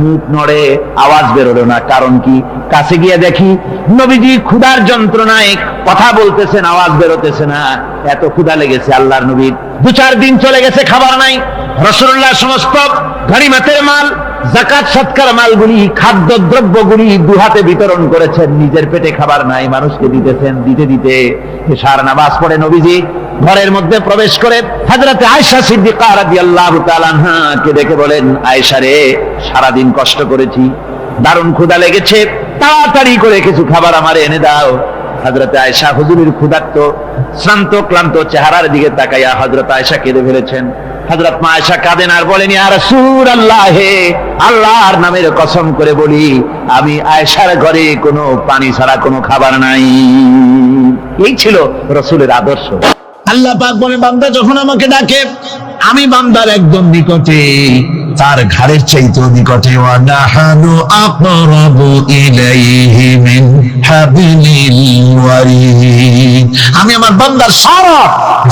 মুখ নড়ে, আওয়াজ বেরোলো না। কারণ কি? কাছে গিয়ে দেখি নবীজি ক্ষুধার যন্ত্রণায় কথা বলতেছেন, আওয়াজ বেরোতেছে না। এত ক্ষুধা লেগেছে আল্লাহর নবীর, 2-4 দিন চলে গেছে, খাবার নাই। রাসূলুল্লাহ সমস্ত গনিমতের মাল, যাকাত সদকার মালগুলি, খাদ্য দ্রব্যগুলি দুহাতে বিতরণ করেছেন, নিজের পেটে খাবার নাই, মানুষকে দিতেছেন। দিতে দিতে এশার নামাজ পড়ে নবীজি ঘরের মধ্যে প্রবেশ করে হযরত আয়েশা সিদ্দিকা রাদিয়াল্লাহু তাআলা আনহাকে ডেকে বলেন, আয়েশা রে, সারাদিন কষ্ট করেছি, দারুণ ক্ষুধা লেগেছে, তাড়াতাড়ি করে কিছু খাবার আমারে এনে দাও। হযরত আয়েশা হুজুরের ক্ষুধার্ত শ্রান্ত ক্লান্ত চেহারার দিকে তাকাইয়া হযরত আয়েশা কেঁদে ফেলেছেন। হযরত মা আয়েশা কাঁদেন আর বলেন, ইয়া রাসূলুল্লাহ, হে আল্লাহর নামের কসম করে বলি, আমি আয়েশার ঘরে কোনো পানি ছাড়া কোনো খাবার নাই। এই ছিল রাসূলের আদর্শ। আল্লাহ পাক বলেন, বান্দা যখন আমাকে ডাকে, আমি বান্দার একদম নিকটে, তার ঘাড়ের চাইতেও নিকটে। ওয়া নাহানু আকরাবু ইলাইহি মিন হাবিলিল ওয়ারিদ। আমি আমার বান্দার সারা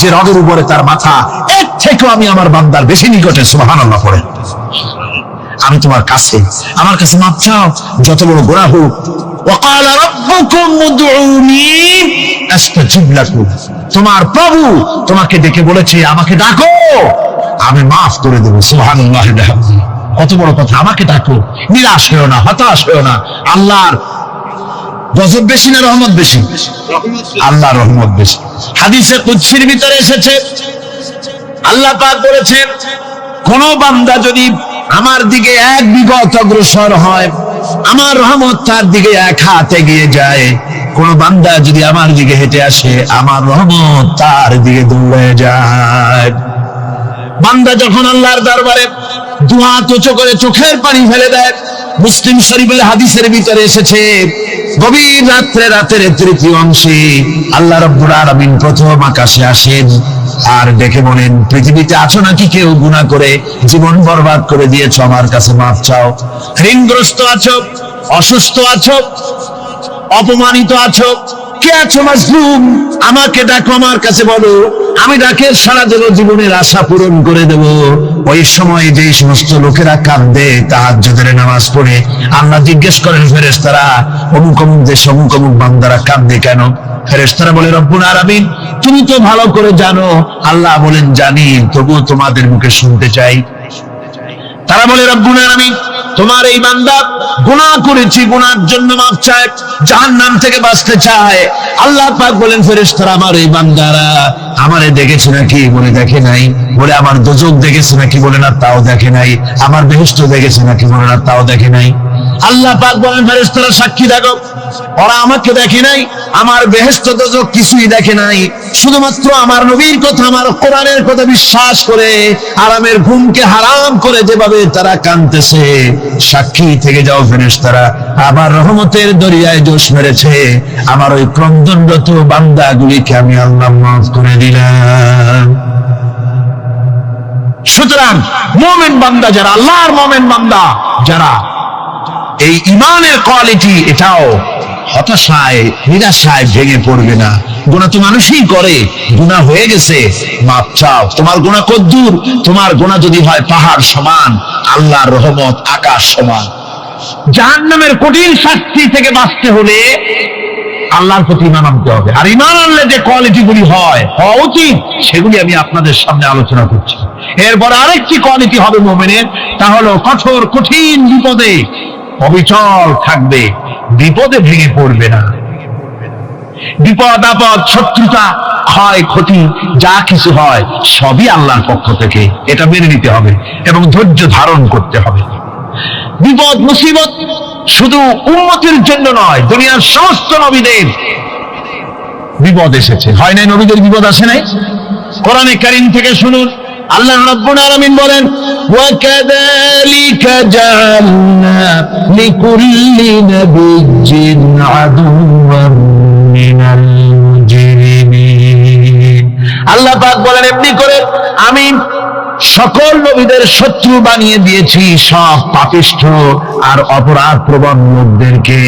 যে রগের উপরে তার মাথা, এর থেকেও আমি আমার বান্দার বেশি নিকটে। সুবহানাল্লাহ পড়ে। আমি তোমার কাছে, আমার কাছে মাপ চাও, যত বড় গোনাহ হোক। ওয়াকালা রাব্বুকুম উদউনি আস্তাজিব লাকুম। তোমার প্রভু তোমাকে ডেকে বলেছে, আমাকে ডাকো, আমি মাফ করে দেবো। সুবহানাল্লাহ। কত বড় কথা, আমাকে ডাকো, নিরাশ হয়েও না, হতাশ হয়েও না। আল্লাহর গজব বেশি না রহমত বেশি? আল্লাহর রহমত বেশি। হাদিসে কুদসির ভিতরে এসেছে, আল্লাহ পাক বলেছেন, কোন বান্দা যদি আমার দিকে 1 বিঘত অগ্রসর হয়, আমার রহমত তার দিকে 1 হাত এগিয়ে যায়। কোন বান্দা যদি আমার দিকে হেঁটে আসে, আমার রহমত তার দিকে দৌড়ে যায়। বান্দা যখন আল্লাহর দরবারে 2 হাত উঁচু করে চোখের পানি ফেলে দেয়, মুসলিম শরীফের হাদিসের ভিতরে এসেছে, গভীর রাত্রে, রাতের 3য় অংশে আল্লাহ রাব্বুল আলামিন প্রথম আকাশে আসেন আর ডেকে বলেন, পৃথিবীতে আছো নাকি কেউ গুনাহ করে জীবন বরবাদ করে দিয়েছো, আমার কাছে মাফ চাও। ঋণগ্রস্ত আছো, অসুস্থ আছো, অপমানিত আছো, কে আছো মাজলুম, আমাকে ডাকো, আমার কাছে বলো, আমি ডাকে সারা দেব, জীবনের আশা পূরণ করে দেব। ওই সময় যে সমস্ত লোকেরা কাঁদে তাহাজ্জুদের নামাজ পড়ে, আল্লাহ জিজ্ঞেস করেন ফেরেশতারা, অমুক অমুক দেশ অমুক অমুক বান্দারা কাঁদে কেন? ফেরেশতারা বলে, রব্বুল আলামিন তুমি তো ভালো করে জানো। আল্লাহ বলেন, জানি, তবুও তোমাদের মুখে শুনতে চাই। তারা বলে, রব্বুল আলামিন তোমার এই বান্দা গুনাহ করেছি, গুনার জন্য মাফ চায়, জাহান্নাম থেকে বাঁচতে চায়। আল্লাহ পাক বলেন, ফেরেশতারা আমার এই বান্দারা আমারে দেখেছে নাকি? বলে, দেখে নাই। বলে, আমার দোজখ দেখেছে নাকি? বলে, না, তাও দেখে নাই। আমার বেহেশত দেখেছে নাকি? বলে, না, তাও দেখে নাই। আল্লাহ পাক বলেন, ফেরেশতারা সাক্ষী থাকো, ওরা আমাকে দেখে নাই, আমার বেহেশত দোজখ কিছুই দেখে নাই, শুধুমাত্র আমার নবীর কথা, আমার কোরআনের কথা বিশ্বাস করে আরামের ঘুমকে হারাম করে যেভাবে তারা কাঁদতেছে, সাক্ষী থেকে যাও ফেরেশতারা, আমার রহমতের দরিয়ায় জোশ মেরেছে, আমার ওই ক্রন্দনরত বান্দাগুলিকে আমি আল্লাহ মাফ করে দিলাম। সুতরাং মুমিন বান্দা যারা, আল্লাহর মুমিন বান্দা যারা, এই ঈমানের কোয়ালিটি, এটাও হতাশায় নিরাশায় ভেঙে পড়বে না। গুনাহ তো মানুষই করে, গুনাহ হয়ে গেছে, মাপ চাও। তোমার গুনাহ কদ্দুর? তোমার গুনাহ যদি হয় পাহাড় সমান, আল্লাহর রহমত আকাশ সমান। জাহান্নামের কঠিন শাস্তি থেকে বাঁচতে হলে আল্লাহর প্রতি ঈমান আনতে হবে। আর ঈমান আনলে যে কোয়ালিটি গুলি হওয়া উচিত, সেগুলি আমি আপনাদের সামনে আলোচনা করছি। এরপর আরেকটি কোয়ালিটি হবে মুমিনের, তা হলো কঠোর কঠিন বিপদে অবিচল থাকবে, বিপদে ভেঙে পড়বে না। বিপদ আপদ, শত্রুতা, ক্ষয় ক্ষতি যা কিছু হয় সবই আল্লাহর পক্ষ থেকে, এটা মেনে নিতে হবে এবং ধৈর্য ধারণ করতে হবে। বিপদ মুসিবত শুধু উম্মতের জন্য নয়, দুনিয়ার সমস্ত নবীদের বিপদ এসেছে। হয় নাই নবীদের বিপদ আসে নাই? কোরআনে কারীম থেকে শুনুন, আল্লাহ রাব্বুল আলামিন বলেন, ওয়া কাযালিকা জাআলনা লিকুল্লি নাবিয়্যিন আদুওয়ান মিনাল মুজরিমিন। আল্লাহ পাক বলেন, এমনি করে আমি সকল নবীদের শত্রু বানিয়ে দিয়েছি সব পাপিষ্ঠ আর অপরাধ প্রবণ লোকদেরকে।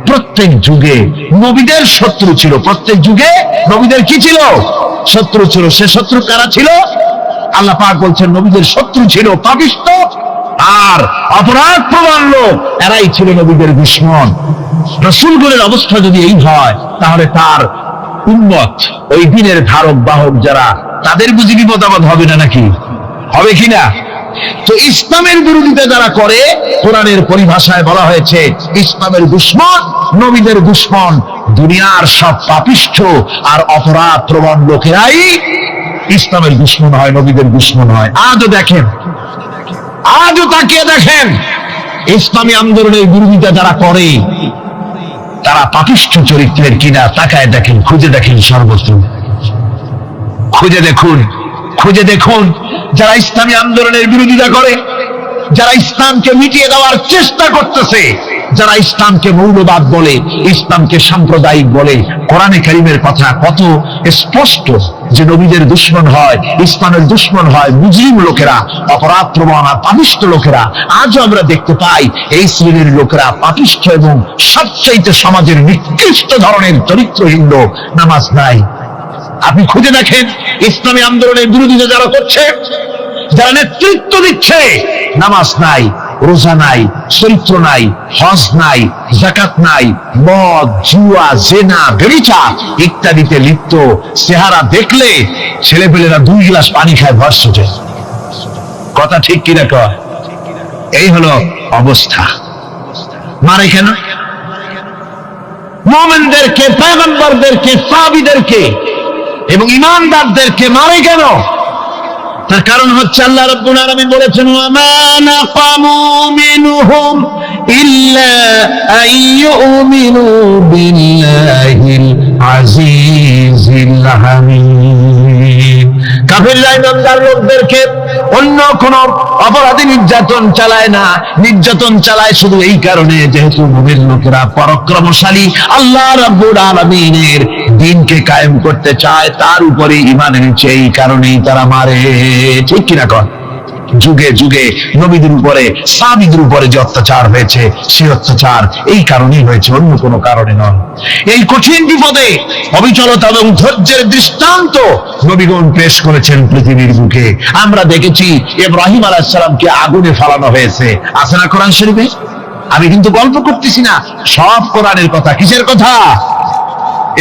প্রত্যেক যুগে নবীদের শত্রু ছিল, প্রত্যেক যুগে নবীদের কি ছিল? শত্রু ছিল। সে শত্রু কারা ছিল? আল্লাহ পাক বলছেন নবীদের শত্রু ছিল পাপিষ্ঠ আর অপরাধ প্রবণ লোক, এরাই ছিল নবীদের দুশমন। রাসূলগণের অবস্থা যদি এই হয়, তাহলে তার উম্মত, ওই দিনের ধারক বাহক যারা, তাদের বুঝি বিপদ আপদ হবে না নাকি? হবে কিনা? তো ইসলামের বিরোধিতা যারা করে, কোরআনের পরিভাষায় বলা হয়েছে ইসলামের দুশমন, নবীদের দুশমন। দুনিয়ার সব পাপিষ্ঠ আর অপরাধ প্রবণ লোকেরাই ইসলামের দুশমন হয়, নবীদের দুশমন হয়। আজও দেখেন, আজও তাকিয়ে দেখেন, ইসলামী আন্দোলনের বিরোধিতা যারা করে তারা পাপিষ্ঠ চরিত্রের কিনা তাকায় দেখেন, খুঁজে দেখেন, সর্বত্র খুঁজে দেখুন, খুঁজে দেখুন। যারা ইসলামী আন্দোলনের বিরোধিতা করে, যারা ইসলামকে মিটিয়ে দেওয়ার চেষ্টা করতেছে, যারা ইসলামকে মৌলবাদ বলে, ইসলামকে সাম্প্রদায়িক বলে, কোরআনে কারীমের কথা কত স্পষ্ট যে নবীদের দুশমন হয়, ইসলামের দুশমন হয় মুজরিম লোকেরা, অপরাধ প্রবণ আর পাপিষ্ঠ লোকেরা। আজও আমরা দেখতে পাই এই শ্রেণীর লোকেরা পাপিষ্ঠ এবং সবচাইতে সমাজের নিকৃষ্ট ধরনের চরিত্রহীন লোক। নামাজ নাই। আপনি খুঁজে দেখেন ইসলামী আন্দোলনের বিরোধিতা যারা করছে, যারা নেতৃত্ব দিচ্ছে, নামাজ নাই, রোজা নাই, চরিত্র নাই, হজ নাই, যাকাত নাই, মদ, জুয়া, জেনা, ব্যভিচার ইত্যাদিতে লিপ্ত। চেহারা দেখলে ছেলেপেলেরা 2 গ্লাস পানি খায় ভার্সিটে। কথা ঠিক কিনা কয়? এই হলো অবস্থা। মারে কেন? মুমিনদেরকে, পয়গম্বরদেরকে, সাহাবীদেরকে এবং ঈমানদারদেরকে মারে কেন? তার কারণ হচ্ছে আল্লাহ রাব্বুল আলামিন বলেছেন, ওয়া মা নাকামু মিনহুম ইল্লা আইয়ুমিনু বিল্লাহিল আজিজিল হামিদ। কাফিররা ইমানদার লোকদেরকে অন্য কোন অপরাধী নির্যাতন চালায় না, নির্যাতন চালায় শুধু এই কারণে যেহেতু মুমিন লোকেরা পরাক্রমশালী, আল্লাহ রাব্বুল আলামিনের দ্বীনকে কায়েম করতে চায়, তার উপরে ঈমান এনেছে, এই কারণেই তারা মারে। ঠিক কিনা কন? যুগে যুগে নবীদের উপরে, সাহাবীদের উপরে যে অত্যাচার হয়েছে, সেই অত্যাচার এই কারণেই হয়েছে, অন্য কোনো কারণে নয়। এই কঠিন বিপদে অবিচলতা এবং ধৈর্যের দৃষ্টান্ত নবীগণ পেশ করেছেন পৃথিবীর বুকে। আমরা দেখেছি ইব্রাহিম আলাইহিস সালামকে আগুনে ফালানো হয়েছে, আছে না কোরআন শরীফে? আমি কিন্তু গল্প করতেছি না, সব কোরআনের কথা। কিসের কথা?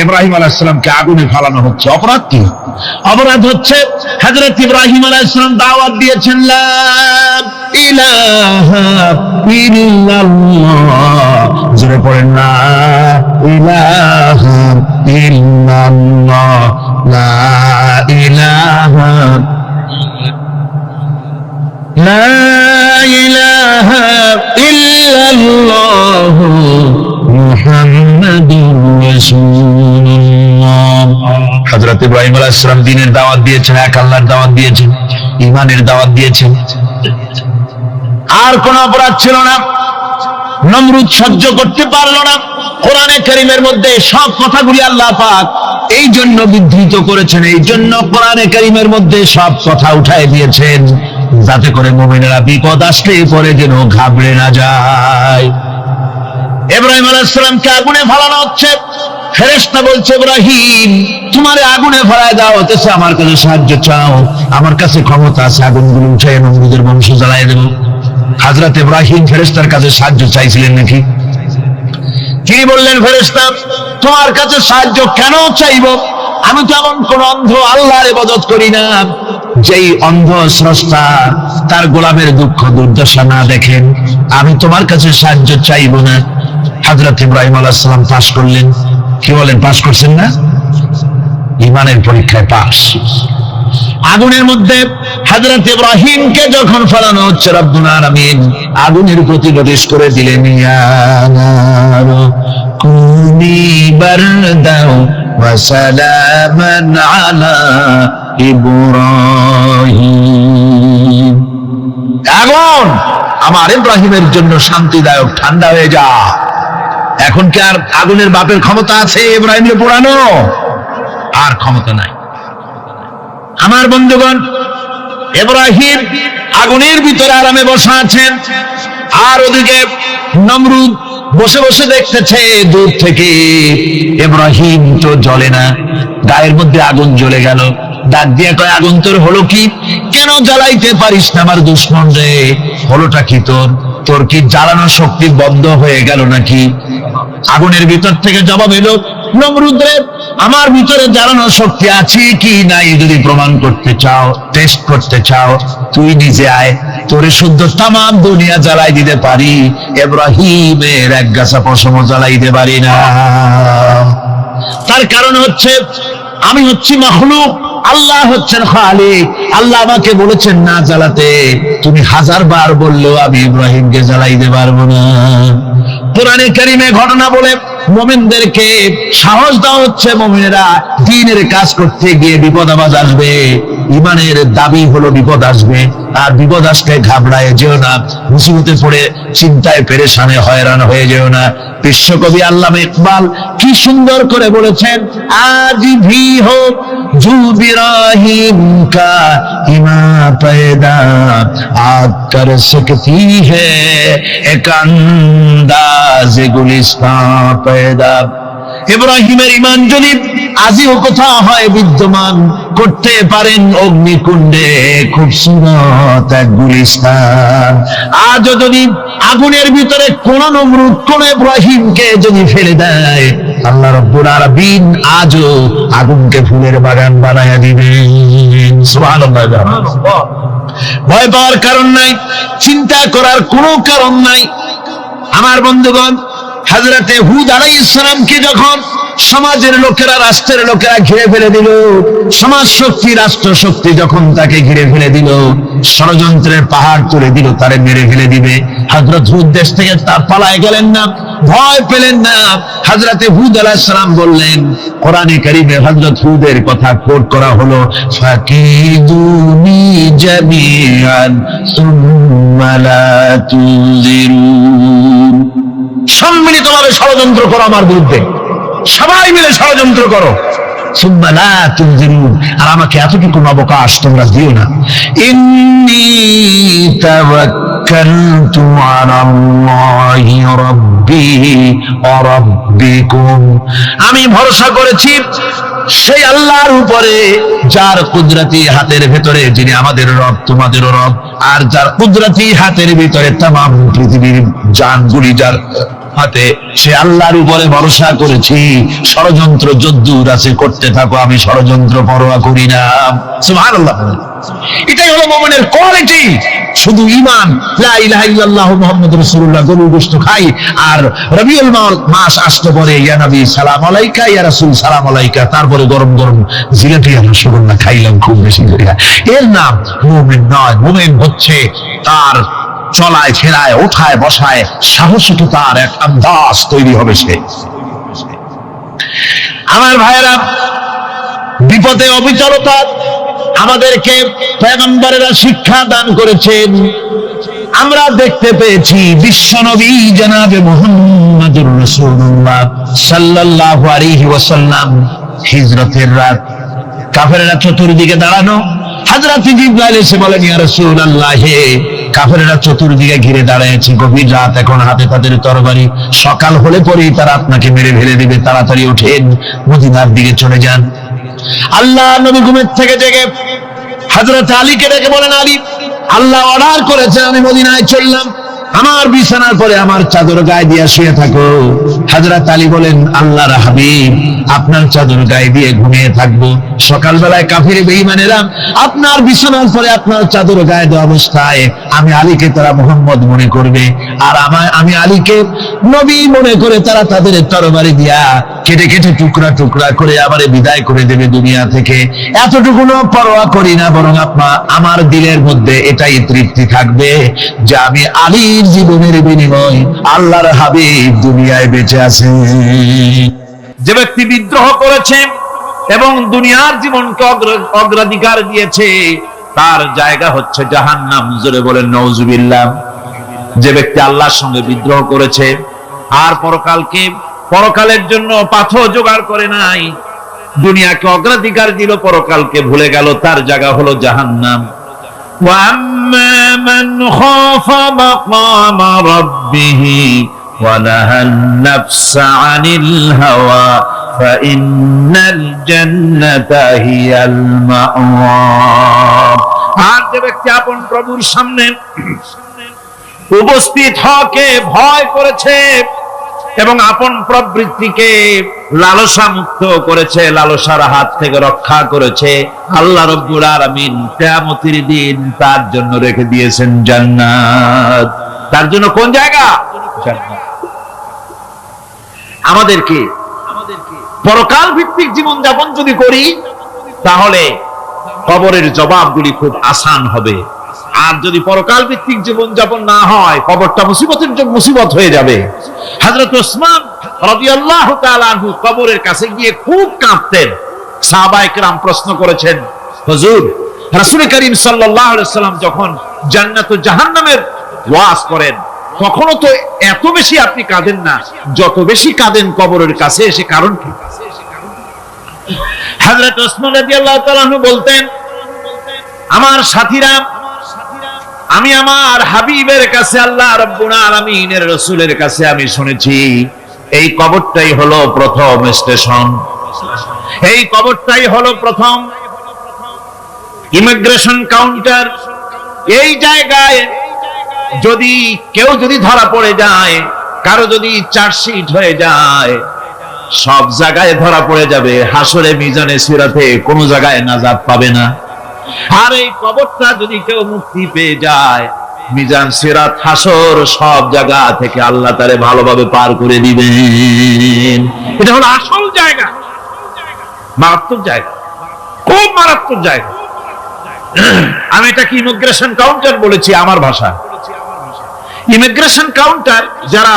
ইব্রাহিম আলাইহিস সালামকে আগুনে ফালানো হচ্ছে। অপরাধ কি? অপরাধ হচ্ছে হযরত ইব্রাহিম আলাইহিস সালাম দাওয়াত দিয়েছেন, লা ইলাহা ইল্লাল্লাহ। জোরে পড়েন, লা ইলাহা ইল্লাল্লাহ, লা ইলাহা, লা ইলাহা ইল্লাল্লাহ মুহাম্মাদুর রাসূলুল্লাহ। হযরত ইব্রাহিম আলাইহিস সালাম দ্বীনের দাওয়াত দিয়েছেন, এক আল্লাহর দাওয়াত দিয়েছেন, ঈমানের দাওয়াত দিয়েছেন। আর কোন অপরাধ ছিল না। নমরুদ সহ্য করতে পারলো না। কোরআনে কারীমের মধ্যে সব কথাগুলি আল্লাহ পাক এই জন্য বিধৃত করেছেন, এই জন্য কোরআনে কারীমের মধ্যে সব কথা উঠায় দিয়েছেন, যাতে করে মুমিনেরা বিপদ আসলে পরে যেন ঘাবড়ে না যায়। ইব্রাহিম আলাইহিস সালামকে আগুনে ফালানো হচ্ছে। ফেরেশতা বলছে, ইব্রাহিম তোমারে আগুনে ফালায় দাও, হতেছে আমার কাছে সাহায্য চাও, আমার কাছে ক্ষমতা আছে, আগুনগুলো উঠে নমরুদের বংশ জ্বালায় দেব। হযরত ইব্রাহিম ফেরেশতার কাছে সাহায্য চাইছিলেন নাকি? তিনি বললেন, ফেরেশতা তোমার কাছে সাহায্য কেন চাইব? আমি তো এমন কোন অন্ধ আল্লাহর ইবাদত করি না যেই অন্ধ স্রষ্টা তার গোলামের দুঃখ দুর্দশা না দেখেন। আমি তোমার কাছে সাহায্য চাইব না। হযরত ইব্রাহিম আলাইহিস সালাম পাস করলেন। কি বলেন, পাস করছেন না? ঈমানের পরীক্ষায় পাস। আগুনের মধ্যে হযরত ইব্রাহিমকে যখন ফেলানো হচ্ছে, রব্বুল আলামিন আগুনের প্রতি নির্দেশ করে দিলেন, ইয়া নারু কুনি বারদাও ওয়া সালামান আলা ইব্রাহিম। আগুন, আমার ইব্রাহিমের জন্য শান্তিদায়ক ঠান্ডা হয়ে যা। এখন কি আর আগুনের বাপের ক্ষমতা আছে ইব্রাহিমকে পোড়ানো? আর ক্ষমতা নাই। আমার বন্ধুগণ, ইব্রাহিম আগুনের ভিতরে আরামে বসা আছেন, আর ওদিকে নমরুদ বসে বসে দেখতেছে দূর থেকে ইব্রাহিম তো জ্বলে না, গায়ের মধ্যে আগুন জ্বলে গেল। ডাক দিয়ে কয়, আগুন তোর হলো কি? কেন জ্বালাইতে পারিস না আমার দুশমন রে? হলোটা কি তোর? তোর কি জ্বালানোর শক্তি বন্ধ হয়ে গেল নাকি? আগুনের ভিতর থেকে জবাব এলো, নমরুদ রে, আমার ভিতরে জ্বালানোর শক্তি আছে কি নাই যদি প্রমাণ করতে চাও, টেস্ট করতে চাও, তুই নিজে আয়, তোরে শুদ্ধ তামাম দুনিয়া জ্বালাই দিতে পারি, ইব্রাহিমের এক গাছা পশমও জ্বালাই দিতে পারি না। তার কারণ হচ্ছে আমি হচ্ছি মাখলুক, আল্লাহ হচ্ছেন খালিক। আল্লাহ আমাকে বলেছেন না জ্বালাতে, তুমি 1000 বার বললেও আমি ইব্রাহিমকে জ্বালাইতে পারবো না। কোরআনে কারিমে ঘটনা বলে মুমিনদেরকে সাহস দেওয়া হচ্ছে, মুমিনেরা দ্বীনের কাজ করতে গিয়ে বিপদ আবাজ আসবে, ঈমানের দাবি হলো বিপদ আসবে, আর বিপদ আসলে ঘাবড়ায় যেও না, মুসিবতে পড়ে চিন্তায় পেরেশানে হয়রান হয়ে যেও না। বিশ্বকবি আল্লামা ইকবাল কি সুন্দর করে বলেছেন, আজ ভি হো জু বিরাহিম কা ইমা पैदा आग कर सकती है एक अंदाज गुलिस्तां पैदा। ইব্রাহিমের ঈমান যদি আজিও কোথাও হয় বিদ্যমান, করতে পারেন অগ্নিকুণ্ডে খুবসুরত এক গুলিস্তান। আজও যদি আগুনের ভিতরে কোন নমরুদ কোন ইব্রাহিমকে যদি ফেলে দেয়, আল্লাহ রাব্বুল আলামিন আজও আগুনকে ফুলের বাগান বানায়া দিবেন। সুবহানাল্লাহ। ভয় পাওয়ার কারণ নাই, চিন্তা করার কোনো কারণ নাই। আমার বন্ধুগণ, হযরতে হুদ আলাইহিস সালামকে যখন সমাজের লোকেরা, রাষ্ট্রের লোকেরা ঘিরে ফেলে দিল, সমাজ শক্তি, রাষ্ট্র শক্তি যখন তাকে ঘিরে ফেলে দিল, ষড়যন্ত্রের পাহাড় তুলে দিল, তারে মেরে ফেলে দিবে, হযরত হুদ দেশ থেকে তার পালায় গেলেন না, ভয় পেলেন না। হযরতে হুদ আলাইহিস সালাম বললেন, কোরআনে কারীমে হযরত হুদের কথা কোট করা হলো, ফাকিদুনি জামিআন সুম্মা লা তুযিরুন। সম্মিলিতভাবে ষড়যন্ত্র করো আমার বিরুদ্ধে, সবাই মিলে ষড়যন্ত্র করো, সুম্মা লা তুযিরুন, আর আমাকে এতটুকু অবকাশ তোমরা দিও না। ইন্নী তাওয়াক্কালতু আলাল্লাহি রাব্বি ওয়া রাব্বিকুম, আমি ভরসা করেছি সেই আল্লাহর উপরে, যার কুদরতি হাতের ভেতরে, যিনি আমাদের রব তোমাদেরও রব, আর যার কুদরতি হাতের ভিতরে তামাম পৃথিবীর জানগুলি যার হাতে, সে আল্লাহর উপরে ভরসা করেছি। ষড়যন্ত্র যদ্দূর আছে করতে থাকো, আমি ষড়যন্ত্র পরোয়া করি না। সুবহানাল্লাহ। এটাই হলো মুমিনের কোয়ালিটি। শুধু ঈমান, লা ইলাহা ইল্লাল্লাহু মুহাম্মাদুর রাসূলুল্লাহ, গরুর গোশত খাই, আর রবিউল মাস আসতে পরে ইয়া নবী সালাম আলাইকা, ইয়া রাসূল সালাম আলাইকা, তারপরে গরম গরম জিলাপি আর রসগোল্লা খাইলাম খুব বেশি করে, এর নাম মুমিন নয়। মুমিন হচ্ছে তার চলায় ফেরায়, ওঠায় বসায় সাহসিকতার এক আন্দাজ তৈরি হবে সে। আমার ভাইয়েরা, বিপদে অবিচলতা আমাদেরকে পয়গম্বরেরা শিক্ষা দান করেছেন। আমরা দেখতে পেয়েছি বিশ্বনবী জনাবে মুহাম্মদুর রাসূলুল্লাহ সাল্লাল্লাহু আলাইহি ওয়াসাল্লাম হিজরতের রাত, কাফেররা চতুর্দিকে দাঁড়ানো, হযরত জিবরাইল এসে বলেন, ইয়া রাসূলুল্লাহ, কাফেররা চতুর্দিকে ঘিরে দাঁড়িয়েছে, গভীর রাত, এখন হাতে তাদের তরবারি, সকাল হলে পরেই তারা আপনাকে মেরে ফেলে দিবে, তাড়াতাড়ি ওঠেন, মদিনার দিকে চলে যান। আল্লাহ নবী ঘুমের থেকে জেগে হযরত আলীকে ডেকে বলেন, আলী, আল্লাহ অর্ডার করেছেন আমি মদিনায় চললাম, আমার বিছানার পরে আমার চাদর গায়ে দিয়া শুয়ে থাকো, হযরত আলী বলেন, আল্লাহর হাবিব, আপনার চাদর গায়ে দিয়ে ঘুমিয়ে থাকবো। সকালবেলায় কাফির বেঈমানেরা আপনার বিছানার পরে আপনার চাদর গায়ে দেওয়া অবস্থায় আমি আলীকে তারা মুহাম্মদ মনে করবে, আর আমি আলীকে নবী মনে করে তারা তাদের তরবারি দিয়া কেটে কেটে টুকরা টুকরা করে আবার বিদায় করে দেবে দুনিয়া থেকে। এতটুকুনো পরোয়া করি না, বরং আমার দিলের মধ্যে এটাই তৃপ্তি থাকবে যে আমি আলীর জীবনের বিনিময় আল্লাহর হাবিব দুনিয়ায় বেঁচে আছে। যে ব্যক্তি বিদ্রোহ করেছে এবং দুনিয়ার জীবনকে অগ্রাধিকার দিয়েছে তার জায়গা হচ্ছে জাহান্নাম। জোরে বলেন নাউজুবিল্লাহ। যে ব্যক্তি আল্লাহর সঙ্গে বিদ্রোহ করেছে আর পরকালের জন্য পাথর জোগাড় করে নাই, দুনিয়াকে অগ্রাধিকার দিল, পরকালকে ভুলে গেল, তার জায়গা হলো জাহান্নাম। وَأَمَّا مَنْ خَافَ مَقَامَ رَبِّهِ وَنَهَى النَّفْسَ عَنِ الْهَوَى فَإِنَّ الْجَنَّةَ هِيَ الْمَأْوَى। আর যে ব্যক্তি আপন প্রভুর সামনে উপস্থিত হওয়াকে ভয় করেছে এবং আপন প্রবৃত্তিকে লালসা মুক্ত করেছে, লালসার হাত থেকে রক্ষা করেছে, আল্লাহ রাব্বুল আলামিন কিয়ামতের দিন তার জন্য রেখে দিয়েছেন জান্নাত। তার জন্য কোন জায়গা? জান্নাত। আমাদেরকে পরকাল ভিত্তিক জীবন যাপন যদি করি তাহলে কবরের জবাবগুলি খুব আসান হবে। আর যদি পরকাল ভিত্তিক জীবন যাপন না হয়, কবরটা মুসিবত হয়ে যাবে। হযরত ওসমান রাদিয়াল্লাহু তাআলা আনহু কবরের কাছে গিয়ে খুব কাঁদতেন। সাহাবায়ে কেরাম প্রশ্ন করেছেন, হুজুর, রাসূল করিম সাল্লাল্লাহু আলাইহি ওয়াসাল্লাম যখন জান্নাত ও জাহান্নামের ওয়াজ করেন তখনও তো এত বেশি আপনি কাঁদেন না, যত বেশি কাঁদেন কবরের কাছে এসে, কারণ কি? হযরত ওসমান রাদিয়াল্লাহু তাআলা আনহু বলতেন, আমার সাথীরা, আমি আমার হাবিবের কাছে, আল্লাহ রাব্বুল আলামিনের রাসূলের কাছে আমি শুনেছি এই কবরটাই হলো প্রথম স্টেশন, এই কবরটাই হলো প্রথম ইমিগ্রেশন কাউন্টার। এই জায়গায় কেউ যদি ধরা পড়ে যায়, কারো যদি চার্জশিট হয়ে যায়, সব জায়গায় ধরা পড়ে যাবে, হাসরে মিজানে সিরাতে কোনো জায়গায় নাজাত পাবে না। আর এই কবরটা যদি কেউ মুক্তি পেয়ে যায়, মিজান সিরাত হাসর সব জায়গা থেকে আল্লাহ তারে ভালোভাবে পার করে দিবেন। এটা হলো আসল জায়গা, মারাত্মক জায়গা, খুব মারাত্মক জায়গা। আমি এটাকে ইমিগ্রেশন কাউন্টার বলেছি আমার ভাষা। ইমিগ্রেশন কাউন্টার যারা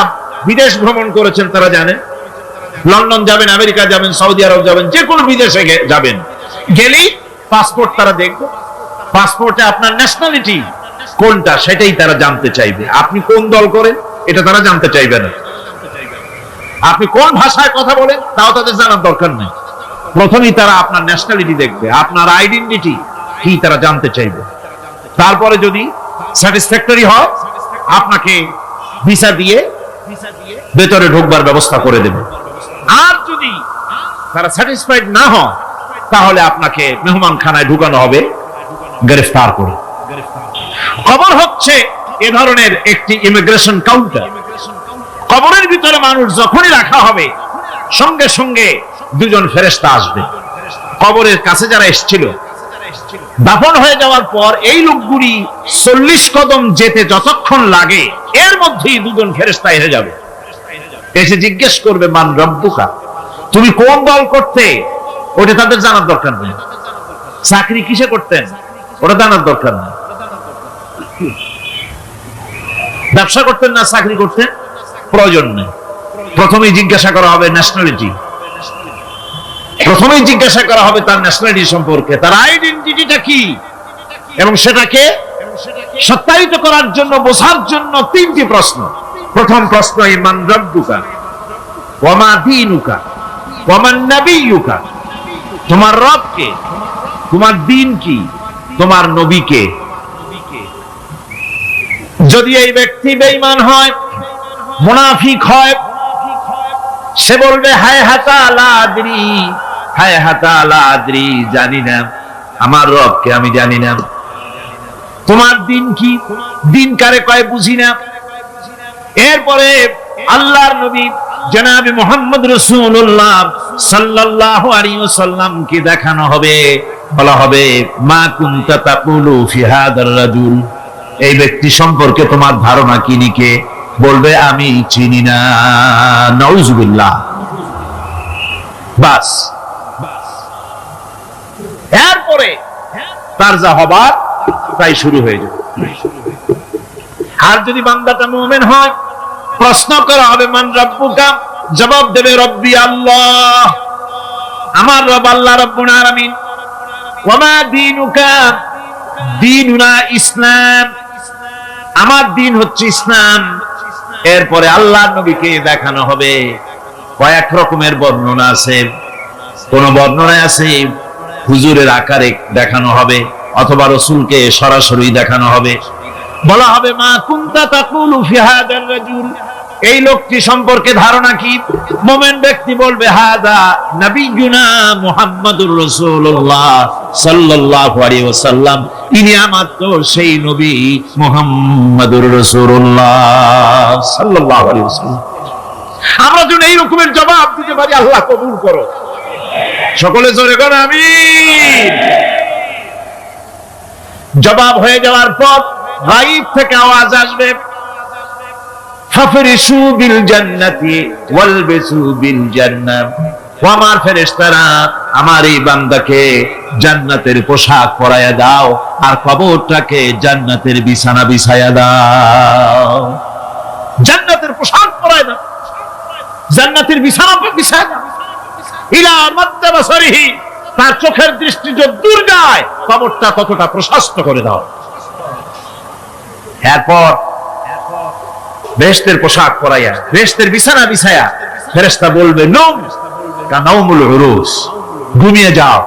বিদেশ ভ্রমণ করেছেন তারা জানেন। লন্ডন যাবেন, আমেরিকা যাবেন, সৌদি আরব যাবেন, যে কোনো বিদেশে যাবেন, গেলেই পাসপোর্ট তারা দেখবে। পাসপোর্টে আপনার ন্যাশনালিটি কোনটা সেটাই তারা জানতে চাইবে। আপনি কোন দল করেন এটা তারা জানতে চাইবে না। আপনি কোন ভাষায় কথা বলেন তাও তাদের জানার দরকার নেই। প্রথমেই তারা আপনার ন্যাশনালিটি দেখবে, আপনার আইডেন্টিটি কি তারা জানতে চাইবে। তারপরে যদি স্যাটিসফ্যাক্টরি হয় আপনাকে ভিসা দিয়ে ভেতরে ঢোকবার ব্যবস্থা করে দেবে। আর যদি তারা স্যাটিসফাইড না হয় তাহলে আপনাকে মেহমানখানায় ঢুকানো হবে গ্রেফতার করে। কবর হচ্ছে এ ধরনের একটি ইমিগ্রেশন কাউন্টার। কবরের ভিতরে মানুষ যখনই রাখা হবে সঙ্গে সঙ্গে দুজন ফেরেশতা আসবে। কবরের কাছে যারা এসেছিল, দাফন হয়ে যাওয়ার পর এই লোকগুলি 40 কদম যেতে যতক্ষণ লাগে এর মধ্যেই দুজন ফেরেশতা এসে যাবে। এসে জিজ্ঞেস করবে, মান রব্বুকা, তুমি কোন দল করতে, ওটা তাদের জানার দরকার নেই। চাকরি কিসে করতেন ওটা জানার দরকার নেই। ব্যবসা করতেন না চাকরি করতেন প্রয়োজন নেই। প্রথমেই জিজ্ঞাসা করা হবে ন্যাশনালিটি, প্রথমেই জিজ্ঞাসা করা হবে তার ন্যাশনালিটি সম্পর্কে, তার আইডেন্টিটিটা কি, এবং সেটাকে সত্যায়িত করার জন্য, বোঝার জন্য 3টি প্রশ্ন। প্রথম প্রশ্ন, মান রব্বুকা ওয়া মা দীনুকা ওয়া মান নাবিয়্যুকা, তোমার রব কে, তোমার দ্বীন কি, তোমার নবী কে। যদি এই ব্যক্তি বেঈমান হয়, মুনাফিক হয়, সে বলবে হায় হাতা লা আদরি, হায় হাতা লা আদরি, জানি না আমার রবকে, আমি জানি না। তোমার দিন কি, দিন কারে কয় বুঝি না। এরপরে আল্লাহর নবী জনাবে মুহাম্মদ রাসূলুল্লাহ সাল্লাল্লাহু আলাইহি ওয়াসাল্লাম কি দেখানো হবে, বলা হবে মা কুনতা তাকুলু ফি হাদার রাজুল, এই ব্যক্তি সম্পর্কে তোমার ধারণা কি নিকে? বলবে আমি চিনি না। নাউযুবিল্লাহ। বাস, এরপরে তার যা হবার তাই শুরু হয়ে যাবে। আর যদি বান্দাটা মুমিন হয়, প্রশ্ন করা হবে মান রাব্বুকা, জবাব দেবে রব্বি আল্লাহ, আমার রব আল্লাহ রাব্বুল আলামিন। ওয়া মা দীনুকা, দীনুনা ইসলাম, আমার দিন হচ্ছে ইসলাম। এরপরে আল্লাহর নবীকে দেখানো হবে। কয়েক রকমের বর্ণনা আছে, কোন বর্ণনায় আছে হুজুরের আকারে দেখানো হবে, অথবা রাসূলকে সরাসরি দেখানো হবে। বলা হবে মা কুনতা তাকুলু ফি হাদার রাজুল, এই লোকটি সম্পর্কে ধারণা কি? মুমিন ব্যক্তি বলবে হাদা নবিয়ুনা মুহাম্মাদুর রাসূলুল্লাহ সাল্লাল্লাহু আলাইহি ওয়াসাল্লাম, ইনি আমার তো সেই নবী মুহাম্মাদুর রাসূলুল্লাহ সাল্লাল্লাহু আলাইহি ওয়াসাল্লাম। আমরা যদি এই রকমের জবাব দিতে পারি, আল্লাহ কবুল করো। সকলে জোরে করো আমিন। জবাব হয়ে যাওয়ার পর গায়ব থেকে আওয়াজ আসবে, ফাফরিশু বিল জান্নাতি ওয়ালবিসু বিল জান্নাহ, ও আমার ফেরেশতারা আমার এই বান্দাকে জান্নাতের পোশাক পরায়া দাও, আর কবরটাকে জান্নাতের বিছানা বিছায়া দাও। জান্নাতের পোশাক পরায়া দাও, জান্নাতের বিছানা বিছায়া দাও। ইলা মাদ্দা বাসারিহি, তার চোখের দৃষ্টি যতদূর যায় কবরটা ততটা প্রশস্ত করে দাও। এরপর বেহেশতের পোশাক পরাইয়া, বেহেশতের বিছানা বিছায়া ফেরেশতা বলবে নম কানাউমুল উরুস, ঘুমিয়ে যাও।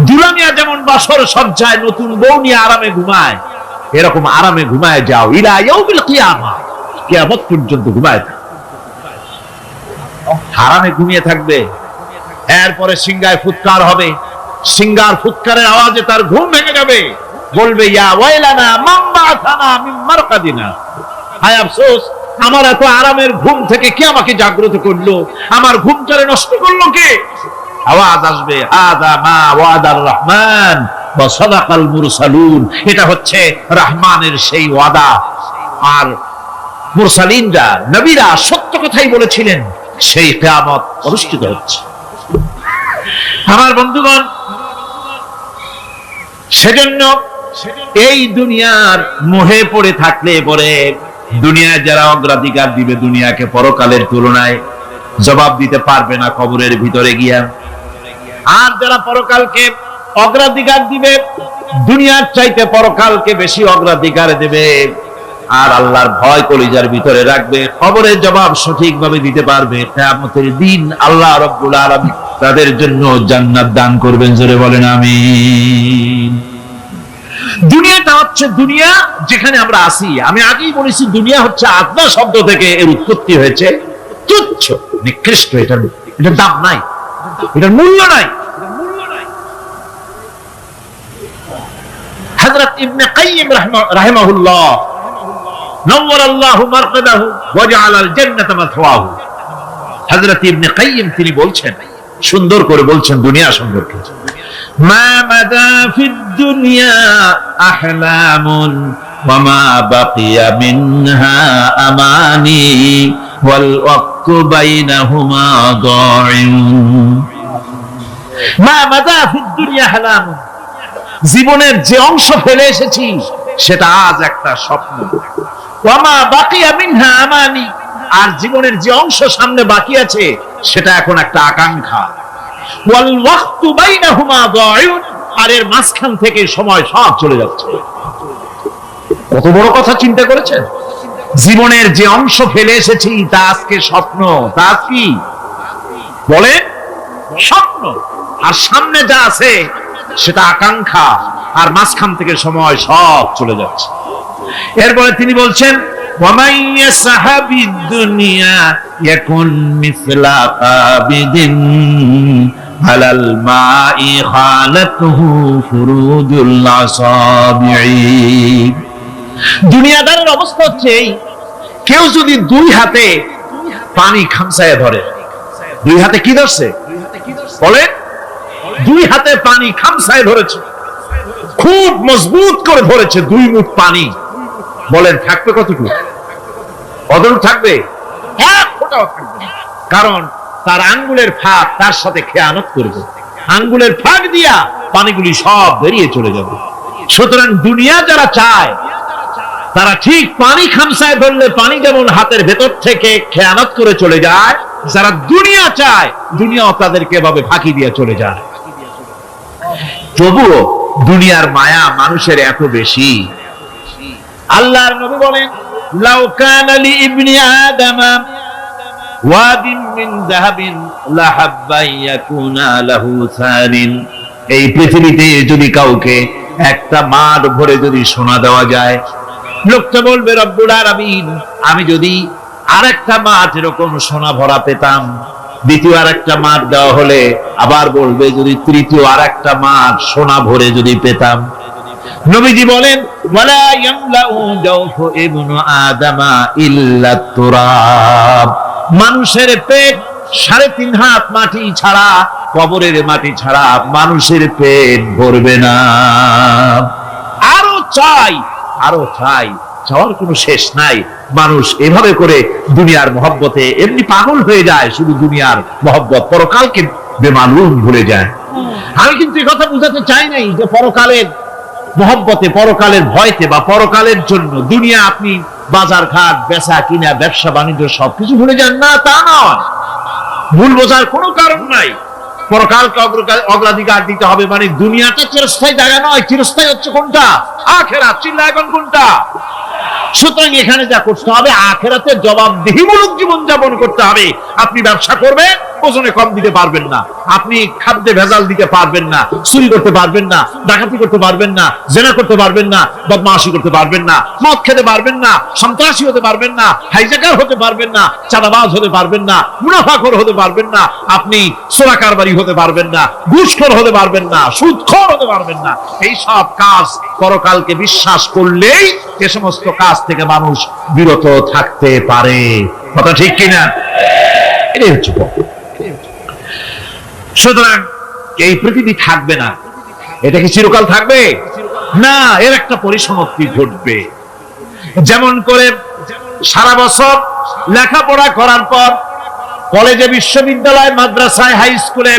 দুলামিয়া যেমন বাসর সজ্জায় নতুন বউ নিয়ে আরামে ঘুমায়, এরকম আরামে ঘুমায় যাও। ইলা ইয়াউমিল কিয়ামা, কিয়ামত পর্যন্ত ঘুমায় থাকবে, আরামে ঘুমিয়ে থাকবে। এরপরে সিংহায় ফুৎকার হবে, সিংহার ফুৎকারের আওয়াজে তার ঘুম ভেঙে যাবে। বলবে ইয়া ওয়াইলানা মান বাআসানা মিন মারকাদিনা, হায় আফসোস, আমার এত আরামের ঘুম থেকে কে আমাকে জাগ্রত করলো, আমার ঘুমটারে নষ্ট করলো কে? আওয়াজ আসবে হাযা মা ওয়াদার রহমান ওয়া সাদাকাল মুরসালুন, এটা হচ্ছে রহমানের সেই ওয়াদা, আর মুরসালিনরা নবীরা সত্য কথাই বলেছিলেন, সেই কিয়ামত অনুষ্ঠিত হচ্ছে। আমার বন্ধুগণ, সেজন্য এই দুনিয়ার মোহে পড়ে থাকলে পরে দুনিয়ায় যারা অগ্রাধিকার দিবে দুনিয়াকে পরকালের তুলনায়, জবাব দিতে পারবে না কবরের ভিতরে গিয়া। আর যারা পরকালকে অগ্রাধিকার দিবে, দুনিয়ার চাইতে পরকালকে বেশি অগ্রাধিকার দেবে, আর আল্লাহর ভয় কলিজার ভিতরে রাখবে, কবরের জবাব সঠিকভাবে দিতে পারবে, কিয়ামতের দিন আল্লাহ রাব্বুল আলামিন তাদের জন্য জান্নাত দান করবেন। জোরে বলেন আমিন। দুনিয়াটা হচ্ছে দুনিয়া যেখানে আমরা আছি। আমি আগেই বলেছি দুনিয়া হচ্ছে আত্মা শব্দ থেকে এর উৎপত্তি হয়েছে। তুচ্ছ, নিকৃষ্ট, এটার দাম নাই, এটার মূল্য নাই। হযরত ইবনে কাইয়িম রাহিমাহুল্লাহ নওয়ারাল্লাহু মারকাদাহু ওয়া জাআলাল জান্নাতা মাথওয়াহু, হযরত ইবনে কাইয়িম তিনি বলছেন, সুন্দর করে বলছেন দুনিয়া সম্পর্কে, মা মাদা ফিদ দুনিয়া আহলামুন ওয়া মা বাকিয়া মিনহা আমানি ওয়াল ওয়াক্তু বাইনাহুমা দাইউন। মা মাদা ফিদ দুনিয়া আহলামুন, জীবনের যে অংশ ফেলে এসেছি সেটা আজ একটা স্বপ্ন। ওয়া মা বাকিয়া মিনহা আমানি, আর জীবনের যে অংশ সামনে বাকি আছে সেটা এখন একটা আকাঙ্ক্ষা। ওয়াল ওয়াক্তু বাইনাহুমা দাইউন, আর এর মাঝখান থেকে সময় সব চলে যাচ্ছে। কত বড় কথা চিন্তা করেছেন? জীবনের যে অংশ ফেলে এসেছি তা আজকে স্বপ্ন, তা কি বলে স্বপ্ন, আর সামনে যা আছে সেটা আকাঙ্ক্ষা, আর মাঝখান থেকে সময় সব চলে যাচ্ছে। এরপরে তিনি বলছেন وَمَنْ يَسْعَ بِالدُّنْيَا يَكُنْ مِثْلَ قَابِضٍ عَلَى الْمَاءِ خَالَتْهُ فُرُوجُ الْأَصَابِعِ। দুনিয়াদারের অবস্থা হচ্ছে এই, কেউ যদি দুই হাতে পানি খামসায় ধরে। দুই হাতে কি ধরছে বলে? দুই হাতে পানি খামসায় ধরেছে, খুব মজবুত করে ধরেছে। 2 মুঠ পানি, বলেন থাকবে কতটুকু? কতটুকু থাকবে? এক ফোঁটাও থাকবে না। কারণ তার আঙ্গুলের ফাঁক তার সাথে খেয়ানত করবে, আঙ্গুলের ফাঁক দিয়া পানিগুলি সব বেরিয়ে চলে যাবে। সুতরাং দুনিয়া যারা চায় তারা ঠিক পানি খামসায় ধরলে পানি যেমন হাতের ভেতর থেকে খেয়ানত করে চলে যায়, যারা দুনিয়া চায় দুনিয়াও তাদেরকে এভাবে ফাঁকি দিয়ে চলে যায়। তবুও দুনিয়ার মায়া মানুষের এত বেশি। আল্লাহর নবী বলেন, লাউ কানা লি ইবনি আদামা ওয়াদিন মিন যাহাবিন লাহাব্বা ইয়াকুনা লাহু সানিন। এই পৃথিবীতে যদি কাউকে একটা মাঠ ভরে যদি সোনা দেওয়া যায়, লোকটা বলবে রব্বুল আলামিন, আমি যদি আরেকটা মাঠ এরকম সোনা ভরা পেতাম। দ্বিতীয় আরেকটা মাঠ দেওয়া হলে আবার বলবে যদি তৃতীয় আরেকটা মাঠ সোনা ভরে যদি পেতাম। নবীজি বলেন, ওয়ালা ইয়ামলাউ জাওফু ইবনু আদামা ইল্লা তুরাব। মানুষের পেট 3.5 হাত মাটি ছাড়া, কবরের মাটি ছাড়া মানুষের পেট ভরবে না। আরো চাই, আরো চাই, চাওয়ার কোনো শেষ নাই। মানুষ এভাবে করে দুনিয়ার মহব্বতে এমনি পাগল হয়ে যায়, শুধু দুনিয়ার মহব্বত, পরকালকে বেমালুম ভুলে যায়। আমি কিন্তু এই কথা বুঝাতে চাই নাই যে পরকালের মহব্বতে, পরকালের ভয়তে বা পরকালের জন্য দুনিয়া আপনি বাজার ঘাট, বেচা কিনা, ব্যবসা বাণিজ্য সবকিছু ভুলে যান না, তা নয়। ভুল বোঝার কোনো কারণ নাই। পরকালকে অগ্রাধিকার দিতে হবে, মানে দুনিয়াটা চিরস্থায়ী জায়গা নয়। চিরস্থায়ী হচ্ছে কোনটা? আখিরাত। চিল্লা এখন কোনটা? সুতরাং এখানে যা করতে হবে, আখিরাতের জবাবদিহিমূলক জীবন যাপন করতে হবে। আপনি ব্যবসা করবেন, ওজনে কম দিতে পারবেন না। আপনি খাদ্যে ভেজাল দিতে পারবেন না, চুরি করতে পারবেন না, ডাকাতি করতে পারবেন না, জেনা করতে পারবেন না, বদমাশি করতে পারবেন না, মদ খেতে পারবেন না, সন্ত্রাসী হতে পারবেন না, হাইজ্যাকার হতে পারবেন না, চাঁদাবাজ হতে পারবেন না, মুনাফাখোর হতে পারবেন না, আপনি চোরা কারবারি হতে পারবেন না, ঘুষখোর হতে পারবেন না, সুদখোর হতে পারবেন না। এই সব কাজ পরকালকে বিশ্বাস করলেই এ সমস্ত কাজ থেকে মানুষ বিরত থাকতে পারে। কথা ঠিক কিনা? এটাই হচ্ছে। সুতরাং এই পৃথিবী থাকবে না, এটা কি চিরকাল থাকবে না? এর একটা পরিসমাপ্তি ঘটবে। যেমন করে সারা বছর লেখাপড়া করার পর কলেজে, বিশ্ববিদ্যালয়, মাদ্রাসায়, হাই স্কুলে,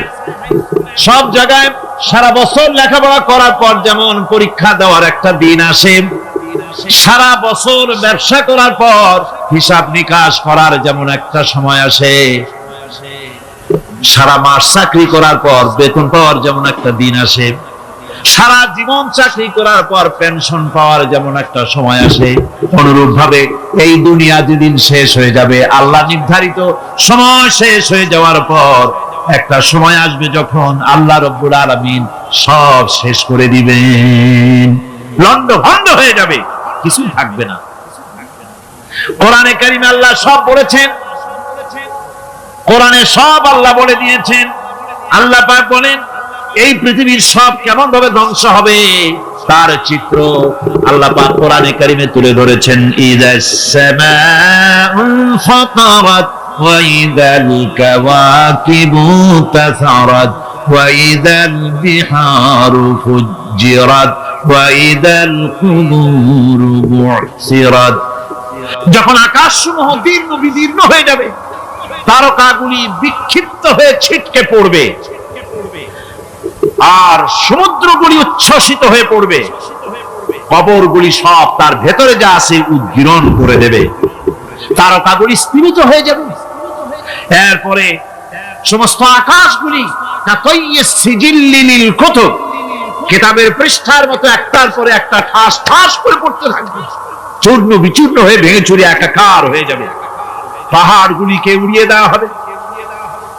সব জায়গায় সারা বছর লেখাপড়া করার পর যেমন পরীক্ষা দেওয়ার একটা দিন আসে, সারা বছর ব্যবসা করার পর হিসাব নিকাশ করার যেমন একটা সময় আসে, সারা মাস চাকরি করার পর বেতন পাওয়ার যেমন একটা দিন আসে, সারা জীবন চাকরি করার পর পেনশন পাওয়ার যেমন একটা সময় আসে, অনুরূপ ভাবে এই দুনিয়া যেদিন শেষ হয়ে যাবে, আল্লাহ নির্ধারিত সময় শেষ হয়ে যাওয়ার পর একটা সময় আসবে যখন আল্লাহ রব্বুল আলামিন সব শেষ করে দিবেন, লন্ডভন্ড হয়ে যাবে, কিছু থাকবে না। কোরআনে কারিমে আল্লাহ সব বলেছেন, কোরআনে সব আল্লাহ বলে দিয়েছেন। আল্লাহ পাক বলেন এই পৃথিবীর সব কেমন ভাবে ধ্বংস হবে তার চিত্র আল্লাহ পাক কোরআনে কারিমে তুলে ধরেছেন। ইযাস সামাউ ফাতারাত ওয়া ইযাল কাওয়াকিবু তাসারাত ওয়া ইযাল বিহারু ফুজ্জিরাত ওয়া ইযাল কুবুরু বু'সিরাত। যখন আকাশসমূহ দীর্ঘ বিদীর্ণ হয়ে যাবে, তারকাগুলি বিক্ষিপ্ত হয়ে ছিটকে পড়বে, আর সমুদ্রগুলি উচ্ছ্বসিত হয়ে পড়বে, কবরগুলি সব তার ভেতরে যা আছে উদ্গীরণ করে দেবে, তারকাগুলি স্থিমিত হয়ে যাবে। এরপরে সমস্ত আকাশগুলি কিতাবের পৃষ্ঠার মতো একটার পরে একটা ঠাস ঠাস করে পড়তে থাকবে, চূর্ণ বিচূর্ণ হয়ে ভেঙে চুরে একাকার হয়ে যাবে। পাহাড়গুলিকে উড়িয়ে দেওয়া হবে,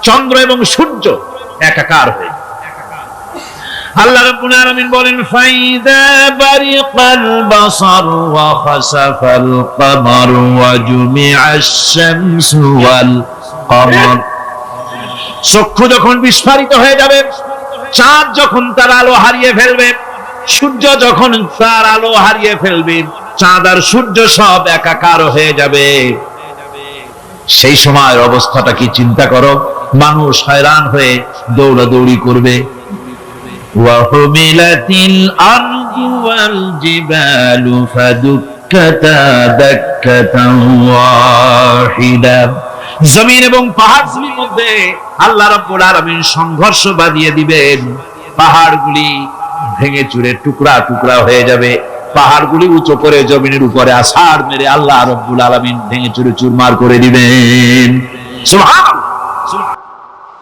চন্দ্র এবং সূর্য একাকার হয়ে। আল্লাহ রাব্বুল আলামিন বলেন ফাইদা বারিকাল বাসার ওয়া খাসাফাল কমার ওয়া জুমিআশ শামসু ওয়াল কমার। চক্ষু যখন বিস্ফারিত হয়ে যাবে, চাঁদ যখন তার আলো হারিয়ে ফেলবে, সূর্য যখন তার আলো হারিয়ে ফেলবে, চাঁদ আর সূর্য সব একাকার হয়ে যাবে। সেই সময়ের অবস্থাটা কি চিন্তা করো, মানুষ হয়রান হয়ে দৌড়াদৌড়ি করবে। ওয়াহুমিলাতিল আরদু ওয়াল জিবালু ফাদুক্কাতা দাক্কাতান ওয়াহিদা। জমিন এবং পাহাড়গুলির মধ্যে আল্লাহ রাব্বুল আলামিন সংঘর্ষ বাঁধিয়ে দিবেন, পাহাড়গুলি ভেঙে চুরে টুকরা টুকরা হয়ে যাবে, পাহাড়গুলি উঁচু করে জমিনের উপরে আছাড় মেরে আল্লাহ রাব্বুল আলামিন ভেঙে চুরে চুরমার করে দিবেন। সুবহানাল্লাহ।